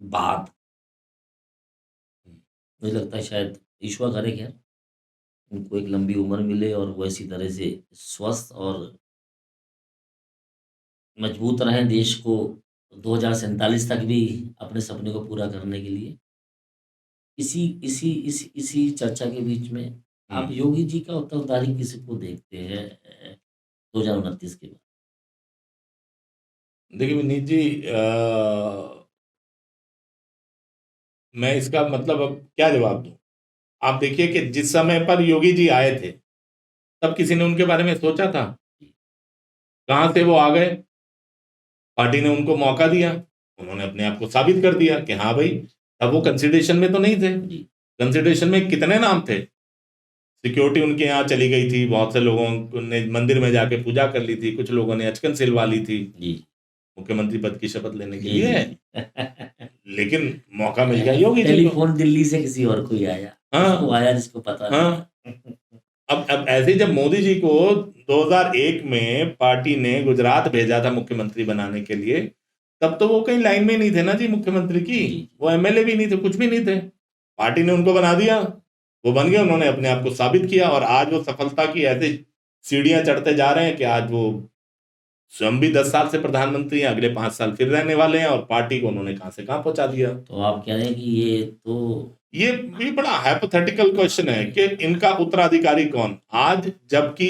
बाद मुझे लगता है शायद ईश्वर करे खैर उनको एक लंबी उम्र मिले और वो इसी तरह से स्वस्थ और मजबूत रहें देश को 2047 तक भी अपने सपने को पूरा करने के लिए। इसी चर्चा के बीच में आप हम्म। योगी जी का उत्तरदारी किसको देखते हैं 2029 के बाद? देखिए विनीत जी मैं इसका मतलब अब क्या जवाब दूं। आप देखिए कि जिस समय पर योगी जी आए थे तब किसी ने उनके बारे में सोचा था? कहां से वो आ गए? पार्टी ने उनको मौका दिया, उन्होंने अपने आप को साबित कर दिया कि हाँ भाई, अब वो कंसिडरेशन में तो नहीं थे। जी, कंसिडरेशन में कितने नाम थे? सिक्योरिटी उनके यहाँ चली गई थी, बहुत से लोगों ने मंदिर में जाके पूजा कर ली थी, कुछ लोगों ने अचकन सिलवा ली थी जी, मुख्यमंत्री पद की शपथ लेने के जी, लिए। जी। लेकिन मौका मिल गया योगी जी को। टेलीफ़ोन दिल्ली से किसी और को ही आया। उसको हाँ, आया जिसको पता नहीं हाँ। था। अब ऐसे ही जब मोदी जी को 2001 में पार्टी ने गुजरात भेजा था मुख्यमंत्री बनाने के लिए, तब तो वो कहीं लाइन में नहीं थे ना जी मुख्यमंत्री की। जी, वो एमएलए भी नहीं थे, कुछ भी नहीं थे। पार्टी ने उनको बना दिया, वो बन गए, उन्होंने अपने आप को साबित किया और आज वो सफलता की ऐसे सीढ़ियां चढ़ते जा रहे हैं कि आज वो स्वयं भी 10 साल से प्रधानमंत्री हैं, अगले 5 साल फिर रहने वाले हैं और पार्टी को उन्होंने कहां से कहां पहुंचा दिया। तो आप कह रहे हैं कि ये तो ये भी बड़ा हाइपोथेटिकल क्वेश्चन है कि इनका उत्तराधिकारी कौन आज, जबकि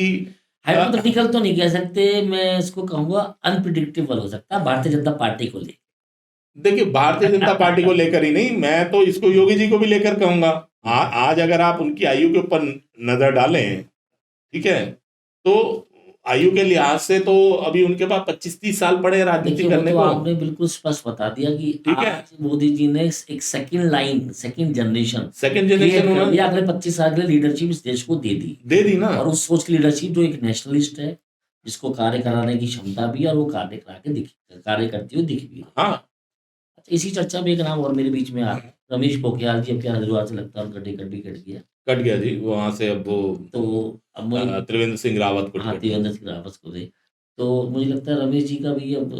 हाइपोथेटिकल तो नहीं कह सकते, मैं इसको कहूँगा अनप्रेडिक्टेबल हो सकता है भारतीय जनता पार्टी को लेके। देखिए भारतीय जनता पार्टी को लेकर ही नहीं, मैं तो इसको योगी जी को भी लेकर कहूंगा। आज अगर आप उनकी आयु के ऊपर नजर डालें, ठीक है, तो आयु के लिहाज से तो अभी उनके पास 25-30 साल पड़े हैं राजनीति देखिए वो करने तो को। आपने बिल्कुल स्पष्ट बता दिया कि ठीक है, आज मोदी जी ने एक second line, second generation second create generation कर उन्होंने दिया। अगले 25 साल के लिए लीडरशिप इस देश को दे दी दे दी ना। और उस सोच की लीडरशिप जो एक नेशनलिस्ट है, जिसको कार्य कराने की क्षमता भी है और वो कार्य करती हुई दिख भी रही है। हाँ, अच्छा, इसी चर्चा में एक नाम और मेरे बीच में आ रहा है, रमेश पोखरियाल जी। अब क्या हरिद्वार से लगता है उनका टिकट भी कट गया। कट गया जी वहां से। अब वो तो अब मुझे त्रिवेंद्र सिंह रावत को हाँ, टिकट त्रिवेंद्र मिला। सिंह रावत को दे। तो मुझे लगता है रमेश जी का भी अब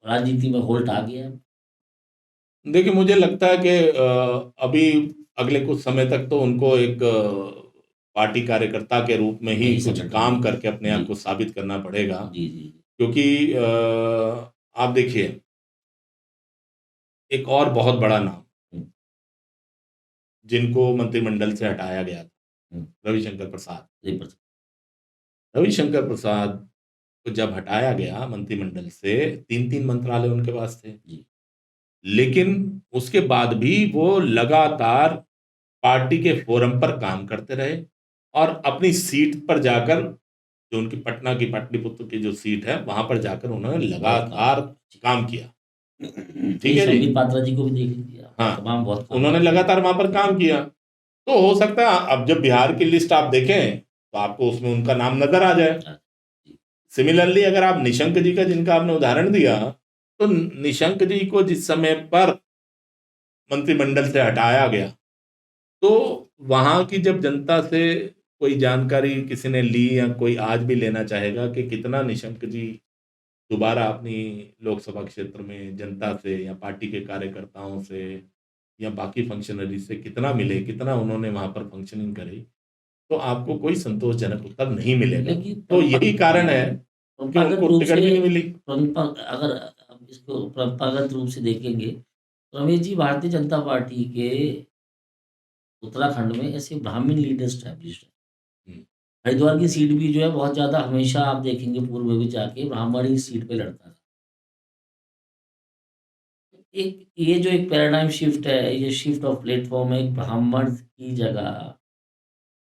राजनीति में होल्ट आ गया है। देखिए मुझे लगता है कि अभी अगले कुछ समय तक तो उनको एक पार्टी कार्यकर्ता के रूप में ही नहीं, कुछ संगठन काम में। करके अपने आप जी, को साबित करना पड़ेगा। जी, जी। क्योंकि आप देखिए एक और बहुत बड़ा नाम हुँ, जिनको मंत्रिमंडल से हटाया गया था, हुँ। रविशंकर प्रसाद। जी, पर रविशंकर प्रसाद को जब हटाया गया मंत्रिमंडल से, 3-3 मंत्रालय उनके पास थे। जी, लेकिन उसके बाद भी वो लगातार पार्टी के फोरम पर काम करते रहे और अपनी सीट पर जाकर, जो उनकी पटना की पाटलिपुत्र की जो सीट है, वहां पर जाकर उन्होंने बहुत काम लगातार जी। काम किया। ठीक ये है जी। संबित पात्रा जी को भी देख लीजिए आप, हाँ, तमाम बहुत काम उन्होंने करते हैं। लगातार वहां पर काम किया। तो हो सकता है अब जब बिहार की लिस्ट आप देखें तो आपको उसमें उनका नाम नजर आ जाए। जी, सिमिलरली अगर आप निशंक जी का, जिनका आपने उदाहरण दिया, तो निशंक जी को जिस समय पर मंत्रिमंडल से हटाया गया, तो वहां की जब जनता से कोई जानकारी किसी ने ली या कोई आज भी लेना चाहेगा कि कितना निशंक जी दोबारा अपनी लोकसभा क्षेत्र में जनता से या पार्टी के कार्यकर्ताओं से या बाकी फंक्शनरी से कितना मिले, कितना उन्होंने वहां पर फंक्शनिंग करी, तो आपको कोई संतोषजनक उत्तर नहीं मिलेगा। लेकिन तो यही कारण है कि परंपरागत उनको रूप टिकट भी से नहीं मिली। अगर हम इसको परंपरागत रूप से देखेंगे, तो रमेश जी भारतीय जनता पार्टी के उत्तराखंड में ऐसे ब्राह्मण लीडर एस्टैब्लिश्ड हैं। हम्म, हरिद्वार की सीट भी जो है बहुत ज़्यादा, हमेशा आप देखेंगे पूर्व में भी जाके ब्राह्मण ही सीट पे लड़ता था। एक ये जो एक पैराडाइम शिफ्ट है, ये शिफ्ट ऑफ प्लेटफ़ॉर्म है, एक ब्राह्मण की जगह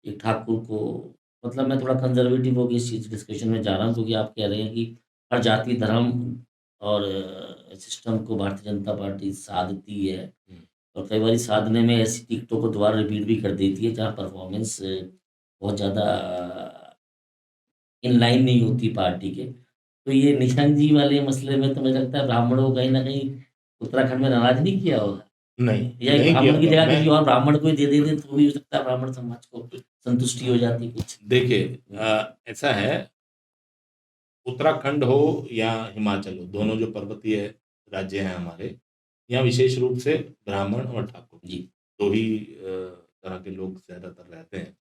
एक ठाकुर को, मतलब मैं थोड़ा कंज़र्वेटिव होके इस चीज़ डिस्कशन में जा रहा हूँ क्योंकि आप कह रहे हैं कि हर जाति, धर्म और सिस्टम को भारतीय जनता पार्टी साधती है। और कई बार साधने में ऐसी टिकटों को दोबारा रिपीट भी कर देती है जहाँ परफॉर्मेंस बहुत ज़्यादा इन लाइन नहीं होती पार्टी के। तो ये निशंक जी वाले मसले में तो मुझे लगता है ब्राह्मणों को कहीं न कहीं उत्तराखंड में नाराज़ नहीं किया होगा। नहीं, या एक नहीं किया ब्राह्मण की होगा। जगह मैं किसी और ब्राह्मण को ही दे देते तो भी हो सकता है ब्राह्मण समाज को संतुष्टि हो जाती कुछ। देखिए ऐसा है, उत्तराखंड हो या हिमाचल हो, दोनों जो पर्वतीय राज्य हैं हमारे, यहाँ विशेष रूप से ब्राह्मण और ठाकुर जी, दो ही तरह के लोग ज़्यादातर रहते हैं।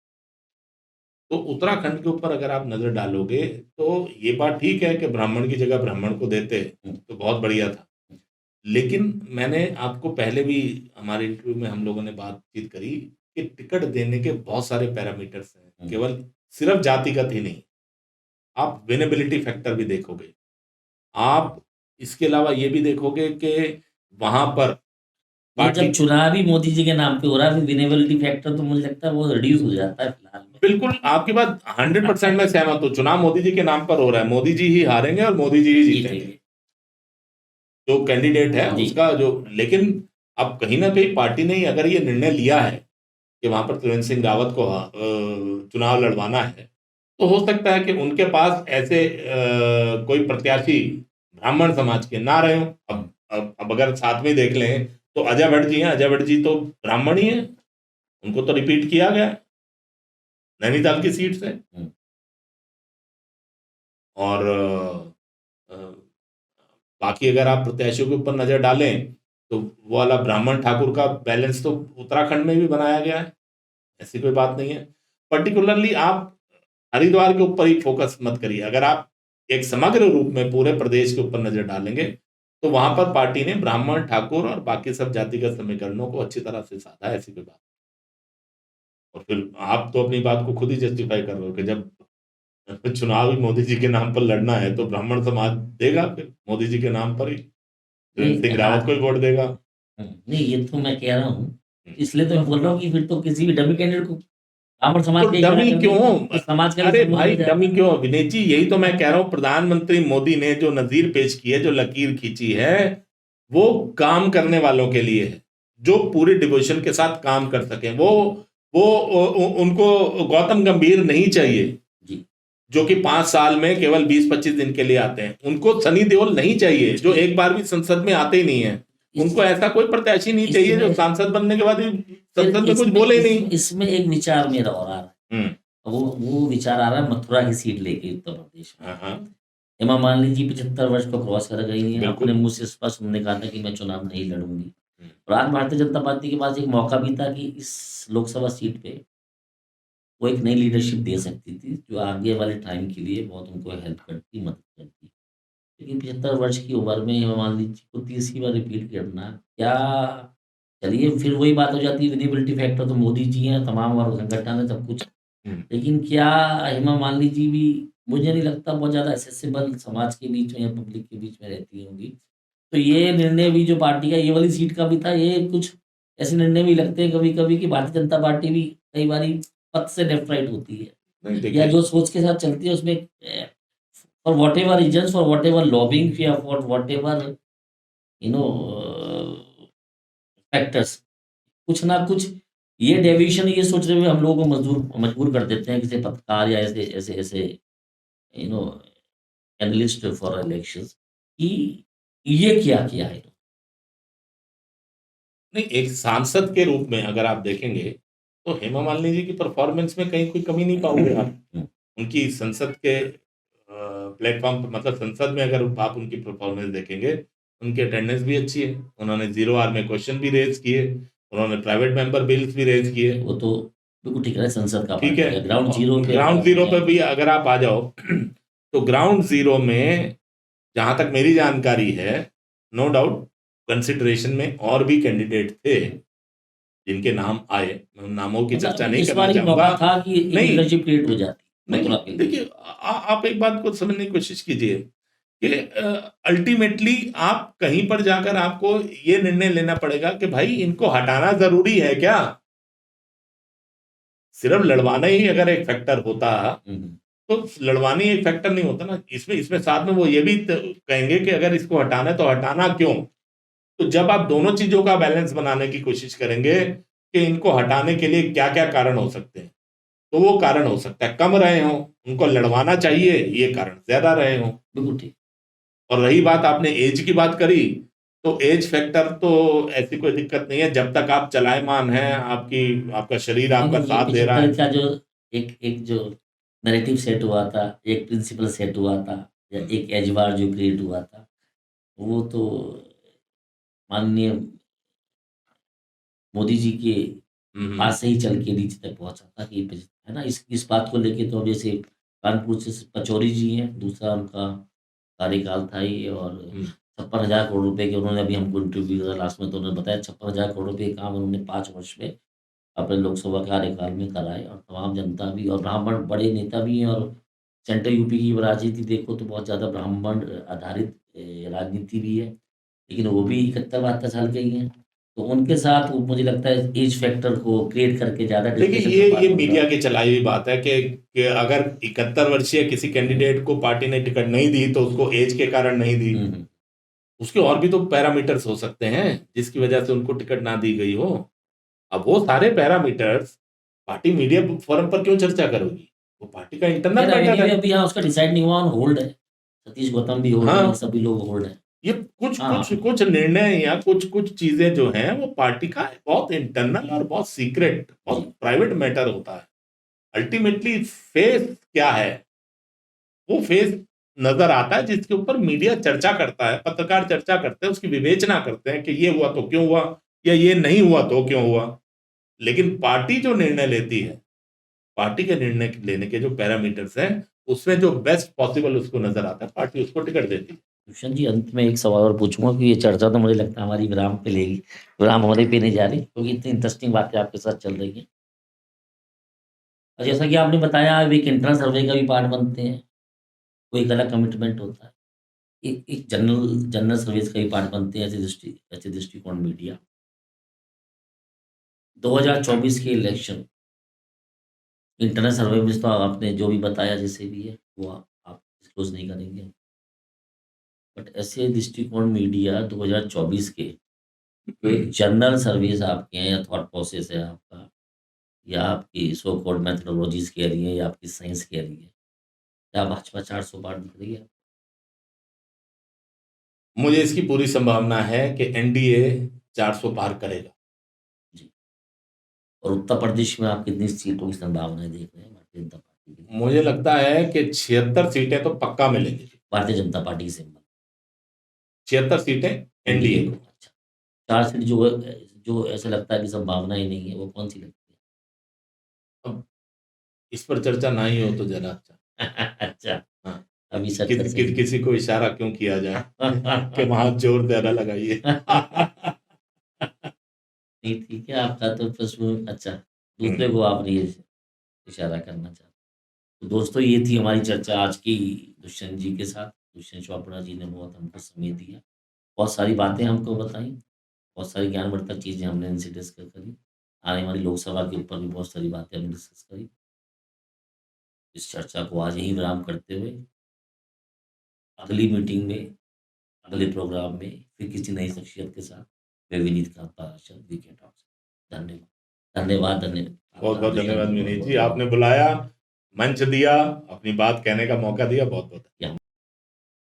तो उत्तराखंड के ऊपर अगर आप नज़र डालोगे, तो ये बात ठीक है कि ब्राह्मण की जगह ब्राह्मण को देते, तो बहुत बढ़िया था। लेकिन मैंने आपको पहले भी हमारे इंटरव्यू में हम लोगों ने बातचीत करी कि टिकट देने के बहुत सारे पैरामीटर्स हैं, केवल सिर्फ जातिगत ही नहीं, आप विनेबिलिटी फैक्टर भी देखोगे। आप इसके अलावा ये भी देखोगे कि वहाँ पर नहीं जब पार्टी चुनाव ही मोदी जी के नाम पे हो रहा है, फिर विनेबिलिटी फैक्टर तो मुझे लगता है वो रिड्यूस हो जाता है फिलहाल में। बिल्कुल आपकी बात 100% मैं सहमत हूँ। चुनाव मोदी जी के नाम पर हो रहा है, मोदी जी ही हारेंगे और मोदी जी ही जीतेंगे। जीतेंगे। जो कैंडिडेट है जी। उसका जो, लेकिन अब कहीं ना कहीं पार्टी ने अगर ये निर्णय लिया है कि वहां पर त्रिवेंद्र सिंह रावत को चुनाव लड़वाना है, तो हो सकता है कि उनके पास ऐसे कोई प्रत्याशी ब्राह्मण समाज के ना रहे हों। अब अगर साथ में देख लें तो अजय भट्ट जी हैं, अजय भट्ट जी तो ब्राह्मण ही हैं, उनको तो रिपीट किया गया है नैनीताल की सीट से। और बाकी अगर आप प्रत्याशियों के ऊपर नजर डालें तो वो वाला ब्राह्मण ठाकुर का बैलेंस तो उत्तराखंड में भी बनाया गया है, ऐसी कोई बात नहीं है। पर्टिकुलरली आप हरिद्वार के ऊपर ही फोकस मत करिए। अगर आप एक समग्र रूप में पूरे प्रदेश के ऊपर नजर डालेंगे तो वहां पर पार्टी ने ब्राह्मण ठाकुर और बाकी सब जातिगत समीकरणों को अच्छी तरह से साधा है, ऐसी कोई बात। और फिर आप तो अपनी बात को खुद ही जस्टिफाई कर रहे हो कि जब चुनाव ही मोदी जी के नाम पर लड़ना है तो ब्राह्मण समाज देगा फिर मोदी जी के नाम पर ही त्रिवेंद्र सिंह रावत को ही वोट देगा। नहीं ये तो मैं कह रहा हूँ, इसलिए तो मैं बोल रहा हूँ कि फिर तो किसी भी डमी कैंडिडेट को ब्राह्मण समाज तो के खड़ा डमी कर क्यों? देंगे, तो समाज का भी अरे सम्मान भाई हो जाएगा। डमी क्यों विनेश जी? यही तो मैं कह रहा हूँ, प्रधानमंत्री मोदी ने जो नजीर पेश की है, जो लकीर खींची है, वो काम करने वालों के लिए है, जो पूरी डिवोशन के साथ काम कर सके। उनको गौतम गंभीर नहीं चाहिए जी। जो कि 5 साल में केवल 20-25 दिन के लिए आते हैं। उनको सनी देओल नहीं चाहिए जो एक बार भी संसद में आते ही नहीं है। उनको ऐसा कोई प्रत्याशी नहीं चाहिए जो सांसद बनने के बाद ही संसद में कुछ बोले ही नहीं। इसमें एक विचार मेरा और आ रहा है, वो विचार आ रहा है मथुरा की सीट लेके उत्तर प्रदेश में। हेमा मालिनी जी 75 वर्ष को क्रॉस कर गई हैं, बिल्कुल। अपने मुंह से स्पष्ट उन्होंने कहा था कि मैं चुनाव नहीं लड़ूंगी। और आज भारतीय जनता पार्टी के पास एक मौका भी था कि इस लोकसभा सीट पे वो एक नई लीडरशिप दे सकती थी, जो आगे वाले टाइम के लिए बहुत उनको हेल्प करती, मदद करती। लेकिन 75 वर्ष की उम्र में हेमा मालिनी जी को तीसरी बार रिपीट करना क्या, चलिए फिर वही बात हो जाती है, विजिबिलिटी फैक्टर तो मोदी जी हैं, तमाम और संगठन है, सब कुछ। लेकिन क्या हेमा मालिनी जी भी, मुझे नहीं लगता बहुत ज़्यादा एक्सेसिबल समाज के बीच में या पब्लिक के बीच में रहती होंगी। तो ये निर्णय भी जो पार्टी का ये वाली सीट का भी था, ये कुछ ऐसे निर्णय भी लगते हैं कभी-कभी कि भारतीय जनता पार्टी भी कई बारी पथ से लेफ्ट राइट होती है। नहीं, या देखिए जो सोच के साथ चलती है उसमें for whatever reasons, for whatever lobbying या for whatever you know factors, कुछ ना कुछ ये डेविएशन ये सोचने में हम लोगों को मजबूर कर देते हैं, किसी पत्रकार या ऐसे ऐसे ऐसे you know analyst for elections कि ये क्या किया है। नहीं, एक सांसद के रूप में अगर आप देखेंगे तो हेमा मालिनी जी की परफॉर्मेंस में कहीं कोई कमी नहीं पाओगे आप। उनकी संसद के प्लेटफॉर्म पर, मतलब संसद में अगर आप उनकी परफॉर्मेंस देखेंगे, उनकी अटेंडेंस भी अच्छी है, उन्होंने 0 आवर में क्वेश्चन भी रेज किए, उन्होंने प्राइवेट मेंबर बिल्स भी रेज किए। वो तो बिल्कुल ठीक है, संसद का ठीक है, ग्राउंड जीरो पे भी अगर आप आ जाओ तो ग्राउंड जीरो में जहां तक मेरी जानकारी है, नो डाउट कंसिडरेशन में और भी कैंडिडेट थे जिनके नाम आए। मैं उन नामों की चर्चा नहीं इस करना बार चाहूंगा। मौका था कि नहीं। लीडरशिप क्रिएट हो जाती। नहीं, देखिए आप एक बात को समझने की कोशिश कीजिए कि अल्टीमेटली आप कहीं पर जाकर आपको ये निर्णय लेना पड़ेगा कि भाई इनको हटाना जरूरी है क्या? सिर्फ लड़वाना ही अगर एक फैक्टर होता तो लड़वानी एक फैक्टर नहीं होता ना। इसमें इसमें साथ में वो ये भी कहेंगे कि अगर इसको हटाना है तो हटाना क्यों? तो जब आप दोनों चीजों का बैलेंस बनाने की कोशिश करेंगे कि इनको हटाने के लिए क्या क्या कारण हो सकते हैं, तो वो कारण हो सकता है कम रहे हों, उनको लड़वाना चाहिए ये कारण ज्यादा रहे हों। बिल्कुल ठीक। और रही बात, आपने एज की बात करी, तो एज फैक्टर तो ऐसी कोई दिक्कत नहीं है जब तक आप चलायमान हैं, आपका शरीर नहीं आपका नहीं, ये साथ दे रहा 75 है। का जो एक एक जो नैरेटिव सेट हुआ था, एक प्रिंसिपल सेट हुआ था, या एक एज बार जो क्रिएट हुआ था, वो तो माननीय मोदी जी के हम्म, पास से ही चल के नीचे तक पहुंचा था कि है ना। इस बात को लेके तो अब जैसे कानपुर से पचौरी जी हैं, दूसरा उनका कार्यकाल था ये, और हम्म। 56,000 करोड़ रुपए के उन्होंने, अभी हमको इंटरव्यू दिया लास्ट में तो उन्होंने बताया 56,000 करोड़ रुपए के काम उन्होंने 5 वर्ष में अपने लोकसभा कार्यकाल में कराए, और तमाम जनता भी और ब्राह्मण बड़े नेता भी हैं। और सेंट्रल यूपी की राजनीति देखो तो बहुत ज़्यादा ब्राह्मण आधारित राजनीति भी है, लेकिन वो भी 71-72 साल के ही हैं। तो उनके साथ वो मुझे लगता है एज फैक्टर को क्रिएट करके ज़्यादा देखिए, डिस्कशन ये का ये पार्ट बन रहा मीडिया है। की चलाई हुई बात है कि अगर 71 वर्षीय किसी कैंडिडेट को पार्टी ने टिकट नहीं दी तो उसको एज के कारण नहीं दी। हुँ, हुँ। उसके और भी तो पैरामीटर्स हो सकते हैं जिसकी वजह से उनको टिकट ना दी गई हो। अब वो सारे पैरामीटर्स पार्टी मीडिया फोरम पर क्यों चर्चा करोगी? वो पार्टी का इंटरनल खैर मैटर एनीवे है। अभी यहाँ उसका डिसाइड नहीं हुआ, ऑन होल्ड है। सतीश गौतम भी होल्ड है, हाँ, सभी लोग होल्ड हैं। ये कुछ हाँ, कुछ कुछ निर्णय या कुछ कुछ चीजें जो हैं वो पार्टी का बहुत इंटरनल और बहुत सीक्रेट, बहुत जी। प्राइवेट मैटर होता है। अल्टीमेटली फेस क्या है, वो फेस नजर आता है जिसके ऊपर मीडिया चर्चा करता है, पत्रकार चर्चा करते हैं, उसकी विवेचना करते हैं कि ये हुआ तो क्यों हुआ, या ये नहीं हुआ तो क्यों हुआ। लेकिन पार्टी जो निर्णय लेती है, पार्टी के निर्णय लेने के जो पैरामीटर्स हैं, उसमें जो बेस्ट पॉसिबल उसको नजर आता है, पार्टी उसको टिकट देती है। दुष्यंत जी, अंत में एक सवाल और पूछूंगा कि ये चर्चा तो मुझे लगता है हमारी विराम पे लेगी, विराम हमारे पे नहीं जा रही, क्योंकि इतनी इंटरेस्टिंग बातें आपके साथ चल रही हैं। और जैसा कि आपने बताया, अब एक इंटरनल सर्वे का भी पार्ट बनते हैं, वो एक अलग कमिटमेंट होता है। एक एक जनरल जनरल सर्विस का भी पार्ट बनते हैं, ऐसे दृष्टिकोण मीडिया। 2024 के इलेक्शन इंटरनल सर्वे में तो आपने जो भी बताया जैसे भी है वो आप डिस्क्लोज नहीं करेंगे, बट ऐसे दृष्टिकोण मीडिया 2024 के तो एक जनरल सर्विस आपके हैं, या थॉट प्रोसेस है आपका, या आपकी सो कॉल्ड मेथोडोलॉजीज कह रही है, या आपकी साइंस कह रही है, क्या भाजपा 400 पार दिख रही है? मुझे इसकी पूरी संभावना है कि एनडीए 400 पार करेगा। जी। और उत्तर प्रदेश में आप कितनी सीटों की संभावनाएं देख रहे हैं भारतीय जनता पार्टी की? मुझे लगता है कि 76 सीटें तो पक्का मिलेंगी। भारतीय जनता पार्टी की सिंबल 76 सीटें एनडीए एनडीए को। को। अच्छा, 4 सीट जो ऐसा लगता है कि संभावना ही नहीं है, वो कौन सी लगती अब इस पर चर्चा ना ही हो तो जरा अच्छा। है? अच्छा, हाँ, अभी चर्चा सही किसी को इशारा क्यों किया जाए कि वहां जोर ज्यादा लगाइए। नहीं, ठीक है, आपका तो प्रश्न अच्छा, दूसरे को आप ये इशारा करना चाहते। तो दोस्तों, ये थी हमारी चर्चा आज की दुष्यंत जी के साथ। दुष्यंत चोपड़ा जी ने बहुत हमको समय दिया, बहुत सारी बातें हमको बताई, बहुत सारी ज्ञानवर्धक चीज़ें हमने इनसे डिस्कस करी। आने वाली लोकसभा के ऊपर भी बहुत सारी बातें हमने डिस्कस करी। इस चर्चा को आज यहीं विराम करते हुए अगली मीटिंग में, अगले प्रोग्राम में फिर किसी नई शख्सियत के साथ मैं विनीत कांता वीके टॉक्स। धन्यवाद, धन्यवाद, धन्यवाद। बहुत आपका बहुत दुष्यंत धन्यवाद जी, बहुत विनीत बहुत जी, धन्यवाद। आपने बुलाया, मंच दिया, अपनी बात कहने का मौका दिया, बहुत बहुत या